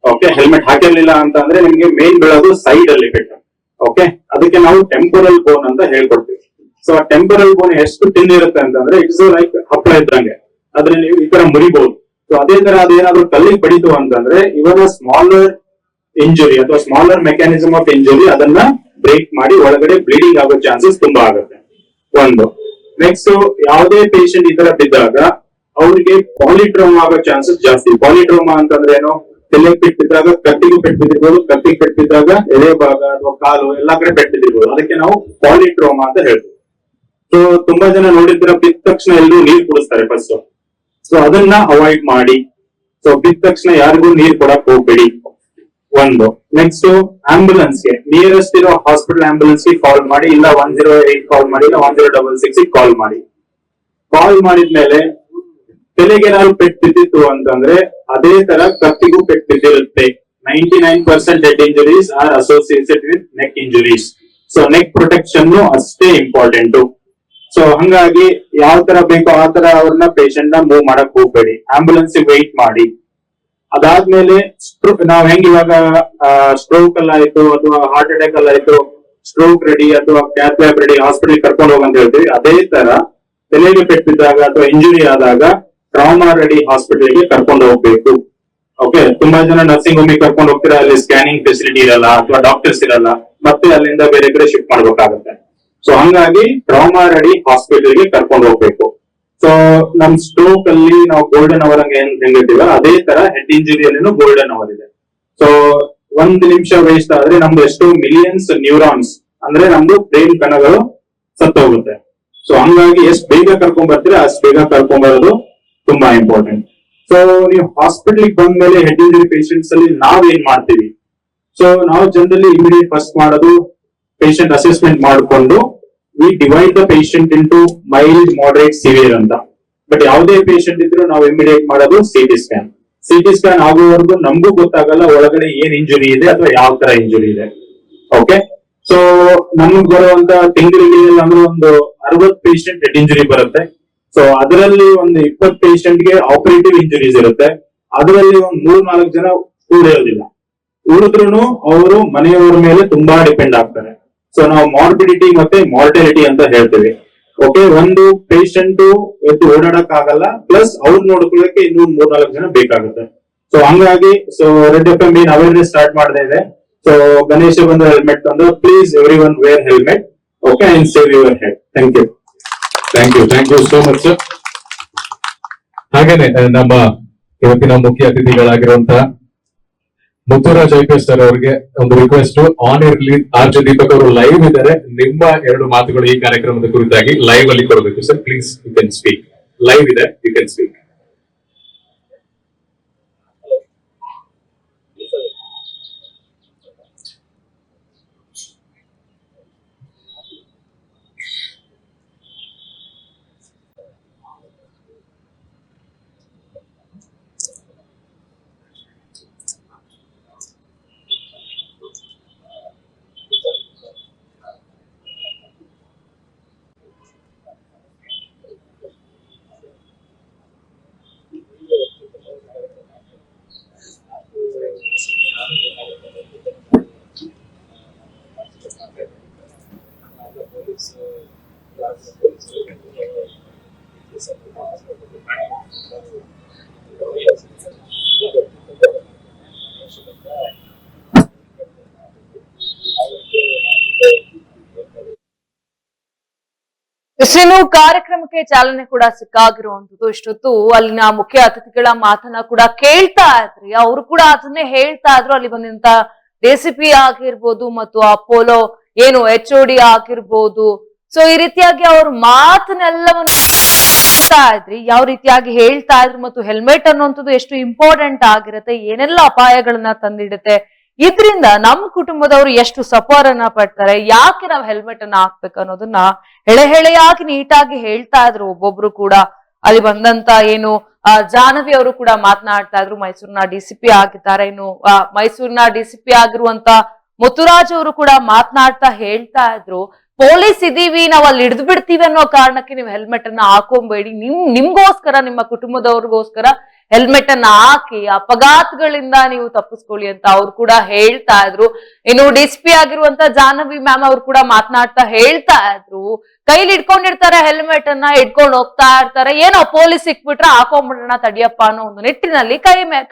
ಓಕೆ, ಹೆಲ್ಮೆಟ್ ಹಾಕಿರ್ಲಿಲ್ಲ ಅಂತ ಅಂದ್ರೆ ನಿಮ್ಗೆ ಮೇನ್ ಬೀಳೋದು ಸೈಡ್ ಅಲ್ಲಿ ಪೆಟ್ಟು. ಓಕೆ, ಅದಕ್ಕೆ ನಾವು ಟೆಂಪರಲ್ ಬೋನ್ ಅಂತ ಹೇಳ್ಕೊಡ್ತೀವಿ. ಸೊ ಆ ಟೆಂಪರಲ್ ಬೋನ್ ಎಷ್ಟು ತಿನ್ ಇರುತ್ತೆ ಅಂತಂದ್ರೆ ಇಟ್ಸ್ ಲೈಕ್ ಹಪ್ಪಳ ಇದ್ದಂಗೆ, ಆದ್ರೆ ನೀವು ಈ ತರ ಮುರಿಬಹುದು. ಸೊ ಅದೇ ತರ ಅದೇನಾದ್ರೂ ಕಲ್ಲಿಗೆ ಬಡಿತು ಅಂತಂದ್ರೆ ಇವಾಗ ಸ್ಮಾಲರ್ ಇಂಜುರಿ ಅಥವಾ ಸ್ಮಾಲರ್ ಮೆಕ್ಯಾನಿಸಮ್ ಆಫ್ ಇಂಜುರಿ ಅದನ್ನ ಬ್ರೇಕ್ ಮಾಡಿ ಒಳಗಡೆ ಬ್ಲೀಡಿಂಗ್ ಆಗೋ ಚಾನ್ಸಸ್ ತುಂಬಾ ಆಗುತ್ತೆ. ಒಂದು ನೆಕ್ಸ್ಟ್, ಯಾವುದೇ ಪೇಷಂಟ್ ಈ ತರ ಬಿದ್ದಾಗ ಅವ್ರಿಗೆ ಪಾಲಿಟ್ರೋಮಾ ಆಗೋ ಚಾನ್ಸಸ್ ಜಾಸ್ತಿ. ಪಾಲಿಟ್ರೋಮಾ ಅಂತಂದ್ರೆ ಏನು, ತಲೆಗೆ ಪೆಟ್ಟು ಬಿದ್ದಾಗ ಕತ್ತಿಗೂ ಪೆಟ್ಟು ಬಿದ್ದಿರ್ಬೋದು, ಕತ್ತಿಗೆ ಪೆಟ್ಟು ಬಿದ್ದಾಗ ಎದೆ ಭಾಗ ಅಥವಾ ಕಾಲು ಎಲ್ಲಾ ಕಡೆ ಪೆಟ್ಟು ಬಿದ್ದಿರ್ಬೋದು. ಅದಕ್ಕೆ ನಾವು ಪಾಲಿಟ್ರೋಮಾ ಅಂತ ಹೇಳ್ತೀವಿ. ಸೊ ತುಂಬಾ ಜನ ನೋಡಿದ್ರೆ ಬಿದ್ದ ತಕ್ಷಣ ಎಲ್ಲರೂ ನೀರು ಕುಡಿಸ್ತಾರೆ ಫಸ್ಟ್. ಸೊ ಅದನ್ನ ಅವಾಯ್ಡ್ ಮಾಡಿ. ಸೊ ಬಿದ್ದ ತಕ್ಷಣ ಯಾರಿಗೂ ನೀರು ಕೊಡಕ್ ಹೋಗ್ಬೇಡಿ. ಒಂದು ನೆಕ್ಸ್ಟ್, ಆಂಬ್ಯುಲೆನ್ಸ್ಗೆ ನಿಯರೆಸ್ಟ್ ಇರೋ ಹಾಸ್ಪಿಟಲ್ ಆಂಬ್ಯುಲೆನ್ಸ್ಗೆ ಕಾಲ್ ಮಾಡಿ, ಇಲ್ಲ 108 ಕಾಲ್ ಮಾಡಿ, ಇಲ್ಲ 1066 ಕಾಲ್ ಮಾಡಿ. ಕಾಲ್ ಮಾಡಿದ್ಮೇಲೆ ತಲೆಗೆ ಏನಾದ್ರು ಪೆಟ್ಟು ಬಿದ್ದಿತ್ತು ಅಂತಂದ್ರೆ ಅದೇ ತರ ಕತ್ತಿಗೂ ಪೆಟ್ಟು ಬಿದ್ದಿರುತ್ತೆ. 99% head injuries are associated with neck injuries. So neck protection ಅಷ್ಟೇ ಇಂಪಾರ್ಟೆಂಟ್. ಸೊ ಹಂಗಾಗಿ ಯಾವ ತರ ಬೇಕೋ ಆ ತರ ಅವ್ರನ್ನ ಪೇಷಂಟ್ ನ ಮೂವ್ ಮಾಡಕ್ ಹೋಗ್ಬೇಡಿ, ಆಂಬ್ಯುಲೆನ್ಸ್ ವೇಟ್ ಮಾಡಿ. ಅದಾದ್ಮೇಲೆ ನಾವ್ ಹೆಂಗ್ ಇವಾಗ ಸ್ಟ್ರೋಕ್ ಅಲ್ಲ ಆಯ್ತು ಅಥವಾ ಹಾರ್ಟ್ ಅಟ್ಯಾಕ್ ಅಲ್ಲ ಆಯ್ತು, ಸ್ಟ್ರೋಕ್ ರೆಡಿ ಅಥವಾ ಕ್ಯಾತ್ ಲ್ಯಾಬ್ ರೆಡಿ ಹಾಸ್ಪಿಟಲ್ ಕರ್ಕೊಂಡು ಹೋಗಂತ ಹೇಳ್ತೀವಿ. ಅದೇ ತರ ತಲೆಗೆ ಪೆಟ್ಟು ಬಿದ್ದಾಗ ಅಥವಾ ಇಂಜುರಿ ಆದಾಗ ಟ್ರಾಮಾ ರೆಡಿ ಹಾಸ್ಪಿಟಲ್ಗೆ ಕರ್ಕೊಂಡು ಹೋಗ್ಬೇಕು. ಓಕೆ, ತುಂಬಾ ಜನ ನರ್ಸಿಂಗ್ ಹೋಮಿಗೆ ಕರ್ಕೊಂಡು ಹೋಗ್ತೀರಾ, ಅಲ್ಲಿ ಸ್ಕ್ಯಾನಿಂಗ್ ಫೆಸಿಲಿಟಿ ಇರಲ್ಲ ಅಥವಾ ಡಾಕ್ಟರ್ಸ್ ಇರಲ್ಲ, ಮತ್ತೆ ಅಲ್ಲಿಂದ ಬೇರೆ ಕಡೆ ಶಿಫ್ಟ್ ಮಾಡ್ಬೇಕಾಗುತ್ತೆ. ಸೊ ಹಂಗಾಗಿ ಟ್ರಾಮಾ ರೆಡಿ ಹಾಸ್ಪಿಟಲ್ಗೆ ಕರ್ಕೊಂಡು ಹೋಗ್ಬೇಕು. ಸೊ ನಮ್ ಸ್ಟ್ರೋಕ್ ಅಲ್ಲಿ ನಾವು ಗೋಲ್ಡನ್ ಅವರ್ ಹಂಗೆ ಹೆಂಗಿರ್ತೀವಲ್ಲ ಅದೇ ತರ ಹೆಡ್ ಇಂಜುರಿಯಲ್ಲಿನೂ ಗೋಲ್ಡನ್ ಅವರ್ ಇದೆ. ಸೊ 1 ನಿಮಿಷ ವೇಸ್ಟ್ ಆದ್ರೆ ನಮ್ದು ಎಷ್ಟೋ ಮಿಲಿಯನ್ಸ್ ನ್ಯೂರಾನ್ಸ್ ಅಂದ್ರೆ ನಮ್ದು ಬ್ರೈನ್ ಕಣಗಳು ಸತ್ತೋಗುತ್ತೆ. ಸೊ ಹಂಗಾಗಿ ಎಷ್ಟು ಬೇಗ ಕರ್ಕೊಂಡ್ ಬರ್ತೀರಾ ಅಷ್ಟು ಬೇಗ ಕರ್ಕೊಂಡ್ ಬರೋದು ತುಂಬಾ ಇಂಪಾರ್ಟೆಂಟ್. ಸೊ ನೀವು ಹಾಸ್ಪಿಟಲ್ ಬಂದ್ಮೇಲೆ ಹೆಡ್ ಇಂಜುರಿ ಪೇಷಂಟ್ಸ್ ಅಲ್ಲಿ ನಾವ್ ಏನ್ ಮಾಡ್ತೀವಿ? ಸೊ ನಾವು ಜನರಲಿ ಇಮಿಡಿಯೇಟ್ ಫಸ್ಟ್ ಮಾಡೋದು ಪೇಷಂಟ್ ಅಸೆಸ್ಮೆಂಟ್ ಮಾಡಿಕೊಂಡು we divide the patient into mild, moderate, severe ಅಂತ. ಬಟ್ ಯಾವುದೇ ಪೇಷಂಟ್ ಇದ್ರು ನಾವು ಇಮಿಡಿಯೇಟ್ ಮಾಡೋದು ಸಿಟಿ ಸ್ಕ್ಯಾನ್. ಸಿಟಿ ಸ್ಕ್ಯಾನ್ ಆಗುವವರೆಗೂ ನಮಗೂ ಗೊತ್ತಾಗಲ್ಲ ಒಳಗಡೆ ಏನ್ ಇಂಜುರಿ ಇದೆ ಅಥವಾ ಯಾವ ತರ ಇಂಜುರಿ ಇದೆ. ಓಕೆ, ಸೊ ನಮಗ್ ಬರುವಂತ ತಿಂಗಳಿಗೆ ಅಂದ್ರೆ ಒಂದು 60 ಪೇಷಂಟ್ ಹೆಡ್ ಇಂಜುರಿ ಬರುತ್ತೆ. ಸೊ ಅದರಲ್ಲಿ ಒಂದು 20 ಪೇಷಂಟ್ಗೆ ಆಪರೇಟಿವ್ ಇಂಜುರೀಸ್ ಇರುತ್ತೆ. ಅದರಲ್ಲಿ ಒಂದು 3-4 ಜನ ಉಳಿಯೋದಿಲ್ಲ. ಉಳಿದ್ರು ಅವರು ಮನೆಯವರ ಮೇಲೆ ತುಂಬಾ ಡಿಪೆಂಡ್ ಆಗ್ತಾರೆ. ಸೊ ನಾವು ಮಾರ್ಬಿಡಿಟಿ ಮತ್ತೆ ಮಾರ್ಟಾಲಿಟಿ ಅಂತ ಹೇಳ್ತೀವಿ. ಓಕೆ, ಒಂದು ಪೇಷಂಟ್ ಎದ್ದು ಓಡಾಡಕ್ ಆಗಲ್ಲ, ಪ್ಲಸ್ ಅವ್ರು ನೋಡ್ಕೊಳ್ಳಕ್ಕೆ ಇನ್ನೂ 3-4 ಜನ ಬೇಕಾಗುತ್ತೆ. ಸೊ ಹಂಗಾಗಿ ರೆಡ್ ಎಫ್ಎಂ ಏನ್ ಅವೇರ್ನೆಸ್ ಸ್ಟಾರ್ಟ್ ಮಾಡದೇ ಇದೆ. ಸೊ ಗಣೇಶ ಬಂದ ಹೆಲ್ಮೆಟ್ ತಂದು please everyone wear helmet. Okay, and save your head. Thank you. Thank you so much sir. ಹಾಗೇನೆ ನಮ್ಮ ಇವತ್ತಿನ ಮುಖ್ಯ ಅತಿಥಿಗಳಾಗಿರುವಂತಹ ಮುತ್ತುರಾಜ್ ಐಪಿಎಸ್ ಸರ್ ಅವರಿಗೆ ಒಂದು request. On air RJ Deepak ಅವರು ಲೈವ್ ಇದ್ದಾರೆ. ನಿಮ್ಮ 2 ಮಾತುಗಳು ಈ ಕಾರ್ಯಕ್ರಮದ ಕುರಿತಾಗಿ ಲೈವ್ ಅಲ್ಲಿ ಕೊಡಬೇಕು sir. Please, you can speak. Live ಇದೆ, ಯು ಕ್ಯಾನ್ ಸ್ಪೀಕ್. ಇಷ್ಟೇನು ಕಾರ್ಯಕ್ರಮಕ್ಕೆ ಚಾಲನೆ ಕೂಡ ಸಿಕ್ಕಾಗಿರುವಂತದ್ದು. ಇಷ್ಟೊತ್ತು ಅಲ್ಲಿನ ಮುಖ್ಯ ಅತಿಥಿಗಳ ಮಾತನ್ನ ಕೂಡ ಕೇಳ್ತಾ ಇದ್ರಿ. ಅವರು ಕೂಡ ಅದನ್ನೇ ಹೇಳ್ತಾ ಇದ್ರು. ಅಲ್ಲಿ ಬಂದಂತ ಡಿಸಿಪಿ ಆಗಿರ್ಬೋದು ಮತ್ತು ಅಪೋಲೋ ಏನು HOD ಆಗಿರ್ಬೋದು. ಸೊ ಈ ರೀತಿಯಾಗಿ ಅವ್ರ ಮಾತನ್ನೆಲ್ಲವನ್ನು ಹೇಳ್ತಾ ಇದ್ರಿ, ಯಾವ ರೀತಿಯಾಗಿ ಹೇಳ್ತಾ ಇದ್ರು ಮತ್ತು ಹೆಲ್ಮೆಟ್ ಅನ್ನುವಂಥದ್ದು ಎಷ್ಟು ಇಂಪಾರ್ಟೆಂಟ್ ಆಗಿರುತ್ತೆ, ಏನೆಲ್ಲ ಅಪಾಯಗಳನ್ನ ತಂದಿಡುತ್ತೆ, ಇದ್ರಿಂದ ನಮ್ ಕುಟುಂಬದವರು ಎಷ್ಟು ಸಫರ್ ಅನ್ನ ಪಡ್ತಾರೆ, ಯಾಕೆ ನಾವು ಹೆಲ್ಮೆಟ್ ಅನ್ನ ಹಾಕ್ಬೇಕು ಅನ್ನೋದನ್ನ ಹೆಳೆಯಾಗಿ ನೀಟಾಗಿ ಹೇಳ್ತಾ ಇದ್ರು ಒಬ್ಬೊಬ್ರು ಕೂಡ. ಅಲ್ಲಿ ಬಂದಂತ ಏನು ಜಾಹ್ನವಿ ಅವರು ಕೂಡ ಮಾತನಾಡ್ತಾ ಇದ್ರು. ಮೈಸೂರಿನ ಡಿಸಿಪಿ ಆಗಿದ್ದಾರೆ. ಇನ್ನು ಮೈಸೂರಿನ ಡಿಸಿಪಿ ಆಗಿರುವಂತ ಮುತ್ತುರಾಜ್ ಅವರು ಕೂಡ ಮಾತನಾಡ್ತಾ ಹೇಳ್ತಾ ಇದ್ರು, ಪೊಲೀಸ್ ಇದೀವಿ, ನಾವ್ ಅಲ್ಲಿ ಹಿಡಿದು ಬಿಡ್ತೀವಿ ಅನ್ನೋ ಕಾರಣಕ್ಕೆ ನೀವು ಹೆಲ್ಮೆಟ್ ಅನ್ನ ಹಾಕೊಂಬೇಡಿ. ನಿಮ್ಗೋಸ್ಕರ, ನಿಮ್ಮ ಕುಟುಂಬದವ್ರಿಗೋಸ್ಕರ ಹೆಲ್ಮೆಟ್ ಅನ್ನ ಹಾಕಿ ಅಪಘಾತಗಳಿಂದ ನೀವು ತಪ್ಪಿಸ್ಕೊಳ್ಳಿ ಅಂತ ಅವ್ರು ಕೂಡ ಹೇಳ್ತಾ ಇದ್ರು. ಇನ್ನು ಡಿಸಿಪಿ ಆಗಿರುವಂತ ಜಾಹ್ನವಿ ಮ್ಯಾಮ್ ಅವ್ರು ಕೂಡ ಮಾತನಾಡ್ತಾ ಹೇಳ್ತಾ ಇದ್ರು, ಕೈಲಿ ಇಟ್ಕೊಂಡಿರ್ತಾರೆ ಹೆಲ್ಮೆಟ್ ಅನ್ನ, ಇಟ್ಕೊಂಡು ಹೋಗ್ತಾ ಇರ್ತಾರೆ, ಏನೋ ಪೊಲೀಸ್ ಸಿಕ್ಬಿಟ್ರೆ ಹಾಕೊಂಡ್ಬಿಡೋಣ ತಡಿಯಪ್ಪ ಅನ್ನೋ ಒಂದು ನಿಟ್ಟಿನಲ್ಲಿ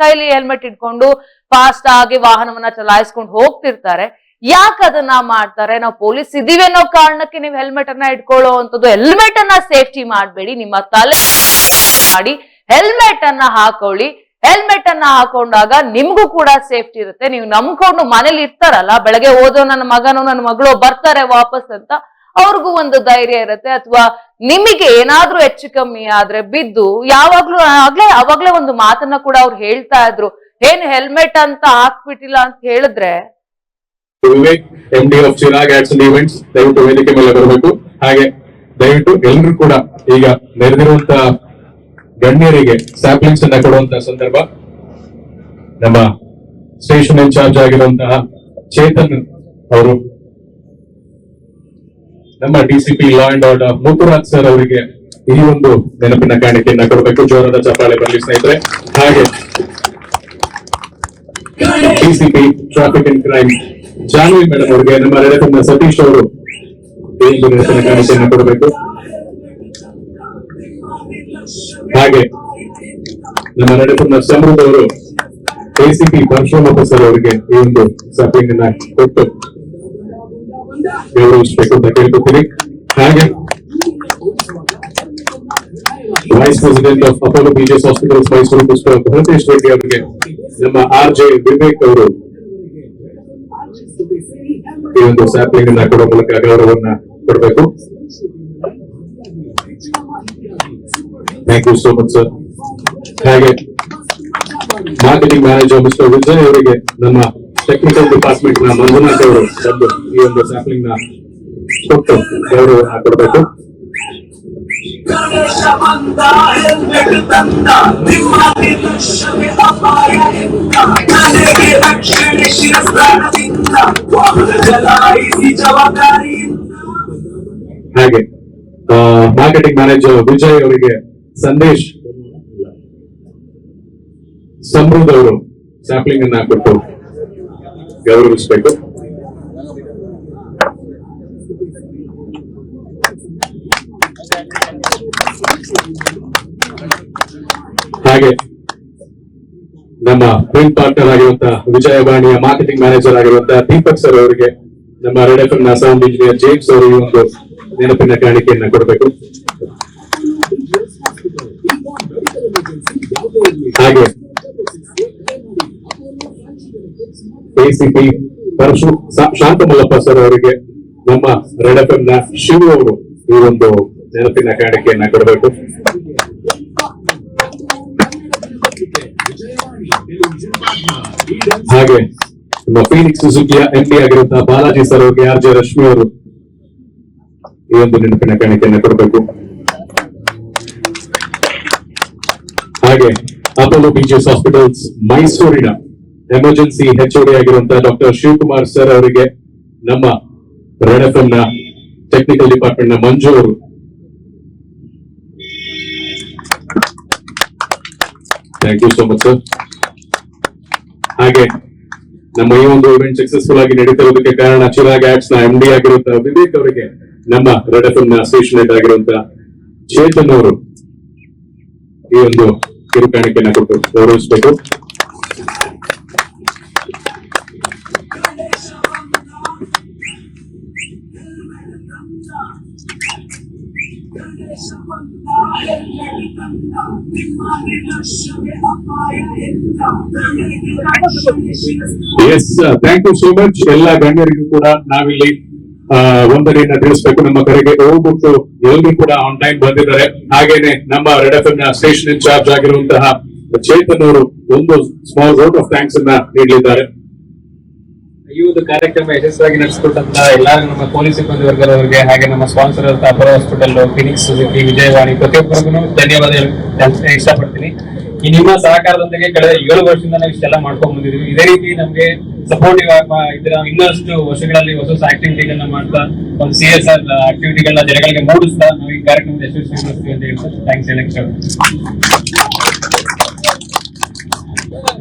ಕೈಲಿ ಹೆಲ್ಮೆಟ್ ಇಟ್ಕೊಂಡು ಫಾಸ್ಟ್ ಆಗಿ ವಾಹನವನ್ನ ಚಲಾಯಿಸ್ಕೊಂಡು ಹೋಗ್ತಿರ್ತಾರೆ. ಯಾಕೆ ಅದನ್ನ ಮಾಡ್ತಾರೆ? ನಾವು ಪೊಲೀಸ್ ಇದೀವಿ ಅನ್ನೋ ಕಾರಣಕ್ಕೆ ನೀವು ಹೆಲ್ಮೆಟ್ ಅನ್ನ ಇಟ್ಕೊಳ್ಳೋ ಅಂತದ್ದು. ಹೆಲ್ಮೆಟ್ ಅನ್ನ ಸೇಫ್ಟಿ ಮಾಡ್ಬೇಡಿ, ನಿಮ್ಮ ತಲೆ ಮಾಡಿ ಹೆಲ್ಮೆಟ್ ಅನ್ನ ಹಾಕೊಳ್ಳಿ. ಹೆಲ್ಮೆಟ್ ಅನ್ನ ಹಾಕೊಂಡಾಗ ನಿಮ್ಗೂ ಕೂಡ ಸೇಫ್ಟಿ ಇರುತ್ತೆ. ನೀವು ನಂಬ್ಕೊಂಡು ಮನೇಲಿ ಇರ್ತಾರಲ್ಲ, ಬೆಳಗ್ಗೆ ಓದೋ ನನ್ನ ಮಗನೋ ನನ್ನ ಮಗಳು ಬರ್ತಾರೆ ವಾಪಸ್ ಅಂತ ಅವ್ರಿಗೂ ಒಂದು ಧೈರ್ಯ ಇರುತ್ತೆ. ಅಥವಾ ನಿಮಗೆ ಏನಾದ್ರೂ ಹೆಚ್ಚು ಕಮ್ಮಿ ಆದ್ರೆ ಬಿದ್ದು ಅವಾಗ್ಲೇ ಒಂದು ಮಾತನ್ನ ಕೂಡ ಅವ್ರು ಹೇಳ್ತಾ ಇದ್ರು, ಏನ್ ಹೆಲ್ಮೆಟ್ ಅಂತ ಹಾಕ್ಬಿಟ್ಟಿಲ್ಲ ಅಂತ ಹೇಳಿದ್ರೆ Vivek MD of Chirag ads and events ದಯವಿಟ್ಟು ವೇದಿಕೆ ಮೇಲೆ ಬರಬೇಕು. ಹಾಗೆ ದಯವಿಟ್ಟು ಎಲ್ಲರೂ ಕೂಡ ಈಗ ನೆರೆದಿರುವಂತ ಗಣ್ಯರಿಗೆ ಸ್ಯಾಪ್ಲಿಂಗ್ಸ್ ಅನ್ನ ಕೊಡುವಂತಹ ಸಂದರ್ಭ. ನಮ್ಮ ಸ್ಟೇಷನ್ ಇನ್ಚಾರ್ಜ್ ಆಗಿರುವಂತಹ ಚೇತನ್ ಅವರು, ನಮ್ಮ DCP law and order Muthuraj sir ಅವರಿಗೆ ಈ ಒಂದು ನೆನಪಿನ ಕಾಣಿಕೆಯನ್ನ ಕೊಡಬೇಕು. ಜೋರಾದ ಚಪ್ಪಾಳೆ ಬರಲಿ ಸ್ನೇಹಿತರೆ. ಹಾಗೆ DCP traffic and crime Jahnavi madam ಅವರಿಗೆ, ನಮ್ಮ ರೆಡ್ ಸತೀಶ್ ಅವರು ಈ ಒಂದು ನೆನಪಿನ ಕಾಣಿಕೆಯನ್ನ ಕೊಡಬೇಕು. ಹಾಗೆ ನಮ್ಮ ರೆಡ್ ಸಮೃದ್ಧ ಅವರು ACP ಪರಶುರಾಮಪ್ಪ ಸರ್ ಅವರಿಗೆ ಈ ಒಂದು ಸ್ಯಾಪ್ಲಿಂಗ್ ಅನ್ನ ಕೊಟ್ಟು ಗೌರವಿಸಬೇಕು ಅಂತ ಕೇಳ್ಕೊತೀನಿ. ಹಾಗೆ vice president of Apollo BJS hospitals Mysuru mister Bharatesh Reddy ಅವರಿಗೆ, ನಮ್ಮ RJ ವಿವೇಕ್ ಅವರು ಈ ಒಂದು ಸ್ಯಾಪ್ಲಿಂಗ್ ಅನ್ನ ಕೊಡುವ ಮೂಲಕ ಗೌರವವನ್ನ ಕೊಡಬೇಕು. Thank you so much sir. ಹಾಗೆ ಮಾರ್ಕೆಟಿಂಗ್ ಮ್ಯಾನೇಜರ್ ಮಿಸ್ಟರ್ ವಿಜಯ್ ಅವರಿಗೆ, ನಮ್ಮ ಟೆಕ್ನಿಕಲ್ ಡಿಪಾರ್ಟ್ಮೆಂಟ್ ನ ಮಂಜುನಾಥ್ ಅವರು ಬಂದು ಈ ಒಂದು ಸ್ಯಾಪ್ಲಿಂಗ್ ನ ಕೊಟ್ಟು ಗೌರವ ಕೊಡಬೇಕು. ಹಾಗೆ ಮಾರ್ಕೆಟಿಂಗ್ ಮ್ಯಾನೇಜರ್ ವಿಜಯ್ ಅವರಿಗೆ ಸಂದೇಶ್ ಸಮೃದ್ಧ ಅವರು ಸ್ಯಾಪ್ಲಿಂಗ್ ಅನ್ನ ಕೊಟ್ಟು ಗೌರವಿಸಬೇಕು. ಹಾಗೆ ನಮ್ಮ ಪ್ರಿಂಟ್ ಪಾರ್ಟ್ನರ್ ಆಗಿರುವಂತಹ ವಿಜಯವಾಣಿಯ ಮಾರ್ಕೆಟಿಂಗ್ ಮ್ಯಾನೇಜರ್ ಆಗಿರುವಂತಹ ದೀಪಕ್ ಸರ್ ಅವರಿಗೆ ನಮ್ಮ ರೆಡ್ ಎಫ್ ನ ಸೌಂಡ್ ಇಂಜಿನಿಯರ್ ಜೇಮ್ಸ್ ಅವರು ಈ ಒಂದು ನೆನಪಿನ ಕಾಣಿಕೆಯನ್ನ ಕೊಡಬೇಕು. ಹಾಗೆ ಎಸಿಪಿ ಪರಶು ಶಾಂತಮಲ್ಲಪ್ಪ ಸರ್ ಅವರಿಗೆ ನಮ್ಮ ರೆಡ್ ಎಫ್ ನ ಶಿವ ಅವರು ಈ ಒಂದು ನೆನಪಿನ ಕಾಣಿಕೆಯನ್ನ ಕೊಡಬೇಕು. ಹಾಗೆ ನಮ್ಮ ಫೀನಿಕ್ಸ್ ಸುಜುಕಿಯ ಎಂಡಿ ಆಗಿರುವಂತಹ ಬಾಲಾಜಿ ಸರ್ ಅವರಿಗೆ ಆರ್ ಜೆ ರಶ್ಮಿ ಅವರು ಈ ಒಂದು ನೆನಪಿನ ಕಾಣಿಕೆಯನ್ನ ಕೊಡಬೇಕು. ಹಾಗೆ ಅಪೋಲೋ ಬಿಜಿಎಸ್ ಹಾಸ್ಪಿಟಲ್ಸ್ ಮೈಸೂರಿನ ಎಮರ್ಜೆನ್ಸಿ HOD ಆಗಿರುವಂತಹ ಡಾಕ್ಟರ್ ಶಿವಕುಮಾರ್ ಸರ್ ಅವರಿಗೆ ನಮ್ಮ ರೆಡ್ ಎಫ್ ನ ಟೆಕ್ನಿಕಲ್ ಡಿಪಾರ್ಟ್ಮೆಂಟ್ ನ ಮಂಜು ಅವರು thank you so much sir. ಹಾಗೆ ನಮ್ಮ ಈ ಒಂದು ಇವೆಂಟ್ ಸಕ್ಸಸ್ಫುಲ್ ಆಗಿ ನಡೀತಿರೋದಕ್ಕೆ ಕಾರಣ ಚಿರಾಗ್ ಆಡ್ಸ್ ನ MD ಆಗಿರುವಂತಹ ವಿವೇಕ್ ಅವರಿಗೆ ನಮ್ಮ ರೆಡ್ ಎಫ್ ನ ಸ್ಟೇಷನ್ ಹೆಡ್ ಆಗಿರುವಂತಹ ಚೇತನ್ ಅವರು ಈ ಒಂದು ಕಿರುಕಾಣಿಕೆಯನ್ನು ಕೊಟ್ಟು ಗೌರವಿಸಬೇಕು. Yes, thank you so much. ಎಲ್ಲ ಗಣ್ಯರಿಗೂ ಕೂಡ ನಾವಿಲ್ಲಿ ವಂದನೆಯನ್ನ ತಿಳಿಸಬೇಕು. ನಮ್ಮ ಕರೆಗೆ ಹೋಗ್ಬಿಟ್ಟು ಎಲ್ಲರೂ ಕೂಡ ಆನ್ ಟೈಮ್ ಬಂದಿದ್ದಾರೆ. ಹಾಗೇನೆ ನಮ್ಮ ರೆಡ್ ಎಫ್ ನ ಸ್ಟೇಷನ್ ಇನ್ಚಾರ್ಜ್ ಆಗಿರುವಂತಹ ಚೇತನ್ ಅವರು ಒಂದು ಸ್ಮಾಲ್ ವೋಟ್ ಆಫ್ ಥ್ಯಾಂಕ್ಸ್ ಅನ್ನ ನೀಡಲಿದ್ದಾರೆ. ಈ ಒಂದು ಕಾರ್ಯಕ್ರಮ ಯಶಸ್ವಿಯಾಗಿ ನಡೆಸಿಕೊಟ್ಟಂತ ಎಲ್ಲರೂ ನಮ್ಮ ಪೊಲೀಸ್ ಸಿಬ್ಬಂದಿ ವರ್ಗದವರಿಗೆ, ಹಾಗೆ ನಮ್ಮ sponsor Apollo hospital, Phoenix Suzuki, Vijayavani ಪ್ರತಿಯೊಬ್ಬರಿಗೂ ಧನ್ಯವಾದ ಇಷ್ಟಪಡ್ತೀನಿ. ಈ ನಿಮ್ಮ ಸಹಕಾರದೊಂದಿಗೆ ಕಳೆದ 7 ವರ್ಷದಿಂದ ನಾವು ಇಷ್ಟೆಲ್ಲ ಮಾಡ್ಕೊಂಡ್ ಬಂದಿದ್ದೀವಿ. ಇದೇ ರೀತಿ ನಮ್ಗೆ ಸಪೋರ್ಟಿವ್ ಇದ್ರ ಇನ್ನಷ್ಟು ವರ್ಷಗಳಲ್ಲಿ ಹೊಸ ಹೊಸ ಆಕ್ಟಿವಿಟಿಗಳನ್ನ ಮಾಡ್ತಾ ಒಂದು CSR ಆಕ್ಟಿವಿಟಿಗಳನ್ನ ಜನಗಳಿಗೆ ಮೂಡಿಸ್ತಾ ನಾವು ಈ ಕಾರ್ಯಕ್ರಮದ ಯಶಸ್ವಿಗೊಳಿಸ್ತೀವಿ ಅಂತ ಹೇಳ್ತಾರೆ. ಥ್ಯಾಂಕ್ಸ್ ಹೇಳಕ್ಕೆ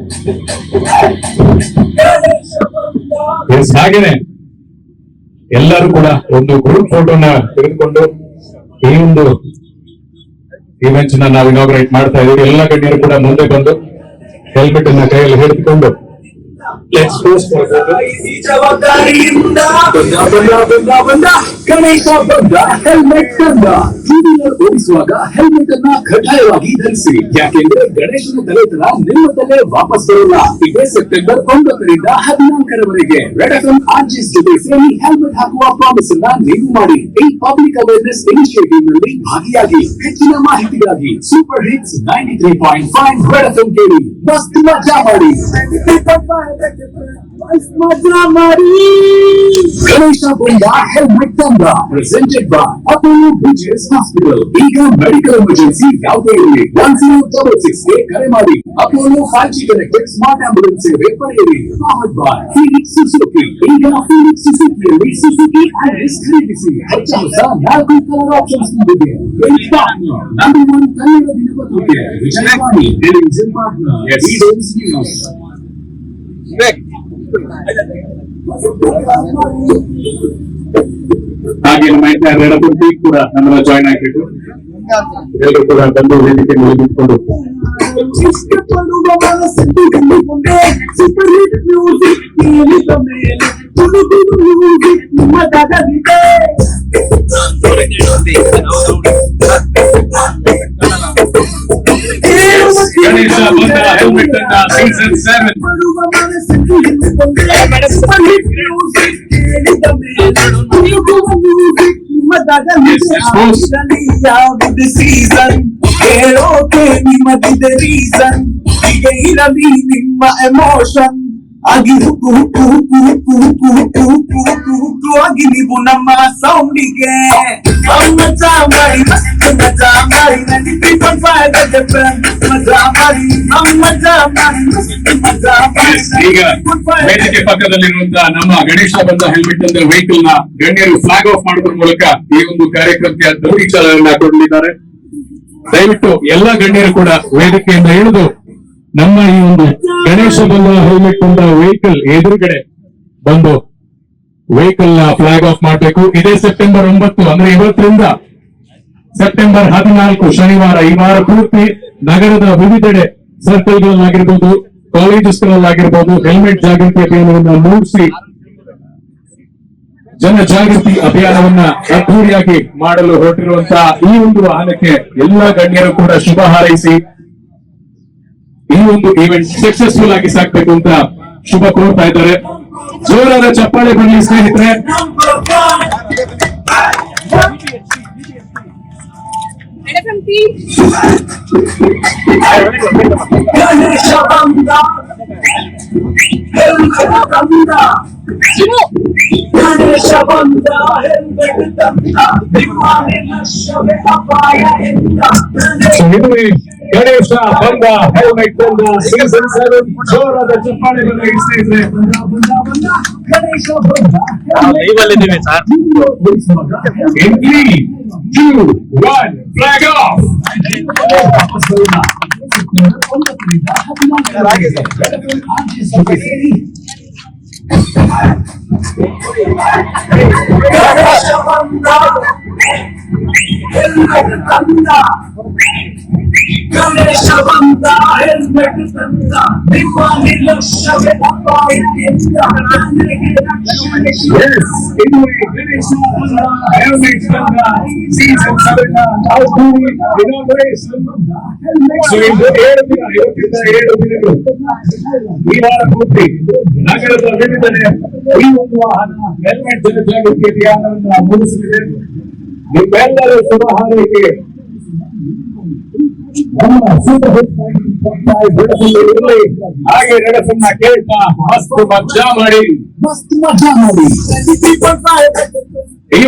ಹಾಗೇನೆ ಎಲ್ಲರೂ ಕೂಡ ಒಂದು ಗ್ರೂಪ್ ಫೋಟೋನ ತೆಗೆದುಕೊಂಡು ಈ ಒಂದು ಇವೆಂಟ್ ನಾವು ಇನಾಗ್ರೇಟ್ ಮಾಡ್ತಾ ಇದ್ದೀವಿ. ಎಲ್ಲ ಗಣ್ಯರು ಕೂಡ ಮುಂದೆ ಬಂದು ಹೆಲ್ಮೆಟ್ ಅನ್ನ ಕೈಯಲ್ಲಿ ಹಿಡಿದುಕೊಂಡು ಗಣೇಶ ಬಂದ ಹೆಲ್ಮೆಟ್ ತಂದ. ಟೂ-ವೀಲರ್ ಓಡಿಸುವಾಗ ಹೆಲ್ಮೆಟ್ ಅನ್ನ ಕಡ್ಡಾಯವಾಗಿ ಧರಿಸಿ, ಯಾಕೆಂದ್ರೆ ಗಣೇಶನ ತಲೆತರ ನಿಮ್ಮ ತಲೆ ವಾಪಸ್ ಬರಲ್ಲ. ಇದೇ ಸೆಪ್ಟೆಂಬರ್ 9ರಿಂದ 14ರವರೆಗೆ ರೆಡ್ ಎಫ್ಎಂ ಆರ್ಜಿಎಸ್ ಜೊತೆ ಸೇರಿ ಹೆಲ್ಮೆಟ್ ಹಾಕುವ ಪ್ರಾಮಿಸ್ ಅನ್ನ ನೀವು ಮಾಡಿ. ಈ ಪಬ್ಲಿಕ್ ಅವೇರ್ನೆಸ್ ಇನಿಷಿಯೇಟಿವ್ ನಲ್ಲಿ ಭಾಗಿಯಾಗಿ. ಹೆಚ್ಚಿನ ಮಾಹಿತಿಗಾಗಿ ಸೂಪರ್ ಹಿಟ್ಸ್ 93.5 ರೆಡ್ ಎಫ್ಎಂ ಕೇಳಿ, ಮಸ್ತ್ ಮಜಾ ಮಾಡಿ. ಗಣೇಶ ಬಂದ ಹೆಲ್ಮೆಟ್ ತಂದ presented by Apollo BGS hospital. ಈಗ ಮೆಡಿಕಲ್ ಎಮರ್ಜೆನ್ಸಿ ಯಾವುದೇ ಇರಲಿ 1066 ಕರೆ ಮಾಡಿ. Apollo 5G connected smart ambulance ಸೇವೆ ಪಡೆಯಿರಿ. Powered by Phoenix Suzuki. ಈಗ ಫೀನಿಕ್ಸ್ ಸುಜುಕಿಯಲ್ಲಿ ಸುಜುಕಿ ಆರ್ಎಸ್ ಖರೀದಿಸಿ. ಹೊಸ 4 ಕಲರ್ ಆಪ್ಷನ್ಸ್ ನೀಡಿದೆ. ನಂಬರ್ 1 ಕನ್ನಡ ದಿನಪತ್ರಿಕೆ Vijayavani, television partner Edens news. ಹಾಗೆ ನಮ್ಮ ರೆಡ್ ಎಫ್ ಟೀಮ್ ಕೂಡ ನಮ್ಮನ್ನ ಜಾಯ್ನ್ ಆಗಬೇಕು. ಎಲ್ಲರೂ ಕೂಡ ಬಂದು ವೇದಿಕೆ ಮೇಲೆ ನಿಂತ್ಕೊಂಡು ಗಣೇಶ ಬಂದ ಹೆಲ್ಮೆಟ್ ಅನ್ನ ಸೀಸನ್ 7 ಹೇಳೋಕೆ ನಿಮ್ಮದಿದೆ ರೀಸನ್. ಈಗ ಇರಲಿ ನಿಮ್ಮ ಎಮೋಷನ್. ಆಗಿ hook hook hook hook hook hook hook hook hook ಆಗಿ ನೀವು ನಮ್ಮ ಸೌಂಡಿಗೆ ಮಜಾ ಮಾಡಿ ಮಜಾ ಮಾಡಿ 93.5 ಮಜಾ ಮಾಡಿ ಮಜಾ ಮಾಡಿ ಮಜಾ ಮಾಡಿ. ಈಗ ವೇದಿಕೆ ಪಕ್ಕದಲ್ಲಿರುವಂತಹ ನಮ್ಮ ಗಣೇಶ ಬಂದ ಹೆಲ್ಮೆಟ್ ಅಂತ ವೆಹಿಕಲ್ ನ ಗಣ್ಯರು ಫ್ಲಾಗ್ ಆಫ್ ಮಾಡೋದ್ರ ಮೂಲಕ ಈ ಒಂದು ಕಾರ್ಯಕ್ರಮಕ್ಕೆ ಅದ್ದೂರಿ ಚಾಲನೆಯನ್ನ ಕೊಡಲಿದ್ದಾರೆ. ದಯವಿಟ್ಟು ಎಲ್ಲ ಗಣ್ಯರು ಕೂಡ ವೇದಿಕೆಯಿಂದ ಇಳಿದು ನಮ್ಮ ಈ ಒಂದು ಗಣೇಶ ಬಂದ ಹೆಲ್ಮೆಟ್ ಅಂತ ವೆಹಿಕಲ್ ಎದುರುಗಡೆ ಬಂದು ವೆಹಿಕಲ್ ನ ಫ್ಲಾಗ್ ಆಫ್ ಮಾಡಬೇಕು. ಇದೇ ಸೆಪ್ಟೆಂಬರ್ 9 ಅಂದ್ರೆ ಇವತ್ತರಿಂದ ಸೆಪ್ಟೆಂಬರ್ 14 ಶನಿವಾರ ಈ ವಾರ ಪೂರ್ತಿ ನಗರದ ವಿವಿಧೆಡೆ ಸರ್ಕಲ್ಗಳಲ್ಲಾಗಿರ್ಬೋದು, ಕಾಲೇಜಸ್ಗಳಲ್ಲಾಗಿರ್ಬೋದು ಹೆಲ್ಮೆಟ್ ಜಾಗೃತಿ ಅಭಿಯಾನವನ್ನ ಮೂಡಿಸಿ ಜನ ಜಾಗೃತಿ ಅಭಿಯಾನವನ್ನ ಅದ್ದೂರಿಯಾಗಿ ಮಾಡಲು ಹೊರಟಿರುವಂತಹ ಈ ಒಂದು ವಾಹನಕ್ಕೆ ಎಲ್ಲ ಗಣ್ಯರು ಕೂಡ ಶುಭ ಹಾರೈಸಿ ಈ ಒಂದು ಈವೆಂಟ್ ಸಕ್ಸಸ್ಫುಲ್ ಆಗಿ ಸಾಕ್ಬೇಕು ಅಂತ ಶುಭ ಕೋರ್ತಾ ಇದ್ದಾರೆ. ಜೋರಾದ ಚಪ್ಪಾಳೆ ಬರಲಿ ಸ್ನೇಹಿತರೆ. ಗಣೇಶ ಬಂದ ಹೆಲ್ಮೆಟ್ ಬಂದ ಸೀಸನ್ 7 ಜೋರಾದ ಚಪ್ಪಾಳೆ ಬರಲಿ ಸ್ನೇಹಿತರೆ. In 3, 2, 1, flag off! ಗಣೇಶ ಬಂದ ಹೆಲ್ಮೆಟ್ ತಂದ ನಿಮ್ಮ ನಿರ್ಲಕ್ಷ್ಯವೇ ಅಪಾಯದಿಂದ. ಹೆಲ್ಮೆಟ್ ಬಂದ ಸೀಸನ್ 7 ಇನಾಗ್ರೇಷನ್. ಸೊ ಇದು 7 ದಿನ, ಇವತ್ತಿಂದ 7 ದಿನಗಳು ಈ ವಾರ ಪೂರ್ತಿ ನಗರದ ವಿವಿಧೆಡೆ ಈ ಒಂದು ವಾಹನ ಹೆಲ್ಮೆಟ್ ಜನಜಾಗೃತಿ ಅಭಿಯಾನವನ್ನು ಮೂಡಿಸಲಿದೆ. ನಿಮ್ಮೆಲ್ಲರ ಶುಭ ಹಾರೈಕೆ ಹಾಗೆ ನಡೆಸನ್ನ ಕೇಳ್ತಾ ಮಸ್ತ್ ಮಜಾ ಮಾಡಿ ಈ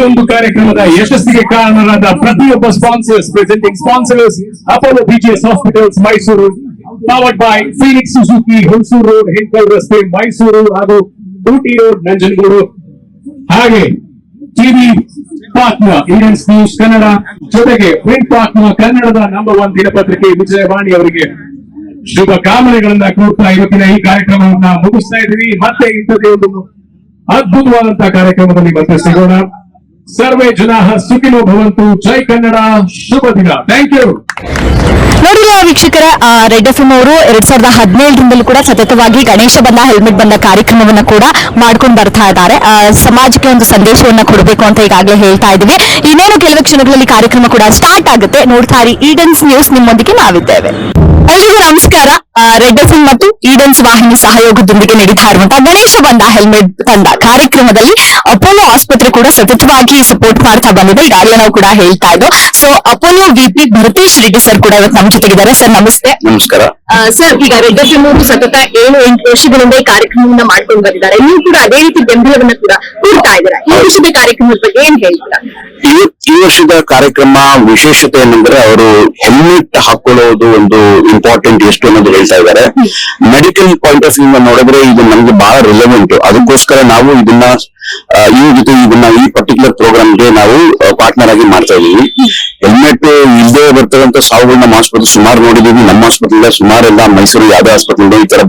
ಒಂದು ಕಾರ್ಯಕ್ರಮದ ಯಶಸ್ಸಿಗೆ ಕಾರಣರಾದ ಪ್ರತಿಯೊಬ್ಬ sponsors, presenting sponsors Apollo BGS hospitals Mysuru, powered by Phoenix Suzuki, Hunsur road, Hinkal ರಸ್ತೆ ಮೈಸೂರು ಹಾಗೂ ಊಟಿ ರೋಡ್ ನಂಜನಗೂಡು, ಹಾಗೆ TV partner Indians news Kannada, ಜೊತೆಗೆ ಪ್ರಿಂಟ್ ಪಾರ್ಟ್ನರ್ ಕನ್ನಡದ ನಂಬರ್ 1 ದಿನಪತ್ರಿಕೆ ವಿಜಯವಾಣಿ ಅವರಿಗೆ ಶುಭ ಕಾಮನೆಗಳನ್ನ ಕೊಡ್ತಾ ಇವತ್ತಿನ ಈ ಕಾರ್ಯಕ್ರಮವನ್ನ ಮುಗಿಸ್ತಾ ಇದ್ದೀವಿ. ಮತ್ತೆ ಇಂಥದೇ ಒಂದು ಅದ್ಭುತವಾದಂತಹ ಕಾರ್ಯಕ್ರಮದಲ್ಲಿ ಮತ್ತೆ ಸಿಗೋಣ. ಸರ್ವೇ ಜನಾಃ ಸುಖಿನೋ ಭವಂತು. ಜೈ ಕನ್ನಡ. ಶುಭ ದಿನ. Thank you. ನೋಡಿರುವ ವೀಕ್ಷಕರ, ರೆಡ್ ಎಫ್ಎಂ ಅವರು 2017ರಿಂದಲೂ ಕೂಡ ಸತತವಾಗಿ ಗಣೇಶ ಬಂದ ಹೆಲ್ಮೆಟ್ ಬಂದ ಕಾರ್ಯಕ್ರಮವನ್ನ ಕೂಡ ಮಾಡ್ಕೊಂಡು ಬರ್ತಾ ಇದ್ದಾರೆ. ಸಮಾಜಕ್ಕೆ ಒಂದು ಸಂದೇಶವನ್ನ ಕೊಡಬೇಕು ಅಂತ ಈಗಾಗಲೇ ಹೇಳ್ತಾ ಇದ್ದೀವಿ. ಇನ್ನೇನು ಕೆಲವೇ ಕ್ಷಣಗಳಲ್ಲಿ ಕಾರ್ಯಕ್ರಮ ಕೂಡ ಸ್ಟಾರ್ಟ್ ಆಗುತ್ತೆ. ನೋಡ್ತಾ ಇರಿ ಈಡನ್ಸ್ ನ್ಯೂಸ್, ನಿಮ್ಮೊಂದಿಗೆ ನಾವಿದ್ದೇವೆ. ಎಲ್ರಿಗೂ ನಮಸ್ಕಾರ. ರೆಡ್ ಎಫ್ಎಂ ಮತ್ತು ಈಡನ್ಸ್ ವಾಹಿನಿ ಸಹಯೋಗದೊಂದಿಗೆ ನಡೀತಾ ಇರುವಂತಹ ಗಣೇಶ ಬಂದ ಹೆಲ್ಮೆಟ್ ತಂದ ಕಾರ್ಯಕ್ರಮದಲ್ಲಿ ಅಪೋಲೋ ಆಸ್ಪತ್ರೆ ಕೂಡ ಸತತವಾಗಿ ಸಪೋರ್ಟ್ ಮಾಡ್ತಾ ಬಂದಿದೆ. ಈಗಾಗಲೇ ನಾವು ಕೂಡ ಹೇಳ್ತಾ ಇದ್ದೋ. So Apollo VP Bharatesh Reddy sir ಕೂಡ ಇವತ್ತು ನಮ್ಮ ಜೊತೆಗಿದ್ದಾರೆ. ಸರ್ ನಮಸ್ತೆ. ನಮಸ್ಕಾರ ಸರ್, ಈಗ ರೆಡ್ ಎಫ್ಎಂ ಅವರು ಸತತ 7-8 ವರ್ಷಗಳಿಂದ ಈ ಕಾರ್ಯಕ್ರಮವನ್ನ ಮಾಡ್ಕೊಂಡು ಬಂದಿದ್ದಾರೆ. ನೀವು ಕೂಡ ಅದೇ ರೀತಿ ಬೆಂಬಲವನ್ನ ಕೂಡ ಕೊಡ್ತಾ ಇದ್ದೀರಾ. ಈ ವರ್ಷದ ಕಾರ್ಯಕ್ರಮದ ಬಗ್ಗೆ ಏನ್ ಹೇಳ್ತೀರಾ? ಈ ವರ್ಷದ ಕಾರ್ಯಕ್ರಮ ವಿಶೇಷತೆ ಏನಂದ್ರೆ ಅವರು ಹೆಲ್ಮೆಟ್ ಹಾಕೊಳ್ಳೋದು ಒಂದು ಇಂಪಾರ್ಟೆಂಟ್ ಎಷ್ಟು ಅನ್ನೋದು ಹೇಳ್ತಾ ಇದ್ದಾರೆ. ಮೆಡಿಕಲ್ ಪಾಯಿಂಟ್ ಆಫ್ ವ್ಯೂ ನೋಡಿದ್ರೆ ಇದು ನಮ್ಗೆ ಬಹಳ ರಿಲೆವೆಂಟ್. ಅದಕ್ಕೋಸ್ಕರ ನಾವು ಇದನ್ನ ಈ ಪರ್ಟಿಕ್ಯುಲರ್ ಪ್ರೋಗ್ರಾಮ್ಗೆ ನಾವು ಪಾರ್ಟ್ನರ್ ಆಗಿ ಮಾಡ್ತಾ ಇದೀವಿ. ಹೆಲ್ಮೆಟ್ ಇಲ್ಲದೆ ಬರ್ತಕ್ಕಂಥ ಸಾವುಗಳನ್ನ ನಮ್ಮ ಆಸ್ಪತ್ರೆ ಸುಮಾರು ನೋಡಿದೀವಿ. ನಮ್ಮ ಆಸ್ಪತ್ರೆ ಸುಮಾರೆಲ್ಲ ಮೈಸೂರು ಯಾವುದೇ ಆಸ್ಪತ್ರೆ ಈ ತರ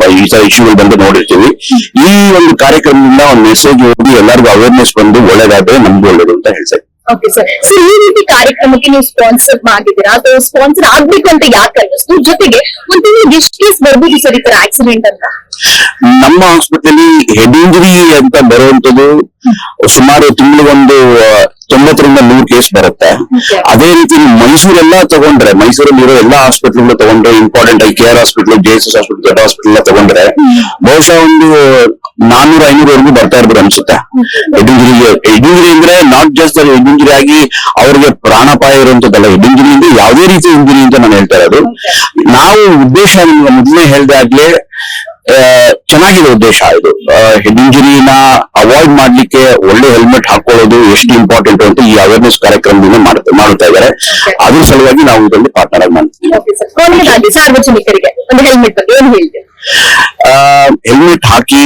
ಇಶ್ಯೂಗಳು ಬಂದು ನೋಡಿರ್ತೀವಿ. ಈ ಒಂದು ಕಾರ್ಯಕ್ರಮದಿಂದ ಒಂದು ಮೆಸೇಜ್ ಹೋಗಿ ಎಲ್ಲರಿಗೂ ಅವೇರ್ನೆಸ್ ಬಂದು ಒಳ್ಳೇದಾದ್ರೆ ನಮ್ಗೂ ಒಳ್ಳೇದು ಅಂತ ಹೇಳ್ತಾರೆ. Okay sir. ಸೊ ಈ ರೀತಿ ಕಾರ್ಯಕ್ರಮಕ್ಕೆ ನೀವು ಸ್ಪಾನ್ಸರ್ ಮಾಡಿದ್ದೀರಾ ಅಥವಾ ಸ್ಪಾನ್ಸರ್ ಆಗ್ಬೇಕು ಅಂತ ಯಾಕೆ ಅನ್ನಿಸ್ತು? ಜೊತೆಗೆ ಒಂದು ಎಷ್ಟು ಕೇಸ್ ಬರ್ಬೋದು ಸರ್ ಈ ತರ ಆಕ್ಸಿಡೆಂಟ್ ಅಂತ? ನಮ್ಮ ಆಸ್ಪತ್ರೆಯಲ್ಲಿ ಹೆಡ್ ಇಂಜರಿ ಅಂತ ಬರುವಂತದ್ದು ಸುಮಾರು ತಿಂಗಳಿಗೊಂದು 90ರಿಂದ 100 ಕೇಸ್ ಬರುತ್ತೆ. ಅದೇ ರೀತಿ ಮೈಸೂರೆಲ್ಲ ತಗೊಂಡ್ರೆ, ಮೈಸೂರಲ್ಲಿ ಎಲ್ಲಾ ಹಾಸ್ಪಿಟಲ್ ತಗೊಂಡ್ರೆ, ಇಂಪಾರ್ಟೆಂಟ್ ಆಗಿ KR ಹಾಸ್ಪಿಟಲ್, JSS ಹಾಸ್ಪಿಟಲ್, ದೊಡ್ಡ ಹಾಸ್ಪಿಟಲ್ ಎಲ್ಲ ತಗೊಂಡ್ರೆ ಬಹುಶಃ ಒಂದು 400-500 ವರೆಗೂ ಬರ್ತಾ ಇರ್ಬೋದು ಅನ್ಸುತ್ತೆ. ಹೆಡ್ ಇಂಜುರಿ ಅಂದ್ರೆ ನಾಟ್ ಜಸ್ಟ್ ಹೆಡ್ ಇಂಜುರಿ ಆಗಿ ಅವ್ರಿಗೆ ಪ್ರಾಣಾಪಾಯ ಇರುವಂತದ್ದಲ್ಲ, ಹೆಡ್ ಇಂಜುರಿ ಅಂದ್ರೆ ಯಾವುದೇ ರೀತಿ ಇಂಜುರಿ ಅಂತ ನಾನು ಹೇಳ್ತಾ ಇರೋದು. ನಾವು ಉದ್ದೇಶ ಮೊದಲೇ ಹೇಳ್ದಾಗ್ಲೇ ಚೆನ್ನಾಗಿದೆ ಉದ್ದೇಶ ಇದು. ಹೆಡ್ ಇಂಜುರಿನ ಅವಾಯ್ಡ್ ಮಾಡ್ಲಿಕ್ಕೆ ಒಳ್ಳೆ ಹೆಲ್ಮೆಟ್ ಹಾಕೊಳ್ಳೋದು ಎಷ್ಟು ಇಂಪಾರ್ಟೆಂಟ್ ಅಂತ ಈ ಅವೇರ್ನೆಸ್ ಕಾರ್ಯಕ್ರಮದಿಂದ ಮಾಡುತ್ತಾ ಇದ್ದಾರೆ. ಅದ್ರ ಸಲುವಾಗಿ ನಾವು ಇದರಲ್ಲಿ ಪಾರ್ಟ್ನರ್ ಆಗಿ ಮಾಡ್ತೀವಿ. ಸಾರ್ವಜನಿಕರಿಗೆ ಒಂದು ಹೆಲ್ಮೆಟ್ ಬಗ್ಗೆ ಏನು ಹೇಳ್ತೀವಿ? ಹೆಲ್ಮೆಟ್ ಹಾಕಿ,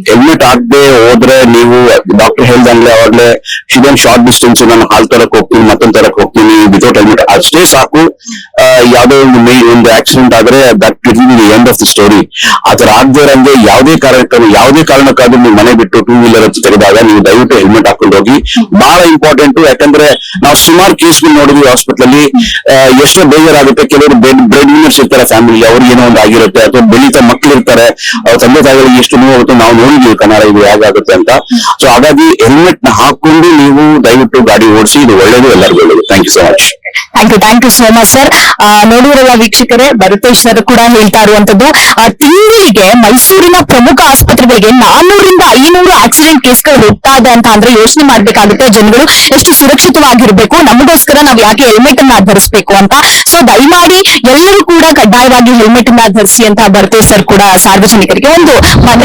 ಹೆಲ್ಮೆಟ್ ಹಾಕದೆ ಹೋದ್ರೆ ನೀವು ಡಾಕ್ಟರ್ ಹೇಳ್ದಂಗ್ಲೆ ಅವಾಗ್ಲೇ ಇದೊಂದು ಶಾರ್ಟ್ ಡಿಸ್ಟೆನ್ಸ್, ನಾನು ಹಾಲ್ ತರಕ್ ಹೋಗ್ತೀನಿ, ಮತ್ತೊಂದ್ ತರಕ್ ಹೋಗ್ತೀನಿ ವಿತೌಟ್ ಹೆಲ್ಮೆಟ್, ಅಷ್ಟೇ ಸಾಕು. ಯಾವ್ದೋ ಒಂದು ಆಕ್ಸಿಡೆಂಟ್ ಆದ್ರೆ that it will be end of the story. ಆತರ ಆಗದೆ ಇರಂಗೆ ಯಾವುದೇ ಕಾರಣಕ್ಕಾದ್ರೂ ನೀವು ಮನೆ ಬಿಟ್ಟು 2 ವೀಲರ್ ತೆಗೆದಾಗ ನೀವು ದಯವಿಟ್ಟು ಹೆಲ್ಮೆಟ್ ಹಾಕೊಂಡು ಹೋಗಿ. ಬಹಳ ಇಂಪಾರ್ಟೆಂಟ್. ಯಾಕಂದ್ರೆ ನಾವು ಸುಮಾರು ಕೇಸ್ಗಳು ನೋಡಿದ್ವಿ ಹಾಸ್ಪಿಟಲ್ ಅಲ್ಲಿ. ಎಷ್ಟೋ ಬೇಜಾರಾಗುತ್ತೆ. ಕೆಲವರು ಬ್ರೆಡ್ ವಿನ್ನರ್ಸ್ ಇರ್ತಾರೆ ಫ್ಯಾಮಿಲಿ, ಅವ್ರಿಗೆ ಏನೋ ಒಂದು ಆಗಿರುತ್ತೆ, ಅಥವಾ ಬೆಳೀತಾ ಮಕ್ಕಳು ಇರ್ತಾರೆ, ಅವ್ರ ತಂದೆ ತಾಯಿಗಳಿಗೆ ಎಷ್ಟು ನೋವಾಗುತ್ತೆ ನಾವು ನೋಡಿದ್ವಿ ಕನ್ನಡ ಇದು ಹೇಗಾಗುತ್ತೆ ಅಂತ. ಸೊ ಹಾಗಾಗಿ ಹೆಲ್ಮೆಟ್ ನ ಹಾಕೊಂಡು ನೀವು ದಯವಿಟ್ಟು ಗಾಡಿ ಓಡಿಸಿ, ಇದು ಒಳ್ಳೇದು, ಎಲ್ಲರಿಗೂ ಒಳ್ಳೇದು. Thank you so much. Thank you so much sir. ನೋಡಿರಲ್ಲ ವೀಕ್ಷಕರೇ, ಭರತೇಶ್ ಸರ್ ಕೂಡ ಹೇಳ್ತಾ ಇರುವಂತದ್ದು, ತಿಂಗಳಿಗೆ ಮೈಸೂರಿನ ಪ್ರಮುಖ ಆಸ್ಪತ್ರೆಗಳಿಗೆ 400-500 ಆಕ್ಸಿಡೆಂಟ್ ಕೇಸ್ಗಳು ಹೋಗ್ತಾ ಇದೆ ಅಂತ ಅಂದ್ರೆ ಯೋಚನೆ ಮಾಡ್ಬೇಕಾಗುತ್ತೆ ಜನಗಳು ಎಷ್ಟು ಸುರಕ್ಷಿತವಾಗಿರ್ಬೇಕು, ನಮಗೋಸ್ಕರ ನಾವ್ ಯಾಕೆ ಹೆಲ್ಮೆಟ್ ಅನ್ನ ಧರಿಸಬೇಕು ಅಂತ. ಸೊ ದಯಮಾಡಿ ಎಲ್ಲರೂ ಕೂಡ ಕಡ್ಡಾಯವಾಗಿ ಹೆಲ್ಮೆಟ್ ಅನ್ನ ಧರಿಸಿ ಅಂತ ಭರತೇಶ್ ಸರ್ ಕೂಡ ಸಾರ್ವಜನಿಕರಿಗೆ ಒಂದು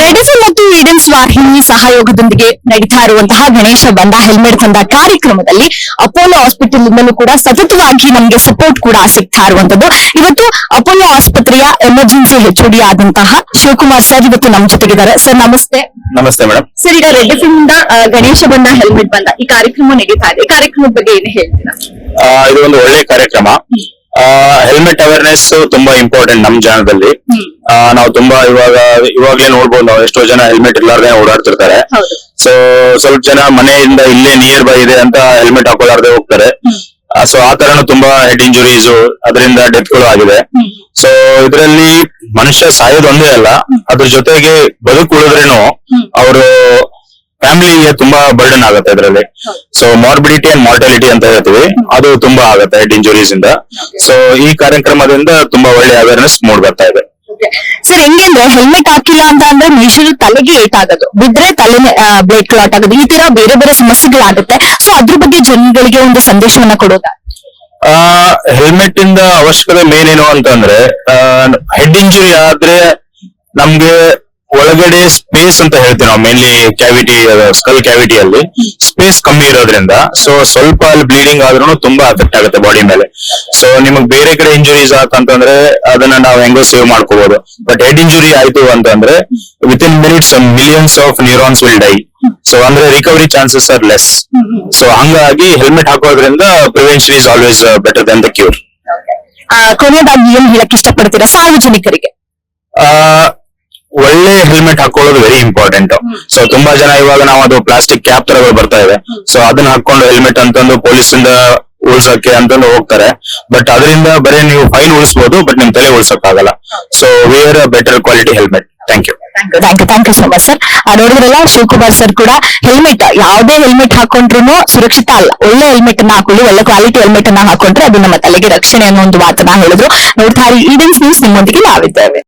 ರೆಡ್ ಎಫ್ಎಂ ಮತ್ತು ಈಡನ್ಸ್ ವಾಹಿನಿ ಸಹಯೋಗದೊಂದಿಗೆ ನಡೀತಾ ಇರುವಂತಹ ಗಣೇಶ ಬಂದ ಹೆಲ್ಮೆಟ್ ತಂದ ಕಾರ್ಯಕ್ರಮದಲ್ಲಿ ಅಪೋಲೋ ಹಾಸ್ಪಿಟಲ್ ಇಂದಲೂ ಕೂಡ ಸತತವಾಗಿ ನಮಗೆ ಸಪೋರ್ಟ್ ಕೂಡ ಸಿಗ್ತಾ ಇರುವಂತದ್ದು. ಇವತ್ತು ಅಪೋಲೋ ಆಸ್ಪತ್ರೆಯ ಎಮರ್ಜೆನ್ಸಿ HOD ಆದಂತಹ ಶಿವಕುಮಾರ್ ಸರ್ ಇವತ್ತು ನಮ್ಮ ಜೊತೆಗಿದ್ದಾರೆ. ಸರ್ ನಮಸ್ತೆ. ನಮಸ್ತೆ ಮೇಡಮ್. ಸರ್, ಈಗ ರೆಡ್ ಎಫ್ಎಂ ಇಂದ ಗಣೇಶ ಬಂದ ಹೆಲ್ಮೆಟ್ ಬಂದ ಈ ಕಾರ್ಯಕ್ರಮ ನಡೀತಾ ಇದೆ. ಈ ಕಾರ್ಯಕ್ರಮದ ಬಗ್ಗೆ ಏನು ಹೇಳ್ತೀರಾ? ಇದು ಒಂದು ಒಳ್ಳೆ ಕಾರ್ಯಕ್ರಮ. ಹೆಲ್ಮೆಟ್ ಅವೇರ್ನೆಸ್ ತುಂಬಾ ಇಂಪಾರ್ಟೆಂಟ್ ನಮ್ಮ ಜನದಲ್ಲಿ. ನಾವು ತುಂಬಾ ಇವಾಗ್ಲೇ ನೋಡ್ಬೋದು, ನಾವು ಎಷ್ಟೋ ಜನ ಹೆಲ್ಮೆಟ್ ಇಲ್ಲಾರ್ದೆ ಓಡಾಡ್ತಿರ್ತಾರೆ. ಸೊ ಸ್ವಲ್ಪ ಜನ ಮನೆಯಿಂದ ಇಲ್ಲೇ ನಿಯರ್ ಬೈ ಇದೆ ಅಂತ ಹೆಲ್ಮೆಟ್ ಹಾಕೊಳ್ಳಾರ್ದೆ ಹೋಗ್ತಾರೆ. ಸೊ ಆ ತರನು ತುಂಬಾ ಹೆಡ್ ಇಂಜುರೀಸ್, ಅದರಿಂದ ಡೆತ್ಗಳು ಆಗಿದೆ. ಸೊ ಇದರಲ್ಲಿ ಮನುಷ್ಯ ಸಾಯೋದು ಒಂದೇ ಅಲ್ಲ, ಅದ್ರ ಜೊತೆಗೆ ಬದುಕು ಉಳಿದ್ರೇನು ಅವರು ಫ್ಯಾಮಿಲಿಗೆ ತುಂಬಾ ಬರ್ಡನ್ ಆಗುತ್ತೆ ಇದರಲ್ಲಿ. ಸೊ ಮಾರ್ಬಿಡಿಟಿ ಅಂಡ್ ಮಾರ್ಟಾಲಿಟಿ ಅಂತ ಹೇಳ್ತೀವಿ, ಅದು ತುಂಬಾ ಆಗುತ್ತೆ ಹೆಡ್ ಇಂಜುರೀಸ್ ಇಂದ. ಸೊ ಈ ಕಾರ್ಯಕ್ರಮದಿಂದ ತುಂಬಾ ಒಳ್ಳೆ ಅವೇರ್ನೆಸ್ ಮೂಡ್ ಬರ್ತಾ ಇದೆ. ಸರ್, ಹೆಂಗಂದ್ರೆ ಹೆಲ್ಮೆಟ್ ಹಾಕಿಲ್ಲ ಅಂತ ಅಂದ್ರೆ ಮನುಷ್ಯರು ತಲೆಗೆ ಏಟಾಗೋದು, ಬಿದ್ರೆ ತಲೆ ಬ್ಲಡ್ ಕ್ಲಾಟ್ ಆಗೋದು, ಈ ತರ ಬೇರೆ ಬೇರೆ ಸಮಸ್ಯೆಗಳಾಗುತ್ತೆ. ಸೊ ಅದ್ರ ಬಗ್ಗೆ ಜನಗಳಿಗೆ ಒಂದು ಸಂದೇಶವನ್ನ ಕೊಡೋದ? ಹೆಲ್ಮೆಟ್ ಇಂದ ಅವಶ್ಯಕತೆ ಮೇನ್ ಏನು ಅಂತಂದ್ರೆ, ಹೆಡ್ ಇಂಜುರಿ ಆದ್ರೆ ನಮ್ಗೆ ಒಳಗಡೆ ಸ್ಪೇಸ್ ಅಂತ ಹೇಳ್ತೀವಿ ನಾವು, ಮೇನ್ಲಿ ಕ್ಯಾವಿಟಿ, ಸ್ಕಲ್ ಕ್ಯಾವಿಟಿಯಲ್ಲಿ ಸ್ಪೇಸ್ ಕಮ್ಮಿ ಇರೋದ್ರಿಂದ ಸೊ ಸ್ವಲ್ಪ ಅಲ್ಲಿ ಬ್ಲೀಡಿಂಗ್ ಆದ್ರೂ ತುಂಬಾ ಅಫೆಕ್ಟ್ ಆಗುತ್ತೆ ಬಾಡಿ ಮೇಲೆ. ಸೊ ನಿಮಗ್ ಬೇರೆ ಕಡೆ ಇಂಜುರೀಸ್ ಆತಂತಂದ್ರೆ ಅದನ್ನ ನಾವು ಹೆಂಗೋ ಸೇವ್ ಮಾಡ್ಕೋಬಹುದು. ಬಟ್ ಹೆಡ್ ಇಂಜುರಿ ಆಯ್ತು ಅಂತಂದ್ರೆ within minutes millions of neurons will die. So ಅಂದ್ರೆ recovery chances are less. So ಹಂಗಾಗಿ ಹೆಲ್ಮೆಟ್ ಹಾಕೋದ್ರಿಂದ prevention is always better than the cure. ಕೊನೆಯದಾಗಿ ಏನ್ ಹೇಳಕ್ ಇಷ್ಟಪಡ್ತೀರಾ ಸಾರ್ವಜನಿಕರಿಗೆ? ಒಳ್ಳೆ ಹೆಲ್ಮೆಟ್ ಹಾಕೊಳ್ಳೋದು ವೆರಿ ಇಂಪಾರ್ಟೆಂಟ್. ಸೊ ತುಂಬಾ ಜನ ಇವಾಗ ನಾವು ಅದು ಪ್ಲಾಸ್ಟಿಕ್ ಕ್ಯಾಪ್ ತರಗಳು ಬರ್ತಾ ಇದೆ, ಸೊ ಅದನ್ನ ಹಾಕೊಂಡು ಹೆಲ್ಮೆಟ್ ಅಂತಂದು ಪೊಲೀಸ್ ಇಂದ ಉಳ್ಸಕ್ಕೆ ಅಂತಂದು ಹೋಗ್ತಾರೆ. ಬಟ್ ಅದರಿಂದ ಬರೀ ನೀವು ಫೈನ್ ಉಳಿಸಬಹುದು, ಬಟ್ ನಿಮ್ ತಲೆ ಉಳ್ಸಕ್ ಆಗಲ್ಲ. So wear a better quality helmet. Thank you so much sir. ನೋಡಿದ್ರಲ್ಲ, ಶಿವಕುಮಾರ್ ಸರ್ ಕೂಡ ಹೆಲ್ಮೆಟ್, ಯಾವುದೇ ಹೆಲ್ಮೆಟ್ ಹಾಕೊಂಡ್ರು ಸುರಕ್ಷಿತ ಅಲ್ಲ, ಒಳ್ಳೆ ಹೆಲ್ಮೆಟ್ ಅನ್ನ ಹಾಕೊಳ್ಳಿ, ಒಳ್ಳೆ ಕ್ವಾಲಿಟಿ ಹೆಲ್ಮೆಟ್ ಅನ್ನ ಹಾಕೊಂಡ್ರೆ ಅದು ನಮ್ಮ ತಲೆಗೆ ರಕ್ಷಣೆ ಅನ್ನೋ ಒಂದು ಮಾತನ್ನ ಹೇಳಿದ್ರು. ನೋಡ್ತಾ ಈಡನ್ಸ್ ನ್ಯೂಸ್ ನಿಮ್ಮೊಂದಿಗೆ ನಾವಿದ್ದೇವೆ.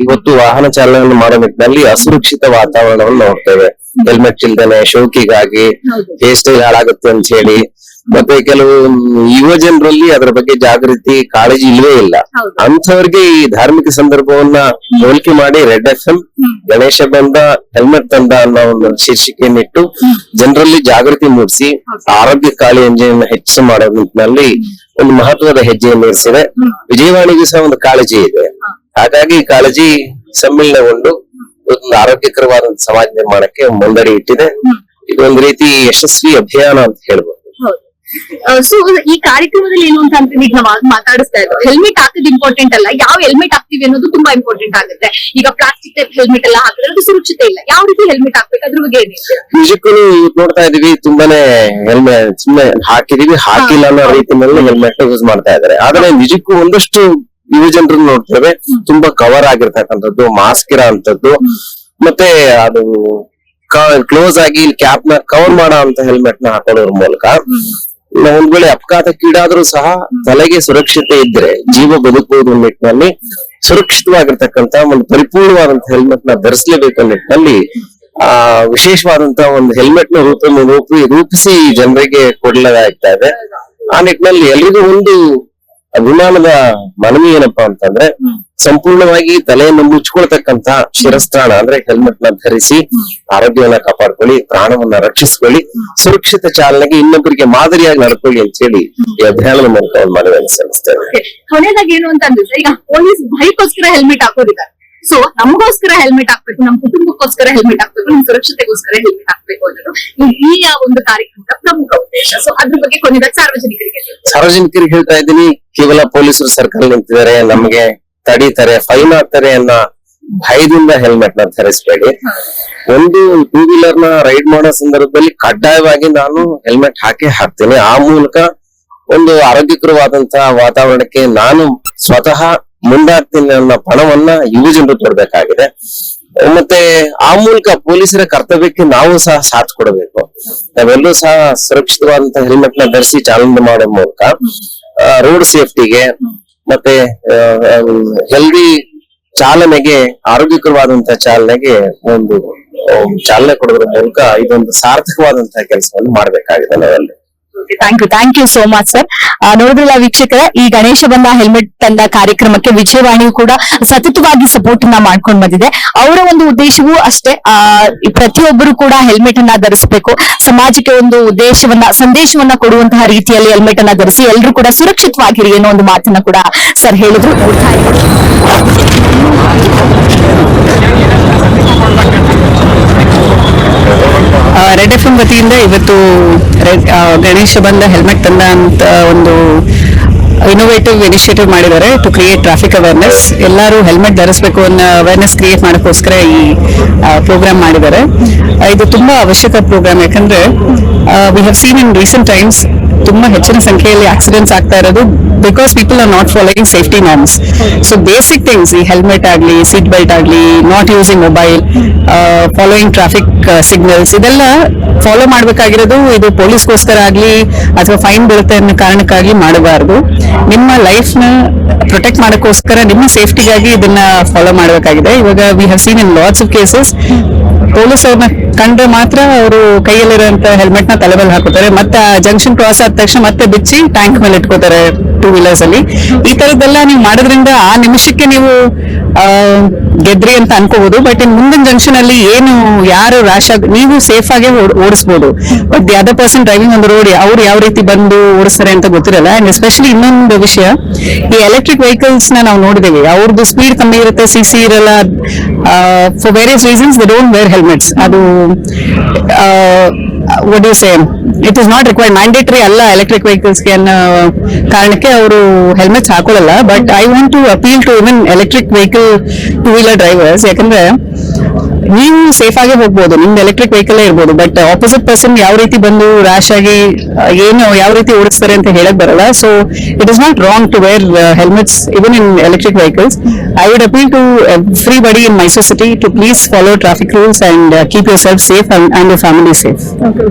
ಇವತ್ತು ವಾಹನ ಚಾಲನೆ ಮಾಡೋ ನಿಟ್ಟಿನಲ್ಲಿ ಅಸುರಕ್ಷಿತ ವಾತಾವರಣವನ್ನು ನೋಡ್ತೇವೆ. ಹೆಲ್ಮೆಟ್ ಇಲ್ದೇನೆ ಶೋಕಿಗಾಗಿ ಹೇರ್ ಸ್ಟೈಲ್ ಹಾಳಾಗುತ್ತೆ ಅಂತ ಹೇಳಿ, ಮತ್ತೆ ಕೆಲವು ಯುವ ಜನರಲ್ಲಿ ಅದರ ಬಗ್ಗೆ ಜಾಗೃತಿ, ಕಾಳಜಿ ಇಲ್ವೇ ಇಲ್ಲ. ಅಂಥವ್ರಿಗೆ ಈ ಧಾರ್ಮಿಕ ಸಂದರ್ಭವನ್ನ ಹೋಲಿಕೆ ಮಾಡಿ ರೆಡ್ ಎಫ್ಎಂ ಗಣೇಶ ಬಂದ ಹೆಲ್ಮೆಟ್ ತಂದ ಅನ್ನೋ ಒಂದು ಶೀರ್ಷಿಕೆಯನ್ನಿಟ್ಟು ಜನರಲ್ಲಿ ಜಾಗೃತಿ ಮೂಡಿಸಿ ಆರೋಗ್ಯ ಕಾಳಜಿಯನ್ನು ಹೆಚ್ಚು ಮಾಡೋ ನಿಟ್ಟಿನಲ್ಲಿ ಒಂದು ಮಹತ್ವದ ಹೆಜ್ಜೆಯನ್ನು ಇರಿಸಿದೆ. ವಿಜಯವಾಣಿಗೂ ಸಹ ಒಂದು ಕಾಳಜಿ ಇದೆ. ಹಾಗಾಗಿ ಕಾಳಜಿ ಸಮ್ಮಿಲನಗೊಂಡು ಒಂದು ಆರೋಗ್ಯಕರವಾದ ಸಮಾಜ ನಿರ್ಮಾಣಕ್ಕೆ ಮುಂದಡಿ ಇಟ್ಟಿದೆ. ಇದೊಂದು ರೀತಿ ಯಶಸ್ವಿ ಅಭಿಯಾನ ಅಂತ ಹೇಳ್ಬೋದು. ಸೊ ಈ ಕಾರ್ಯಕ್ರಮದಲ್ಲಿ ಏನು ಅಂತ ಈಗ ನಾವು ಮಾತಾಡಿಸ್ತಾ ಇದ್ವಿ, ಹೆಲ್ಮೆಟ್ ಹಾಕೋದು ಇಂಪಾರ್ಟೆಂಟ್ ಅಲ್ಲ, ಯಾವ ಹೆಲ್ಮೆಟ್ ಹಾಕ್ತಿವಿ ಅನ್ನೋದು ತುಂಬಾ ಇಂಪಾರ್ಟೆಂಟ್ ಆಗುತ್ತೆ. ಈಗ ಪ್ಲಾಸ್ಟಿಕ್ ಹೆಲ್ಮೆಟ್ ಎಲ್ಲ ಹಾಕಿದ್ರೆ ಅದು ಸುರಕ್ಷತೆ ಇಲ್ಲ. ಯಾವ ರೀತಿ ಹೆಲ್ಮೆಟ್ ಹಾಕ್ಬೇಕು ಅದ್ರ ಬಗ್ಗೆ ನಿಜಕ್ಕೂ ನೋಡ್ತಾ ಇದೀವಿ, ತುಂಬಾನೇ ಹೆಲ್ಮೆಟ್ ಸುಮ್ಮನೆ ಹಾಕಿದೀವಿ, ಹಾಕಿಲ್ಲ ಅನ್ನೋ ರೀತಿಯಲ್ಲಿ ಹೆಲ್ಮೆಟ್ ಯೂಸ್ ಮಾಡ್ತಾ ಇದಾರೆ. ಆದ್ರೆ ನಿಜಕ್ಕೂ ಒಂದಷ್ಟು ಯುವ ಜನರನ್ನು ನೋಡ್ತೇವೆ, ತುಂಬಾ ಕವರ್ ಆಗಿರ್ತಕ್ಕಂಥದ್ದು, ಮಾಸ್ಕ್ ಇರೋ ಅಂತದ್ದು, ಮತ್ತೆ ಅದು ಕ್ಲೋಸ್ ಆಗಿ ಕ್ಯಾಪ್ ನ ಕವರ್ ಮಾಡೋ ಅಂತ ಹೆಲ್ಮೆಟ್ ನ ಹಾಕೊಳ್ಳೋದ್ರ ಮೂಲಕ ಒಂದ್ ವೇಳೆ ಅಪಘಾತಕ್ಕೀಡಾದ್ರೂ ಸಹ ತಲೆಗೆ ಸುರಕ್ಷತೆ ಇದ್ರೆ ಜೀವ ಬದುಕುವುದು ನಿಟ್ಟಿನಲ್ಲಿ ಸುರಕ್ಷಿತವಾಗಿರ್ತಕ್ಕಂತ ಒಂದು ಪರಿಪೂರ್ಣವಾದಂತ ಹೆಲ್ಮೆಟ್ ನ ಧರಿಸಲೇಬೇಕು ನಿಟ್ಟಿನಲ್ಲಿ ವಿಶೇಷವಾದಂತಹ ಒಂದು ಹೆಲ್ಮೆಟ್ ನ ರೂಪಿಸಿ ಜನರಿಗೆ ಕೊಡಲಾಗ್ತಾ ಇದೆ. ಆ ನಿಟ್ಟಿನಲ್ಲಿ ಎಲ್ರಿಗೂ ಒಂದು ಅಭಿಮಾನದ ಮನವಿ ಏನಪ್ಪಾ ಅಂತಂದ್ರೆ ಸಂಪೂರ್ಣವಾಗಿ ತಲೆಯನ್ನು ಮುಚ್ಕೊಳ್ತಕ್ಕಂತ ಶಿರಸ್ತ್ರಾಣ ಅಂದ್ರೆ ಹೆಲ್ಮೆಟ್ ನ ಧರಿಸಿ ಆರೋಗ್ಯವನ್ನ ಕಾಪಾಡ್ಕೊಳ್ಳಿ, ಪ್ರಾಣವನ್ನ ರಕ್ಷಿಸ್ಕೊಳ್ಳಿ, ಸುರಕ್ಷಿತ ಚಾಲನೆಗೆ ಇನ್ನೊಬ್ಬರಿಗೆ ಮಾದರಿಯಾಗಿ ನಡ್ಕೊಳ್ಳಿ ಅಂತ ಹೇಳಿ ಈ ಅಭಿಯಾನದ ಮೂಲಕ ಒಂದು ಮನವಿಯನ್ನು ಸಲ್ಲಿಸ್ತೇವೆ. ಕೊನೆಯದಾಗಿ ಏನು ಅಂತಂದ್ರೆ ಈಗ ಪೊಲೀಸ್ ಬೈಕ್ಗೋಸ್ಕರ ಹೆಲ್ಮೆಟ್ ಹಾಕೋದಿದ್ದಾರೆ. ಸೊ ನಮಗೋಸ್ಕರ ಹೆಲ್ಮೆಟ್ ಹಾಕ್ಬೇಕು, ನಮ್ಮ ಕುಟುಂಬಕ್ಕೋಸ್ಕರ ಹೆಲ್ಮೆಟ್ ಹಾಕ್ಬೇಕು, ನಮ್ಮ ಸುರಕ್ಷತೆಗೋಸ್ಕರ ಹೆಲ್ಮೆಟ್ ಹಾಕ್ಬೇಕು ಅನ್ನೋದು ಈ ಒಂದು ಕಾರ್ಯಕ್ರಮದ ಪ್ರಮುಖ ಉದ್ದೇಶ. ಸೊ ಅದ್ರ ಬಗ್ಗೆ ಕೊನೆಯದಾಗಿ ಸಾರ್ವಜನಿಕರಿಗೆ ಹೇಳ್ತಾ ಇದ್ದೀನಿ, ಕೇವಲ ಪೊಲೀಸರು ಸರ್ಕಲ್ ನಿಂತಿದ್ದಾರೆ, ನಮಗೆ ತಡೀತಾರೆ, ಫೈನ್ ಹಾಕ್ತಾರೆ ಅನ್ನೋ ಭಯದಿಂದ ಹೆಲ್ಮೆಟ್ ನ ಧರಿಸಬೇಡಿ. ಒಂದು ಟೂ ವೀಲರ್ ನ ರೈಡ್ ಮಾಡೋ ಸಂದರ್ಭದಲ್ಲಿ ಕಡ್ಡಾಯವಾಗಿ ನಾನು ಹೆಲ್ಮೆಟ್ ಹಾಕ್ತೀನಿ. ಆ ಮೂಲಕ ಒಂದು ಆರೋಗ್ಯಕರವಾದಂತಹ ವಾತಾವರಣಕ್ಕೆ ನಾನು ಸ್ವತಃ ಮುಂದಾಗ್ತೀನಿ ಅನ್ನೋ ಪಣವನ್ನ ಯುವ ಜನರು ಕೊಡ್ಬೇಕಾಗಿದೆ. ಮತ್ತೆ ಆ ಮೂಲಕ ಪೊಲೀಸರ ಕರ್ತವ್ಯಕ್ಕೆ ನಾವು ಸಹ ಸಾಥ್ ಕೊಡಬೇಕು. ನಾವೆಲ್ಲರೂ ಸಹ ಸುರಕ್ಷಿತವಾದಂತಹ ಹೆಲ್ಮೆಟ್ ನ ಧರಿಸಿ ಚಾಲನೆ ಮಾಡೋ ಮೂಲಕ ರೋಡ್ ಸೇಫ್ಟಿಗೆ ಮತ್ತೆ ಹೆಲ್ದಿ ಚಾಲನೆಗೆ, ಆರೋಗ್ಯಕರವಾದಂತಹ ಚಾಲನೆಗೆ ಒಂದು ಚಾಲನೆ ಕೊಡೋದ್ರ ಮೂಲಕ ಇದೊಂದು ಸಾರ್ಥಕವಾದಂತಹ ಕೆಲಸವನ್ನು ಮಾಡ್ಬೇಕಾಗಿದೆ ನಾವೆಲ್ಲ. Thank you so much sir. ನೋಡಿದ್ರಲ್ಲ ವೀಕ್ಷಕರ, ಈ ಗಣೇಶ ಬಂದ ಹೆಲ್ಮೆಟ್ ತಂದ ಕಾರ್ಯಕ್ರಮಕ್ಕೆ ವಿಜಯವಾಣಿಯು ಕೂಡ ಸತತವಾಗಿ ಸಪೋರ್ಟ್ ಅನ್ನ ಮಾಡ್ಕೊಂಡು ಬಂದಿದೆ. ಅವರ ಒಂದು ಉದ್ದೇಶವೂ ಅಷ್ಟೇ, ಪ್ರತಿಯೊಬ್ಬರು ಕೂಡ ಹೆಲ್ಮೆಟ್ ಅನ್ನ ಧರಿಸಬೇಕು, ಸಮಾಜಕ್ಕೆ ಒಂದು ಸಂದೇಶವನ್ನ ಕೊಡುವಂತಹ ರೀತಿಯಲ್ಲಿ ಹೆಲ್ಮೆಟ್ ಅನ್ನ ಧರಿಸಿ ಎಲ್ಲರೂ ಕೂಡ ಸುರಕ್ಷಿತವಾಗಿರಿ ಅನ್ನೋ ಒಂದು ಮಾತನ್ನ ಕೂಡ ಸರ್ ಹೇಳಿದ್ರು. ನೋಡ್ತಾ ಇದ್ದೀವಿ ರೆಡ್ ಎಫ್ ಎಂ ವತಿಯಿಂದ ಇವತ್ತು ಗಣೇಶ ಬಂದ ಹೆಲ್ಮೆಟ್ ತಂದ ಅಂತ ಒಂದು ಇನೋವೇಟಿವ್ ಇನಿಷಿಯೇಟಿವ್ ಮಾಡಿದ್ದಾರೆ ಟು ಕ್ರಿಯೇಟ್ ಟ್ರಾಫಿಕ್ ಅವೇರ್ನೆಸ್. ಎಲ್ಲರೂ ಹೆಲ್ಮೆಟ್ ಧರಿಸಬೇಕು ಅನ್ನೋ ಅವೇರ್ನೆಸ್ ಕ್ರಿಯೇಟ್ ಮಾಡೋಕ್ಕೋಸ್ಕರ ಈ ಪ್ರೋಗ್ರಾಮ್ ಮಾಡಿದ್ದಾರೆ. ಇದು ತುಂಬಾ ಅವಶ್ಯಕ ಪ್ರೋಗ್ರಾಮ್, ಯಾಕಂದ್ರೆ we have seen in recent times ತುಂಬಾ ಹೆಚ್ಚಿನ ಸಂಖ್ಯೆಯಲ್ಲಿ ಆಕ್ಸಿಡೆಂಟ್ಸ್ ಆಗ್ತಾ ಇರೋದು because people are not following safety norms. So basic things, ಈ ಹೆಲ್ಮೆಟ್ ಆಗಲಿ, ಸೀಟ್ ಬೆಲ್ಟ್ ಆಗಲಿ, not using mobile, following traffic signals, ಇದೆಲ್ಲ ಫಾಲೋ ಮಾಡಬೇಕಾಗಿರೋದು ಇದು ಪೊಲೀಸ್ಗೋಸ್ಕರ ಆಗಲಿ ಅಥವಾ ಫೈನ್ ಬೀಳುತ್ತೆ ಅನ್ನೋ ಕಾರಣಕ್ಕಾಗಿ ಮಾಡಬಾರ್ದು. ನಿಮ್ಮ ಲೈಫ್ ನ ಪ್ರೊಟೆಕ್ಟ್ ಮಾಡೋಕ್ಕೋಸ್ಕರ, ನಿಮ್ಮ ಸೇಫ್ಟಿಗಾಗಿ ಇದನ್ನ ಫಾಲೋ ಮಾಡಬೇಕಾಗಿದೆ. ಇವಾಗ we have seen in lots of cases police ಅವ್ರನ್ನ ಕಂಡ್ರೆ ಮಾತ್ರ ಅವರು ಕೈಯಲ್ಲಿರುವಂತ ಹೆಲ್ಮೆಟ್ ನ ತಲೆ ಮೇಲೆ ಹಾಕೋತಾರೆ, ಮತ್ತೆ ಜಂಕ್ಷನ್ ಕ್ರಾಸ್ ಆದ ತಕ್ಷಣ ಮತ್ತೆ ಬಿಚ್ಚಿ ಟ್ಯಾಂಕ್ ಮೇಲೆ ಇಟ್ಕೋತಾರೆ ಟೂ ವೀಲರ್ಸ್ ಅಲ್ಲಿ. ಈ ತರದ್ದೆಲ್ಲ ನೀವು ಮಾಡೋದ್ರಿಂದ ಆ ನಿಮಿಷಕ್ಕೆ ನೀವು ಗೆದ್ರಿ ಅಂತ ಅನ್ಕೋಬಹುದು, ಬಟ್ ಇನ್ ಮುಂದಿನ ಜಂಕ್ಷನ್ ಅಲ್ಲಿ ಏನು ಯಾರು ರ್ಯಾಶ್ ಆಗಿ ನೀವು ಸೇಫ್ ಆಗಿ ಓಡಿಸಬಹುದು, but the other person driving on the road ಅವ್ರು ಯಾವ ರೀತಿ ಬಂದು ಓಡಿಸ್ತಾರೆ ಅಂತ ಗೊತ್ತಿರಲ್ಲ. ಅಂಡ್ ಎಸ್ಪೆಷಲಿ ಇನ್ನೊಂದು ವಿಷಯ, ಈ ಎಲೆಕ್ಟ್ರಿಕ್ ವೆಹಿಕಲ್ಸ್ ನಾವು ನೋಡಿದೇವೆ, ಅವ್ರದ್ದು ಸ್ಪೀಡ್ ಕಮ್ಮಿ ಇರುತ್ತೆ, ಸಿಸಿ ಇರಲ್ಲ, for various reasons they don't wear helmets. ಅದು what do you say, it is not required, mandatory ಅಲ್ಲ ಎಲೆಕ್ಟ್ರಿಕ್ ವೆಹಿಕಲ್ಸ್ ಗೆ ಅನ್ನೋ ಕಾರಣಕ್ಕೆ ಅವರು ಹೆಲ್ಮೆಟ್ಸ್ ಹಾಕೊಳ್ಳಲ್ಲ. But I want to appeal to even electric vehicle two wheeler drivers, ಯಾಕಂದ್ರೆ ನೀವು safe ಆಗಿ ಹೋಗ್ಬೋದು, ನಿಮ್ದು ಎಲೆಕ್ಟ್ರಿಕ್ ವೆಹಿಕಲ್ ಇರ್ಬೋದು, ಬಟ್ ಆಪೋಸಿಟ್ ಪರ್ಸನ್ ಯಾವ ರೀತಿ ಬಂದು ರ್ಯಾಶ್ ಆಗಿ ಯಾವ ರೀತಿ ಓಡಿಸ್ತಾರೆ ಅಂತ ಹೇಳಕ್ ಬರಲ್ಲ. So it is not wrong to wear helmets even in electric vehicles. I would appeal to everybody in Mysuru city to please follow traffic rules and keep yourself safe and your family safe.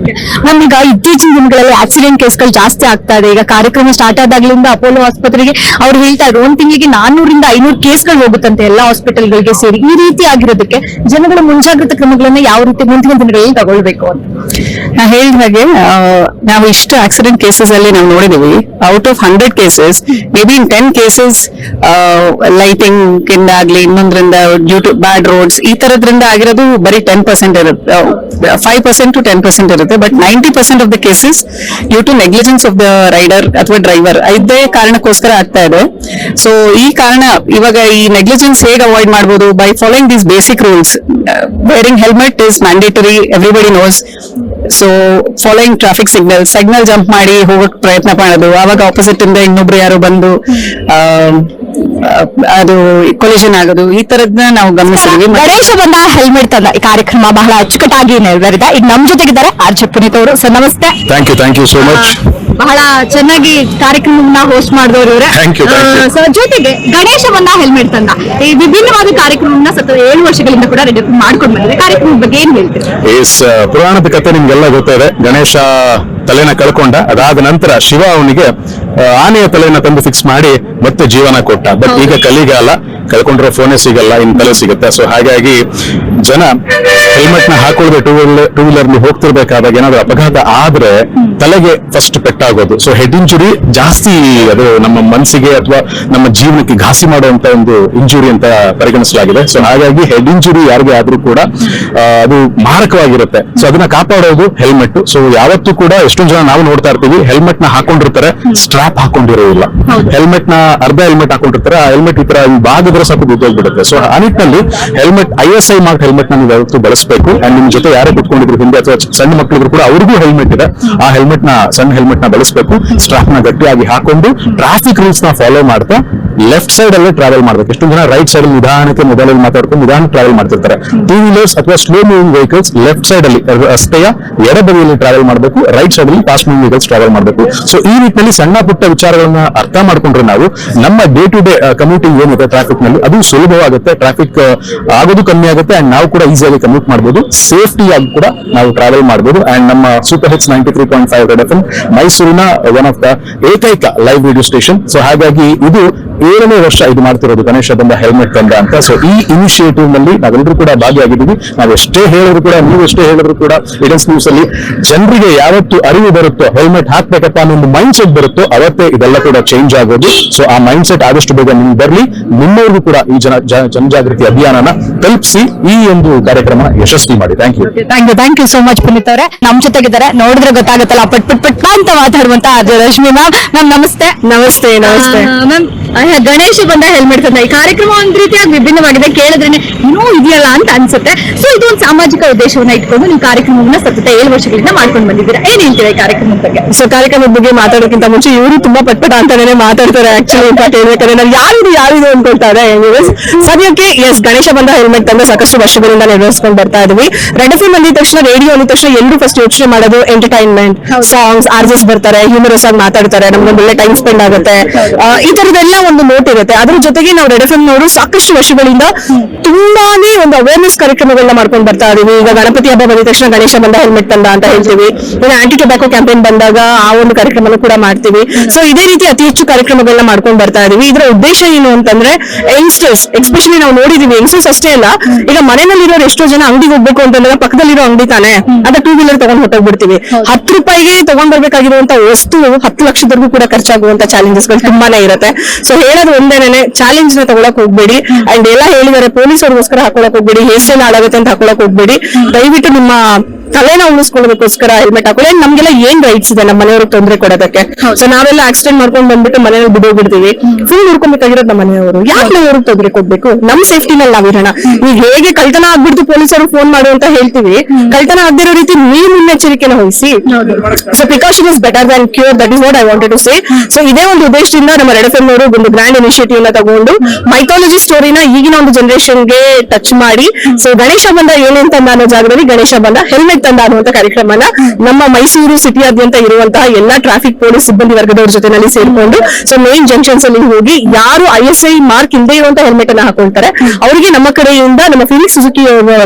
Ma'am, ಈಗ ಇತ್ತೀಚಿನ ದಿನಗಳಲ್ಲಿ accident ಕೇಸ್ಗಳು ಜಾಸ್ತಿ ಆಗ್ತಾ ಇದೆ. ಈಗ ಕಾರ್ಯಕ್ರಮ start ಆದಾಗ್ಲಿಂದ Apollo ಆಸ್ಪತ್ರೆಗೆ ಅವ್ರು ಹೇಳ್ತಾ ಇದ್ರು ಒಂದ್ ತಿಂಗಳಿಗೆ 400 ರಿಂದ 500 ಕೇಸ್ಗಳು ಹೋಗುತ್ತಂತೆ ಎಲ್ಲಾ ಹಾಸ್ಪಿಟಲ್ಗಳಿಗೆ ಸೇರಿ. ಈ ರೀತಿ ಆಗಿರೋದಕ್ಕೆ ಜನಗಳ ಮುಂಜಾಗ್ರತಾ ಕ್ರಮಗಳನ್ನ ಯಾವ ರೀತಿ ಮುಂದಿನ ದಿನಗಳಲ್ಲಿ ತಗೊಳ್ಬೇಕು ಅಂತ ನಾ ಹೇಳಿದ ಹಾಗೆ, ನಾವು ಇಷ್ಟು ಆಕ್ಸಿಡೆಂಟ್ ಕೇಸಸ್ ಅಲ್ಲಿ ನಾವು ನೋಡಿದೀವಿ, out of 100 cases may be in 10 cases lighting ಇಂದ ಆಗ್ಲಿ, ಇನ್ನೊಂದ್ರಿಂದ ಡ್ಯೂ ಟು ಬ್ಯಾಡ್ ರೋಡ್ಸ್, ಈ ತರದ್ರಿಂದ ಆಗಿರೋದು ಬರೀ 10% ಇರುತ್ತೆ, 5% to 10% ಇರುತ್ತೆ. But 90% of the cases due to negligence of the rider ಅಥವಾ ಡ್ರೈವರ್, ಇದೇ ಕಾರಣಕ್ಕೋಸ್ಕರ ಆಗ್ತಾ ಇದೆ. ಸೊ ಈ ಕಾರಣ ಇವಾಗ ಈ ನೆಗ್ಲಿಜೆನ್ಸ್ ಹೇಗೆ ಅವಾಯ್ಡ್ ಮಾಡಬಹುದು? By following these basic rules. wearing helmet is mandatory, everybody knows. So following traffic signal jump ಮಾಡಿ ಹೋಗಕ್ ಪ್ರಯತ್ನ ಮಾಡೋದು, ಆವಾಗ ಆಪೋಸಿಟ್ ಇಂದ ಇನ್ನೊಬ್ರು ಯಾರು ಬಂದು ಅದು ಕೊಲಿಷನ್ ಆಗೋದು, ಈ ತರದ್ನ ನಾವು ಗಮನಿಸಿದ್ವಿ. ಗಣೇಶ ಬಂದ ಹೆಲ್ಮೆಟ್ ತಂದ ಈ ಕಾರ್ಯಕ್ರಮ ಬಹಳ ಅಚ್ಚುಕಟ್ಟಾಗಿ ನೆರವೇರಿದೆ. ಈಗ ನಮ್ ಜೊತೆಗಿದ್ದಾರೆ ಆರ್ ಜೆ ಪುನೀತ್ ಅವರು. Sir namaste. Thank you so much. ಬಹಳ ಚೆನ್ನಾಗಿ ಕಾರ್ಯಕ್ರಮವನ್ನ ಹೋಸ್ಟ್ ಮಾಡಿದವರು ಇವರೇ. Thank you. ಸೊ ಜೊತೆಗೆ ಗಣೇಶ ಬಂದ ಹೆಲ್ಮೆಟ್ ತಂದ ಈ ವಿಭಿನ್ನವಾದ ಕಾರ್ಯಕ್ರಮವನ್ನ ಸತತ 7 ವರ್ಷಗಳಿಂದ ಕೂಡ ರೆಡಿ ಮಾಡ್ಕೊಂಡು ಬಂದಿದೆ. ಕಾರ್ಯಕ್ರಮದ ಬಗ್ಗೆ ಏನ್ ಹೇಳ್ತೀರಿ? ಪುರಾಣದ ಕಥೆ ನಿಮ್ಗೆಲ್ಲ ಗೊತ್ತಿದೆ. ಗಣೇಶ ತಲೆನ ಕಳ್ಕೊಂಡ, ಅದಾದ ನಂತರ ಶಿವ ಅವನಿಗೆ ಆನೆಯ ತಲೆನ ತಂದು ಫಿಕ್ಸ್ ಮಾಡಿ ಮತ್ತೆ ಜೀವನ ಕೊಟ್ಟ. ಬಟ್ ಈಗ ಕಲಿಗಾಲ, ಕಳ್ಕೊಂಡ್ರೆ ಫೋನೇ ಸಿಗಲ್ಲ, ಇನ್ ತಲೆ ಸಿಗುತ್ತೆ. ಸೊ ಹಾಗಾಗಿ ಜನ ಹೆಲ್ಮೆಟ್ ನ ಹಾಕೊಳ್ಳದೆ ಟೂ ವೀಲರ್ ಹೋಗ್ತಿರ್ಬೇಕಾದಾಗ ಏನಾದ್ರು ಅಪಘಾತ ಆದ್ರೆ ತಲೆಗೆ ಫಸ್ಟ್ ಪೆಟ್ಟಾಗೋದು. ಸೊ ಹೆಡ್ ಇಂಜುರಿ ಜಾಸ್ತಿ, ಅದು ನಮ್ಮ ಮನಸ್ಸಿಗೆ ಅಥವಾ ನಮ್ಮ ಜೀವನಕ್ಕೆ ಘಾಸಿ ಮಾಡುವಂತ ಒಂದು ಇಂಜುರಿ ಅಂತ ಪರಿಗಣಿಸಲಾಗಿದೆ. ಸೊ ಹಾಗಾಗಿ ಹೆಡ್ ಇಂಜುರಿ ಯಾರಿಗೆ ಆದ್ರೂ ಕೂಡ ಅದು ಮಾರಕವಾಗಿರುತ್ತೆ. ಸೊ ಅದನ್ನ ಕಾಪಾಡೋದು ಹೆಲ್ಮೆಟ್. ಸೊ ಯಾವತ್ತೂ ಕೂಡ ಎಷ್ಟೊಂದು ಜನ ನಾವು ನೋಡ್ತಾ ಇರ್ತೀವಿ, ಹೆಲ್ಮೆಟ್ ನ ಹಾಕೊಂಡಿರ್ತಾರೆ, ಸ್ಟ್ರಾಪ್ ಹಾಕೊಂಡಿರೋದಿಲ್ಲ. ಹೆಲ್ಮೆಟ್ ನ ಅರ್ಧ ಹೆಲ್ಮೆಟ್ ಹಾಕೊಂಡಿರ್ತಾರೆ, ಆ ಹೆಲ್ಮೆಟ್ ಈ ತರ ಬಾಗಿದ್ರೆ ಸ್ವಲ್ಪ ಬಿದ್ದೋಗ್ಬಿಡುತ್ತೆ. ಸೊ ಆ ನಿಟ್ಟಿನಲ್ಲಿ ಹೆಲ್ಮೆಟ್ ISI ಮಾರ್ಕ್ ಹೆಲ್ಮೆಟ್ ನ ನೀವು ಯಾವತ್ತೂ ಬಳಸಬೇಕು. ಅಂಡ್ ನಿಮ್ ಜೊತೆ ಯಾರೇ ಕುತ್ಕೊಂಡಿದ್ರು ಹಿಂದೆ ಅಥವಾ ಸಣ್ಣ ಮಕ್ಕಳಿದ್ರು ಕೂಡ ಅವ್ರಿಗೂ ಹೆಲ್ಮೆಟ್ ಇದೆ, ಆ ಹೆಲ್ಮೆಟ್ ನ ಸಣ್ಣ ಹೆಲ್ಮೆಟ್ ನ ಬಳಸಬೇಕು. ಸ್ಟ್ರಾಪ್ ನ ಗಟ್ಟಿಯಾಗಿ ಹಾಕೊಂಡು ಟ್ರಾಫಿಕ್ ರೂಲ್ಸ್ ನ ಫಾಲೋ ಮಾಡ್ತಾ ಲೆಫ್ಟ್ ಸೈಡ್ ಅಲ್ಲೇ ಟ್ರಾವೆಲ್ ಮಾಡ್ಬೇಕು. ಎಷ್ಟೊಂದು ಜನ ರೈಟ್ ಸೈಡ್ ನಿಧಾನಕ್ಕೆ ಮೊಬೈಲ್ ಮಾತಾಡ್ಕೊಂಡು ನಿಧಾನಕ್ಕೆ ಟ್ರಾವೆಲ್ ಮಾಡ್ತಿರ್ತಾರೆ. ಟೂ ವೀಲರ್ಸ್ ಅಥವಾ slow moving vehicles left side ಅಲ್ಲಿ ರಸ್ತೆಯ ಎಡಬದಿಯಲ್ಲಿ ಟ್ರಾವೆಲ್ ಮಾಡಬೇಕು, ರೈಟ್ ಸೈಡ್ ಅಲ್ಲಿ ಫಾಸ್ಟ್ ಮೂವಿಂಗ್ ವೆಹಿಕಲ್ಸ್ ಟ್ರಾವೆಲ್ ಮಾಡಬೇಕು. ಸೊ ಈ ನಿಟ್ಟಿನಲ್ಲಿ ಸಣ್ಣ ಪುಟ್ಟ ವಿಚಾರಗಳನ್ನ ಅರ್ಥ ಮಾಡ್ಕೊಂಡ್ರೆ ನಾವು ನಮ್ಮ ಡೇ ಟು ಡೇ ಕಮ್ಯೂಟಿಂಗ್ ಏನಿದೆ ಟ್ರಾಫಿಕ್ ನಲ್ಲಿ ಅದು ಸುಲಭವಾಗುತ್ತೆ, ಟ್ರಾಫಿಕ್ ಆಗೋದು ಕಮ್ಮಿ ಆಗುತ್ತೆ, ಅಂಡ್ ನಾವು ಕೂಡ ಈಸಿಯಾಗಿ ಕಮ್ಯೂಟ್ ಮಾಡಬಹುದು, ಸೇಫ್ಟಿ ಆಗಿ ಕೂಡ ನಾವು ಟ್ರಾವೆಲ್ ಮಾಡಬಹುದು. ಅಂಡ್ ನಮ್ಮ ಸೂಪರ್ ಹಿಟ್ಸ್ 93.5 ರೆಡ್ FM ಮೈಸೂರಿನ ಒನ್ ಆಫ್ ದ ಏಕೈಕ ಲೈವ್ ರೇಡಿಯೋ ಸ್ಟೇಷನ್. ಸೊ ಹಾಗಾಗಿ ಇದು 7ನೇ ವರ್ಷ ಇದು ಮಾಡ್ತಿರೋದು ಗಣೇಶ ಬಂದ ಹೆಲ್ಮೆಟ್ ತಂದ ಅಂತ. ಸೊ ಈ ಇನಿಷಿಯೇಟಿವ್ ನಲ್ಲಿ ನಾವೆಲ್ಲರೂ ಕೂಡ ಭಾಗಿಯಾಗಿದ್ದೀವಿ. ನಾವು ಎಷ್ಟೇ ಹೇಳಿದ್ರು ಕೂಡ, ನೀವು ಎಷ್ಟೇ ಹೇಳಿದ್ರು ಕೂಡ ಇಡನ್ಸ್ ನ್ಯೂಸ್ ಅಲ್ಲಿ ಜನರಿಗೆ ಯಾವತ್ತು ಅರಿವು ಬರುತ್ತೋ, ಹೆಲ್ಮೆಟ್ ಹಾಕ್ಬೇಕಪ್ಪ ಅನ್ನೋ ಒಂದು ಮೈಂಡ್ ಸೆಟ್ ಬರುತ್ತೋ, ಅವತ್ತೇ ಇದೆಲ್ಲ ಕೂಡ ಚೇಂಜ್ ಆಗೋದು. ಸೊ ಆ ಮೈಂಡ್ ಸೆಟ್ ಆದಷ್ಟು ಬೇಗ ನಿಮ್ಗೆ ಬರಲಿ, ನಿಮ್ಮವ್ರಿಗೂ ಕೂಡ ಈ ಜನಜಾಗೃತಿ ಅಭಿಯಾನನ ತಲುಪಿಸಿ ಈ ಒಂದು ಕಾರ್ಯಕ್ರಮ ಯಶಸ್ವಿ ಮಾಡಿ. Thank you so much Puneeth ಅವರೇ. ನಮ್ ಜೊತೆಗಿದ್ದಾರೆ, ನೋಡಿದ್ರೆ ಗೊತ್ತಾಗುತ್ತಲ್ಲ ಪಟ್ ಪಟ್ ಪಟ್ ಅಂತ ಮಾತಾಡುವಂತ ರಶ್ಮಿ ಮ್ಯಾಮ್. ನಮಸ್ತೆ. ನಮಸ್ತೆ ಮ್ಯಾಮ್. ಗಣೇಶ ಬಂದ ಹೆಲ್ಮೆಟ್ ತಂದ ಈ ಕಾರ್ಯಕ್ರಮ ಒಂದ್ ರೀತಿಯಾಗಿ ವಿಭಿನ್ನವಾಗಿದೆ, ಕೇಳಿದ್ರೇನೆ ಇನ್ನೂ ಇದೆಯಲ್ಲ ಅಂತ ಅನ್ಸುತ್ತೆ. ಸೊ ಇದು ಒಂದು ಸಾಮಾಜಿಕ ಉದ್ದೇಶವನ್ನ ಇಟ್ಕೊಂಡು ನೀವು ಕಾರ್ಯಕ್ರಮವನ್ನ ಸತತ 7 ವರ್ಷಗಳಿಂದ ಮಾಡ್ಕೊಂಡು ಬಂದಿದ್ದೀರಾ. ಏನ್ ಹೇಳ್ತೀರಾ ಈ ಕಾರ್ಯಕ್ರಮದ ಬಗ್ಗೆ? ಸೊ ಕಾರ್ಯಕ್ರಮದ ಬಗ್ಗೆ ಮಾತಾಡೋಕ್ಕಿಂತ ಮುಂಚೆ ಇವರು ತುಂಬಾ ಪಟ್ಪಟ ಅಂತಾನೆ ಮಾತಾಡ್ತಾರೆ. ಆಕ್ಚುಲಿ ಅಂತ ಹೇಳ್ಬೇಕಾದ್ರೆ ನಾನು ಯಾರಿದು ಅನ್ಕೊಳ್ತಾರೆ. ಸದ್ಯಕ್ಕೆ ಎಸ್, ಗಣೇಶ ಬಂದ ಹೆಲ್ಮೆಟ್ ತಂದ ಸಾಕಷ್ಟು ವರ್ಷಗಳಿಂದ ನಿರ್ವಹಿಸ್ಕೊಂಡು ಬರ್ತಾ ಇದೀವಿ. ರೆಡ್ FM ಅಂದಿದ ತಕ್ಷಣ, ರೇಡಿಯೋ ಅಂದಿದ ತಕ್ಷಣ ಎಲ್ಲರೂ ಫಸ್ಟ್ ಯೋಚನೆ ಮಾಡೋದು ಎಂಟರ್ಟೈನ್ಮೆಂಟ್, ಸಾಂಗ್ಸ್, ಆರ್ಜೆಸ್ ಬರ್ತಾರೆ, ಹ್ಯೂಮರಸ್ ಆಗಿ ಮಾತಾಡ್ತಾರೆ, ನಮ್ಗೊಂದು ಒಳ್ಳೆ ಟೈಮ್ ಸ್ಪೆಂಡ್ ಆಗುತ್ತೆ, ಈ ತರದೆಲ್ಲ ಒಂದು ನೋಟ್ ಇರುತ್ತೆ. ಅದ್ರ ಜೊತೆಗೆ ನಾವು ರೆಡ್ FM ನವರು ಸಾಕಷ್ಟು ವರ್ಷಗಳಿಂದ ತುಂಬಾನೇ ಒಂದು ಅವೇರ್ನೆಸ್ ಕಾರ್ಯಕ್ರಮಗಳನ್ನ ಮಾಡ್ಕೊಂಡು ಬರ್ತಾ ಇದೀವಿ. ಈಗ ಗಣಪತಿ ಹಬ್ಬ ಬಂದಿದ ತಕ್ಷಣ ಗಣೇಶ ಬಂದ ಹೆಲ್ಮೆಟ್ ತಂದ ಅಂತ ಹೇಳ್ತೀವಿ. ಇನ್ನು ಆಂಟಿ ಟೊಬ್ಯಾಕೋ ಕ್ಯಾಂಪೇನ್ ಬಂದಾಗ ಆ ಒಂದು ಕಾರ್ಯಕ್ರಮ ಕೂಡ ಮಾಡ್ತೀವಿ. ಸೊ ಇದೇ ರೀತಿ ಅತಿ ಹೆಚ್ಚು ಕಾರ್ಯಕ್ರಮಗಳನ್ನ ಮಾಡ್ಕೊಂಡು ಬರ್ತಾ ಇದೀವಿ. ಇದರ ಉದ್ದೇಶ ಏನು ಅಂತಂದ್ರೆ, ಯಂಗ್ಸ್ಟರ್ಸ್ ಎಸ್ಪೆಷಲಿ ನಾವು ನೋಡಿದೀವಿ, ಯಂಗ್ಸ್ಟರ್ಸ್ ಅಷ್ಟೇ ಅಲ್ಲ, ಈಗ ಮನೆಯಲ್ಲಿರೋರು ಎಷ್ಟೋ ಜನ ಅಂಗಡಿಗೆ ಹೋಗ್ಬೇಕು ಅಂತಂದ್ರೆ ಪಕ್ಕದಲ್ಲಿರೋ ಅಂಗಡಿ ತಾನೆ, ಅದ ಟೂ ವೀಲರ್ ತಗೊಂಡ್ ಹೊಟ್ಟೋಗ್ಬಿಡ್ತೀವಿ. 10 ರೂಪಾಯಿಗೆ ತಗೊಂಡ್ ಬರ್ಬೇಕಾಗಿರುವಂತ ವಸ್ತು 10 ಲಕ್ಷದವರೆಗೂ ಕೂಡ ಖರ್ಚಾಗುವಂತ ಚಾಲೆಂಜಸ್ ಗಳು ತುಂಬಾನೇ ಇರುತ್ತೆ. ಸೊ ಹೇಳೋದು ಒಂದೇನೆ, ಚಾಲೆಂಜ್ ನ ತಗೊಳಕ್ ಹೋಗ್ಬೇಡಿ. ಅಂಡ್ ಎಲ್ಲ ಹೇಳಿದಾರೆ, ಪೊಲೀಸರಿಗೋಸ್ಕರ ಹಾಕೊಳಕ್ ಹೋಗ್ಬೇಡಿ, ಹೇರ್ ಸ್ಟೈಲ್ ಹಾಳಾಗುತ್ತೆ ಅಂತ ಹಾಕೊಳಕ್ ಹೋಗ್ಬೇಡಿ. ದಯವಿಟ್ಟು ನಿಮ್ಮ ತಲೆನ ಉಳಿಸ್ಕೊಳ್ಳೋದಕ್ಕೋಸ್ಕರ ಹೆಲ್ಮೆಟ್ ಹಾಕೊಳ್ಳಿ. ನಮ್ಗೆಲ್ಲ ಏನ್ ರೈಟ್ಸ್ ಇದೆ ನಮ್ಮ ಮನೆಯವ್ರಿಗೆ ತೊಂದರೆ ಕೊಡೋದಕ್ಕೆ? ಸೊ ನಾವೆಲ್ಲ ಆಕ್ಸಿಡೆಂಟ್ ಮಾಡ್ಕೊಂಡು ಬಂದ್ಬಿಟ್ಟು ಮನೆಯಲ್ಲಿ ಬಿಡೋಗ್ಬಿಡ್ತೀವಿ. ಫುಲ್ ನೋಡ್ಕೊಬೇಕಾಗಿರೋದು ನಮ್ಮ ಮನೆಯವರು. ಯಾಕೆ ನಾವು ತೊಂದರೆ ಕೊಡ್ಬೇಕು? ನಮ್ ಸೇಫ್ಟಿನಲ್ಲಿ ನಾವಿರೋಣ. ಈಗ ಹೇಗೆ ಕಳ್ತನ ಆಗ್ಬಿಡ್ತು ಪೊಲೀಸರು ಫೋನ್ ಮಾಡು ಅಂತ ಹೇಳ್ತೀವಿ, ಕಳ್ತನ ಆಗದಿರೋ ರೀತಿ ನೀವು ಮುನ್ನೆಚ್ಚರಿಕೆನ ವಹಿಸಿ. So precaution is better than cure, that is what I wanted to say. So ಇದೇ ಒಂದು ಉದ್ದೇಶದಿಂದ ನಮ್ಮ ರೆಡ್ FM ಅವರು ಒಂದು ಗ್ರ್ಯಾಂಡ್ ಇನಿಷಿಯೇಟಿವ್ ನ ತಗೊಂಡು ಮೈಥಾಲಜಿ ಸ್ಟೋರಿನ ಈಗಿನ ಒಂದು ಜನರೇಷನ್ ಗೆ ಟಚ್ ಮಾಡಿ, ಸೊ ಗಣೇಶ ಬಂದ ಏನೇನ್ ತಂದ ಅನ್ನೋ ಜಾಗದಲ್ಲಿ ಗಣೇಶ ಬಂದ ಹೆಲ್ಮೆಟ್ ತಂದ ಅನ್ನುವಂತ ಕಾರ್ಯಕ್ರಮನ ನಮ್ಮ ಮೈಸೂರು ಸಿಟಿಯಾದ್ಯಂತ ಇರುವಂತಹ ಎಲ್ಲಾ ಟ್ರಾಫಿಕ್ ಪೊಲೀಸ್ ಸಿಬ್ಬಂದಿ ವರ್ಗದವ್ರ ಜೊತೆನಲ್ಲಿ ಸೇರ್ಕೊಂಡು, ಸೊ ಮೇನ್ ಜಂಕ್ಷನ್ಸ್ ಅಲ್ಲಿ ಹೋಗಿ ಯಾರು ISI ಮಾರ್ಕ್ ಇಲ್ಲದೆ ಇರುವಂತ ಹೆಲ್ಮೆಟ್ ಅನ್ನ ಹಾಕೊಳ್ತಾರೆ ಅವರಿಗೆ ನಮ್ಮ ಕಡೆಯಿಂದ, ನಮ್ಮ ಫೀನಿಕ್ಸ್ ಸುಜುಕಿ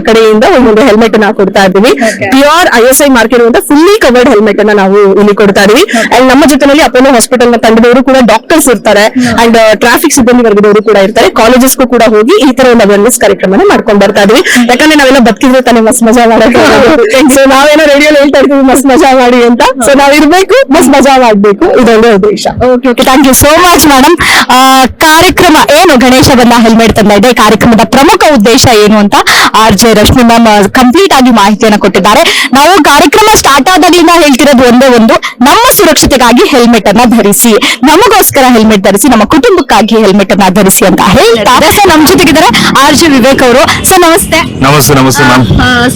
ಕಡೆಯಿಂದ ಒಂದು ಹೆಲ್ಮೆಟ್ ಅನ್ನ ಕೊಡ್ತಾ ಇದ್ದೀವಿ. ಪ್ಯೂರ್ ISI ಮಾರ್ಕ್ ಇರುವಂತ ಫುಲ್ಲಿ ಕವರ್ಡ್ ಹೆಲ್ಮೆಟ್ ಅನ್ನ ನಾವು ಇಲ್ಲಿ ಕೊಡ್ತಾ ಇದೀವಿ. ಅಂಡ್ ನಮ್ಮ ಜೊತೆನಲ್ಲಿ ಅಪೋಲೋ ಹಾಸ್ಪಿಟಲ್ ನ ತಂಡದವರು ಕೂಡ ಡಾಕ್ಟರ್ಸ್ ಇರ್ತಾರೆ, ಅಂಡ್ ಟ್ರಾಫಿಕ್ ಸಿಬ್ಬಂದಿ ವರ್ಗದವರು ಕೂಡ ಇರ್ತಾರೆ. ಕಾಲೇಜಸ್ಗೂ ಕೂಡ ಹೋಗಿ ಈ ತರ ಒಂದು ಅವೇರ್ನೆಸ್ ಕಾರ್ಯಕ್ರಮನ ಮಾಡ್ಕೊಂಡು ಬರ್ತಾ ಇದೀವಿ. ಯಾಕಂದ್ರೆ ನಾವೆಲ್ಲ ಬದುಕಿದ್ರೆ ತಾನೇ ಮಸ್ತ್ ಮಜಾ ಮಾಡಕ್ಕೆ. ಸೊ ನಾವೇನೋ ರೇಡಿಯೋ ಹೇಳ್ತಾ ಇರ್ತೀವಿ ಮಸ್ತ್ ಮಜಾ ಮಾಡಿ ಅಂತ, ಸೊ ನಾವ್ ಇರ್ಬೇಕು, ಮಸ್ತ್ ಮಜಾ ಮಾಡ್ಬೇಕು, ಇದೊಂದೇ ಉದ್ದೇಶ. Okay, thank you so much madam. ಕಾರ್ಯಕ್ರಮ ಏನು ಗಣೇಶ ಬಂದ ಹೆಲ್ಮೆಟ್ ತಂದ ಇದೆ, ಕಾರ್ಯಕ್ರಮದ ಪ್ರಮುಖ ಉದ್ದೇಶ ಏನು ಅಂತ RJ ರಶ್ಮಿ ಮ್ಯಾಮ್ ಕಂಪ್ಲೀಟ್ ಆಗಿ ಮಾಹಿತಿಯನ್ನು ಕೊಟ್ಟಿದ್ದಾರೆ. ನಾವು ಕಾರ್ಯಕ್ರಮ ಸ್ಟಾರ್ಟ್ ಆದಾಗಲಿಂದ ಹೇಳ್ತಿರೋದು ಒಂದೇ ಒಂದು, ನಮ್ಮ ಸುರಕ್ಷತೆಗಾಗಿ ಹೆಲ್ಮೆಟ್ ಅನ್ನ ಧರಿಸಿ, ನಮಗೋಸ್ಕರ ಹೆಲ್ಮೆಟ್ ಧರಿಸಿ, ನಮ್ಮ ಕುಟುಂಬಕ್ಕಾಗಿ ಹೆಲ್ಮೆಟ್ ಅನ್ನ ಧರಿಸಿ ಅಂತ ಹೇಳ್ತಾರೆ. ಸೊ ನಮ್ ಜೊತೆಗಿದ್ದಾರೆ RJ ವಿವೇಕ್ ಅವರು. ಸರ್ ನಮಸ್ತೆ. ನಮಸ್ತೆ ಮ್ಯಾಮ್.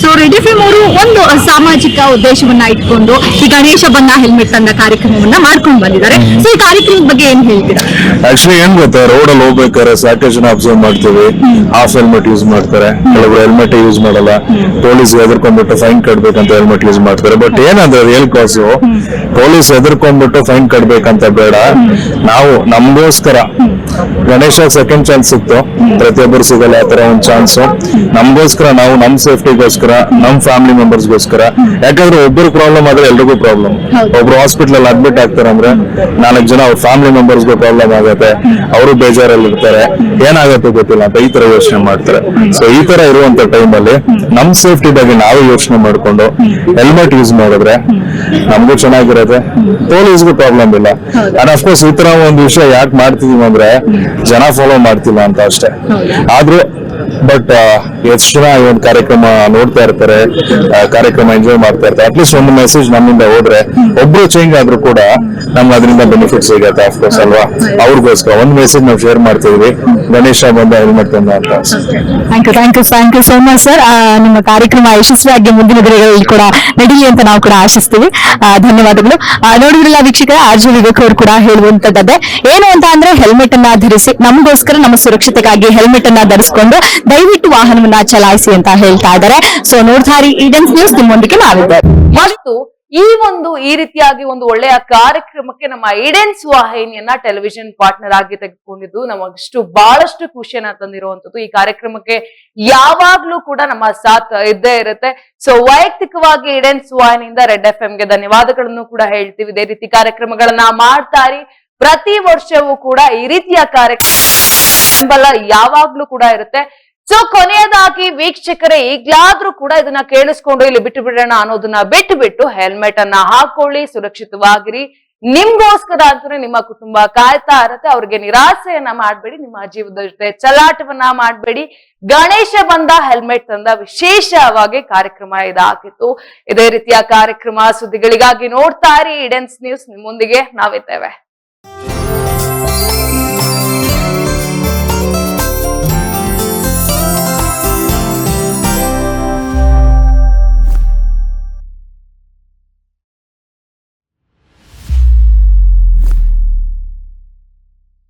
ಸೊ ರೆಡ್ FM ಅವರು ಒಂದು ಒಂದು ಸಾಮಾಜಿಕ ಉದ್ದೇಶವನ್ನ ಇಟ್ಕೊಂಡು ಈ ಗಣೇಶ ಬಂದ ಹೆಲ್ಮೆಟ್ ತಂದ ಕಾರ್ಯಕ್ರಮವನ್ನ ಮಾಡ್ಕೊಂಡು ಬಂದಿದ್ದಾರೆ. ಸೊ ಈ ಕಾರ್ಯಕ್ರಮದ ಬಗ್ಗೆ ಏನ್ ಹೇಳ್ತೀರಾ? ಆಕ್ಚುಲಿ ಏನ್ ಗೊತ್ತಾ, ರೋಡ್ ಅಲ್ಲಿ ಹೋಗ್ಬೇಕಾದ್ರೆ ಸಾಕಷ್ಟು ಜನ ಅಬ್ಸರ್ವ್ ಮಾಡ್ತೀವಿ, ಹಾಫ್ ಹೆಲ್ಮೆಟ್ ಯೂಸ್ ಮಾಡ್ತಾರೆ, ಕೆಲವರು ಹೆಲ್ಮೆಟ್ ಯೂಸ್ ಮಾಡಲ್ಲ, ಪೊಲೀಸ್ ಎದುರ್ಕೊಂಡ್ಬಿಟ್ಟು ಫೈನ್ ಕಟ್ಬೇಕಂತ ಹೆಲ್ಮೆಟ್ ಯೂಸ್ ಮಾಡ್ತಾರೆ. ಬಟ್ ಏನಂದ್ರೆ ರಿಯಲ್ ಕಾಸು ಪೊಲೀಸ್ ಎದುರ್ಕೊಂಡ್ಬಿಟ್ಟು ಫೈನ್ ಕಟ್ಬೇಕಂತ ಬೇಡ. ನಾವು ನಮ್ಗೋಸ್ಕರ ಗಣೇಶ ಸೆಕೆಂಡ್ ಚಾನ್ಸ್ ಸಿಕ್ತು, ಪ್ರತಿಯೊಬ್ಬರು ಸಿಗಲ್ಲ ಆತರ ಒಂದ್ ಚಾನ್ಸ್. ನಮ್ಗೋಸ್ಕರ ನಾವು ನಮ್ ಸೇಫ್ಟಿಗೋಸ್ಕರ, ನಮ್ ಫ್ಯಾಮಿಲಿ ಮೆಂಬರ್ಸ್ಗೋಸ್ಕರ, ಯಾಕಂದ್ರೆ ಒಬ್ಬರು ಪ್ರಾಬ್ಲಮ್ ಆದ್ರೆ ಎಲ್ರಿಗೂ ಪ್ರಾಬ್ಲಮ್. ಒಬ್ರು ಹಾಸ್ಪಿಟಲ್ ಅಲ್ಲಿ ಅಡ್ಮಿಟ್ ಆಗ್ತಾರೆ ಅಂದ್ರೆ 4 ಜನ ಅವ್ರ ಫ್ಯಾಮಿಲಿ ಮೆಂಬರ್ಸ್ಗೂ ಪ್ರಾಬ್ಲಮ್ ಆಗುತ್ತೆ, ಅವರು ಬೇಜಾರಲ್ಲಿ ಇರ್ತಾರೆ, ಏನಾಗುತ್ತೆ ಗೊತ್ತಿಲ್ಲ ಅಂತ ಈ ತರ ಯೋಚನೆ ಮಾಡ್ತಾರೆ. ಸೊ ಈ ತರ ಇರುವಂತ ಟೈಮ್ ಅಲ್ಲಿ ನಮ್ ಸೇಫ್ಟಿ ಬಗ್ಗೆ ನಾವೇ ಯೋಚನೆ ಮಾಡ್ಕೊಂಡು ಹೆಲ್ಮೆಟ್ ಯೂಸ್ ಮಾಡಿದ್ರೆ ನಮಗೂ ಚೆನ್ನಾಗಿರುತ್ತೆ, ಪೊಲೀಸ್ಗೂ ಪ್ರಾಬ್ಲಮ್ ಇಲ್ಲ. ಅಂಡ್ ಅಫ್ಕೋರ್ಸ್ ಈ ತರ ಒಂದು ವಿಷಯ ಯಾಕೆ ಮಾಡ್ತಿದೀವಿ ಅಂದ್ರೆ ಜನ ಫಾಲೋ ಮಾಡ್ತಿಲ್ಲ ಅಂತ ಅಷ್ಟೇ. ಆದ್ರೂ ಬಟ್ ಎಷ್ಟು ಜನ ಈ ಒಂದು ಕಾರ್ಯಕ್ರಮ ನೋಡ್ತಾ ಇರ್ತಾರೆ, ಕಾರ್ಯಕ್ರಮ ಎಂಜಾಯ್ ಮಾಡ್ತಾ ಇರ್ತಾರೆ. ಅಟ್ಲೀಸ್ಟ್ ಒಂದು ಮೆಸೇಜ್ ನಮ್ಮಿಂದ ಹೋದ್ರೆ ಒಬ್ರು ಚೇಂಜ್ ಆದ್ರೂ ಕೂಡ ನಮ್ಗೆ ಅದರಿಂದ ಬೆನಿಫಿಟ್ ಸಿಗುತ್ತೆ ಅಫ್ಕೋರ್ಸ್ ಅಲ್ವಾ. ಅವ್ರಿಗೋಸ್ಕರ ಒಂದು ಮೆಸೇಜ್ ನಾವು ಶೇರ್ ಮಾಡ್ತಿದ್ವಿ, ಗಣೇಶ ಬಂದ ಹೆಲ್ಮೆಟ್ ತಂದ ಅಂತ. Thank you so much sir. ನಿಮ್ಮ ಕಾರ್ಯಕ್ರಮ ಯಶಸ್ವಿಯಾಗಿ ಮುಂದಿನ ದಿನಗಳಲ್ಲಿ ಕೂಡ ನಡೀಲಿ ಅಂತ ನಾವು ಕೂಡ ಆಶಿಸ್ತೀವಿ. ಧನ್ಯವಾದಗಳು. ನೋಡಿದ್ರಲ್ಲ ವೀಕ್ಷಕರ, ಆರ್ಜೆ ವಿವೇಕ್ ಅವರು ಕೂಡ ಹೇಳುವಂತದ್ದೇ ಏನು ಅಂತ ಅಂದ್ರೆ ಹೆಲ್ಮೆಟ್ ಅನ್ನ ಧರಿಸಿ, ನಮಗೋಸ್ಕರ ನಮ್ಮ ಸುರಕ್ಷತೆಗಾಗಿ ಹೆಲ್ಮೆಟ್ ಅನ್ನ ಧರಿಸಿಕೊಂಡು ದಯವಿಟ್ಟು ವಾಹನವನ್ನ ಚಲಾಯಿಸಿ ಅಂತ ಹೇಳ್ತಾ ಇದ್ದಾರೆ. ಸೊ ನೋಡ್ತಾರೆ ಈಡನ್ಸ್ ನ್ಯೂಸ್, ನಿಮ್ಮೊಂದಿಗೆ ನಾವಿದ್ದೇವೆ. ಮತ್ತು ಈ ರೀತಿಯಾಗಿ ಒಂದು ಒಳ್ಳೆಯ ಕಾರ್ಯಕ್ರಮಕ್ಕೆ ನಮ್ಮ ಈಡೆನ್ಸ್ ವಾಹಿನಿಯನ್ನ ಟೆಲಿವಿಷನ್ ಪಾರ್ಟ್ನರ್ ಆಗಿ ತೆಗೆದುಕೊಂಡಿದ್ದು ನಮಗಷ್ಟು ಬಹಳಷ್ಟು ಖುಷಿಯನ್ನ ತಂದಿರುವಂತದ್ದು. ಈ ಕಾರ್ಯಕ್ರಮಕ್ಕೆ ಯಾವಾಗ್ಲೂ ಕೂಡ ನಮ್ಮ ಸಾಥ್ ಇದ್ದೇ ಇರುತ್ತೆ. ಸೊ ವೈಯಕ್ತಿಕವಾಗಿ ಈಡೆನ್ಸ್ ವಾಹಿನಿಯಿಂದ ರೆಡ್ FM ಗೆ ಧನ್ಯವಾದಗಳನ್ನು ಕೂಡ ಹೇಳ್ತೀವಿ. ಇದೇ ರೀತಿ ಕಾರ್ಯಕ್ರಮಗಳನ್ನ ಮಾಡ್ತಾರೆ. ಪ್ರತಿ ವರ್ಷವೂ ಕೂಡ ಈ ರೀತಿಯ ಕಾರ್ಯಕ್ರಮ ಬೆಂಬಲ ಯಾವಾಗ್ಲೂ ಕೂಡ ಇರುತ್ತೆ. ಸೊ ಕೊನೆಯದಾಗಿ ವೀಕ್ಷಕರೇ, ಈಗ್ಲಾದ್ರೂ ಕೂಡ ಇದನ್ನ ಕೇಳಿಸ್ಕೊಂಡು ಇಲ್ಲಿ ಬಿಟ್ಟು ಬಿಡೋಣ ಅನ್ನೋದನ್ನ ಬಿಟ್ಟು ಹೆಲ್ಮೆಟ್ ಅನ್ನ ಹಾಕೊಳ್ಳಿ, ಸುರಕ್ಷಿತವಾಗಿರಿ. ನಿಮ್ಗೋಸ್ಕರ ಅಂತಾನೆ ನಿಮ್ಮ ಕುಟುಂಬ ಕಾಯ್ತಾ ಇರತ್ತೆ. ಅವ್ರಿಗೆ ನಿರಾಸೆಯನ್ನ ಮಾಡ್ಬೇಡಿ, ನಿಮ್ಮ ಜೀವದ ಜೊತೆ ಚಲಾಟವನ್ನ ಮಾಡ್ಬೇಡಿ. ಗಣೇಶ ಬಂದ ಹೆಲ್ಮೆಟ್ ತಂದ ವಿಶೇಷವಾಗಿ ಕಾರ್ಯಕ್ರಮ ಇದಾಗಿತ್ತು. ಇದೇ ರೀತಿಯ ಕಾರ್ಯಕ್ರಮ ಸುದ್ದಿಗಳಿಗಾಗಿ ನೋಡ್ತಾ ಇರಿ ಈಡೆನ್ಸ್ ನ್ಯೂಸ್. ನಿಮ್ಮೊಂದಿಗೆ ನಾವಿದ್ದೇವೆ.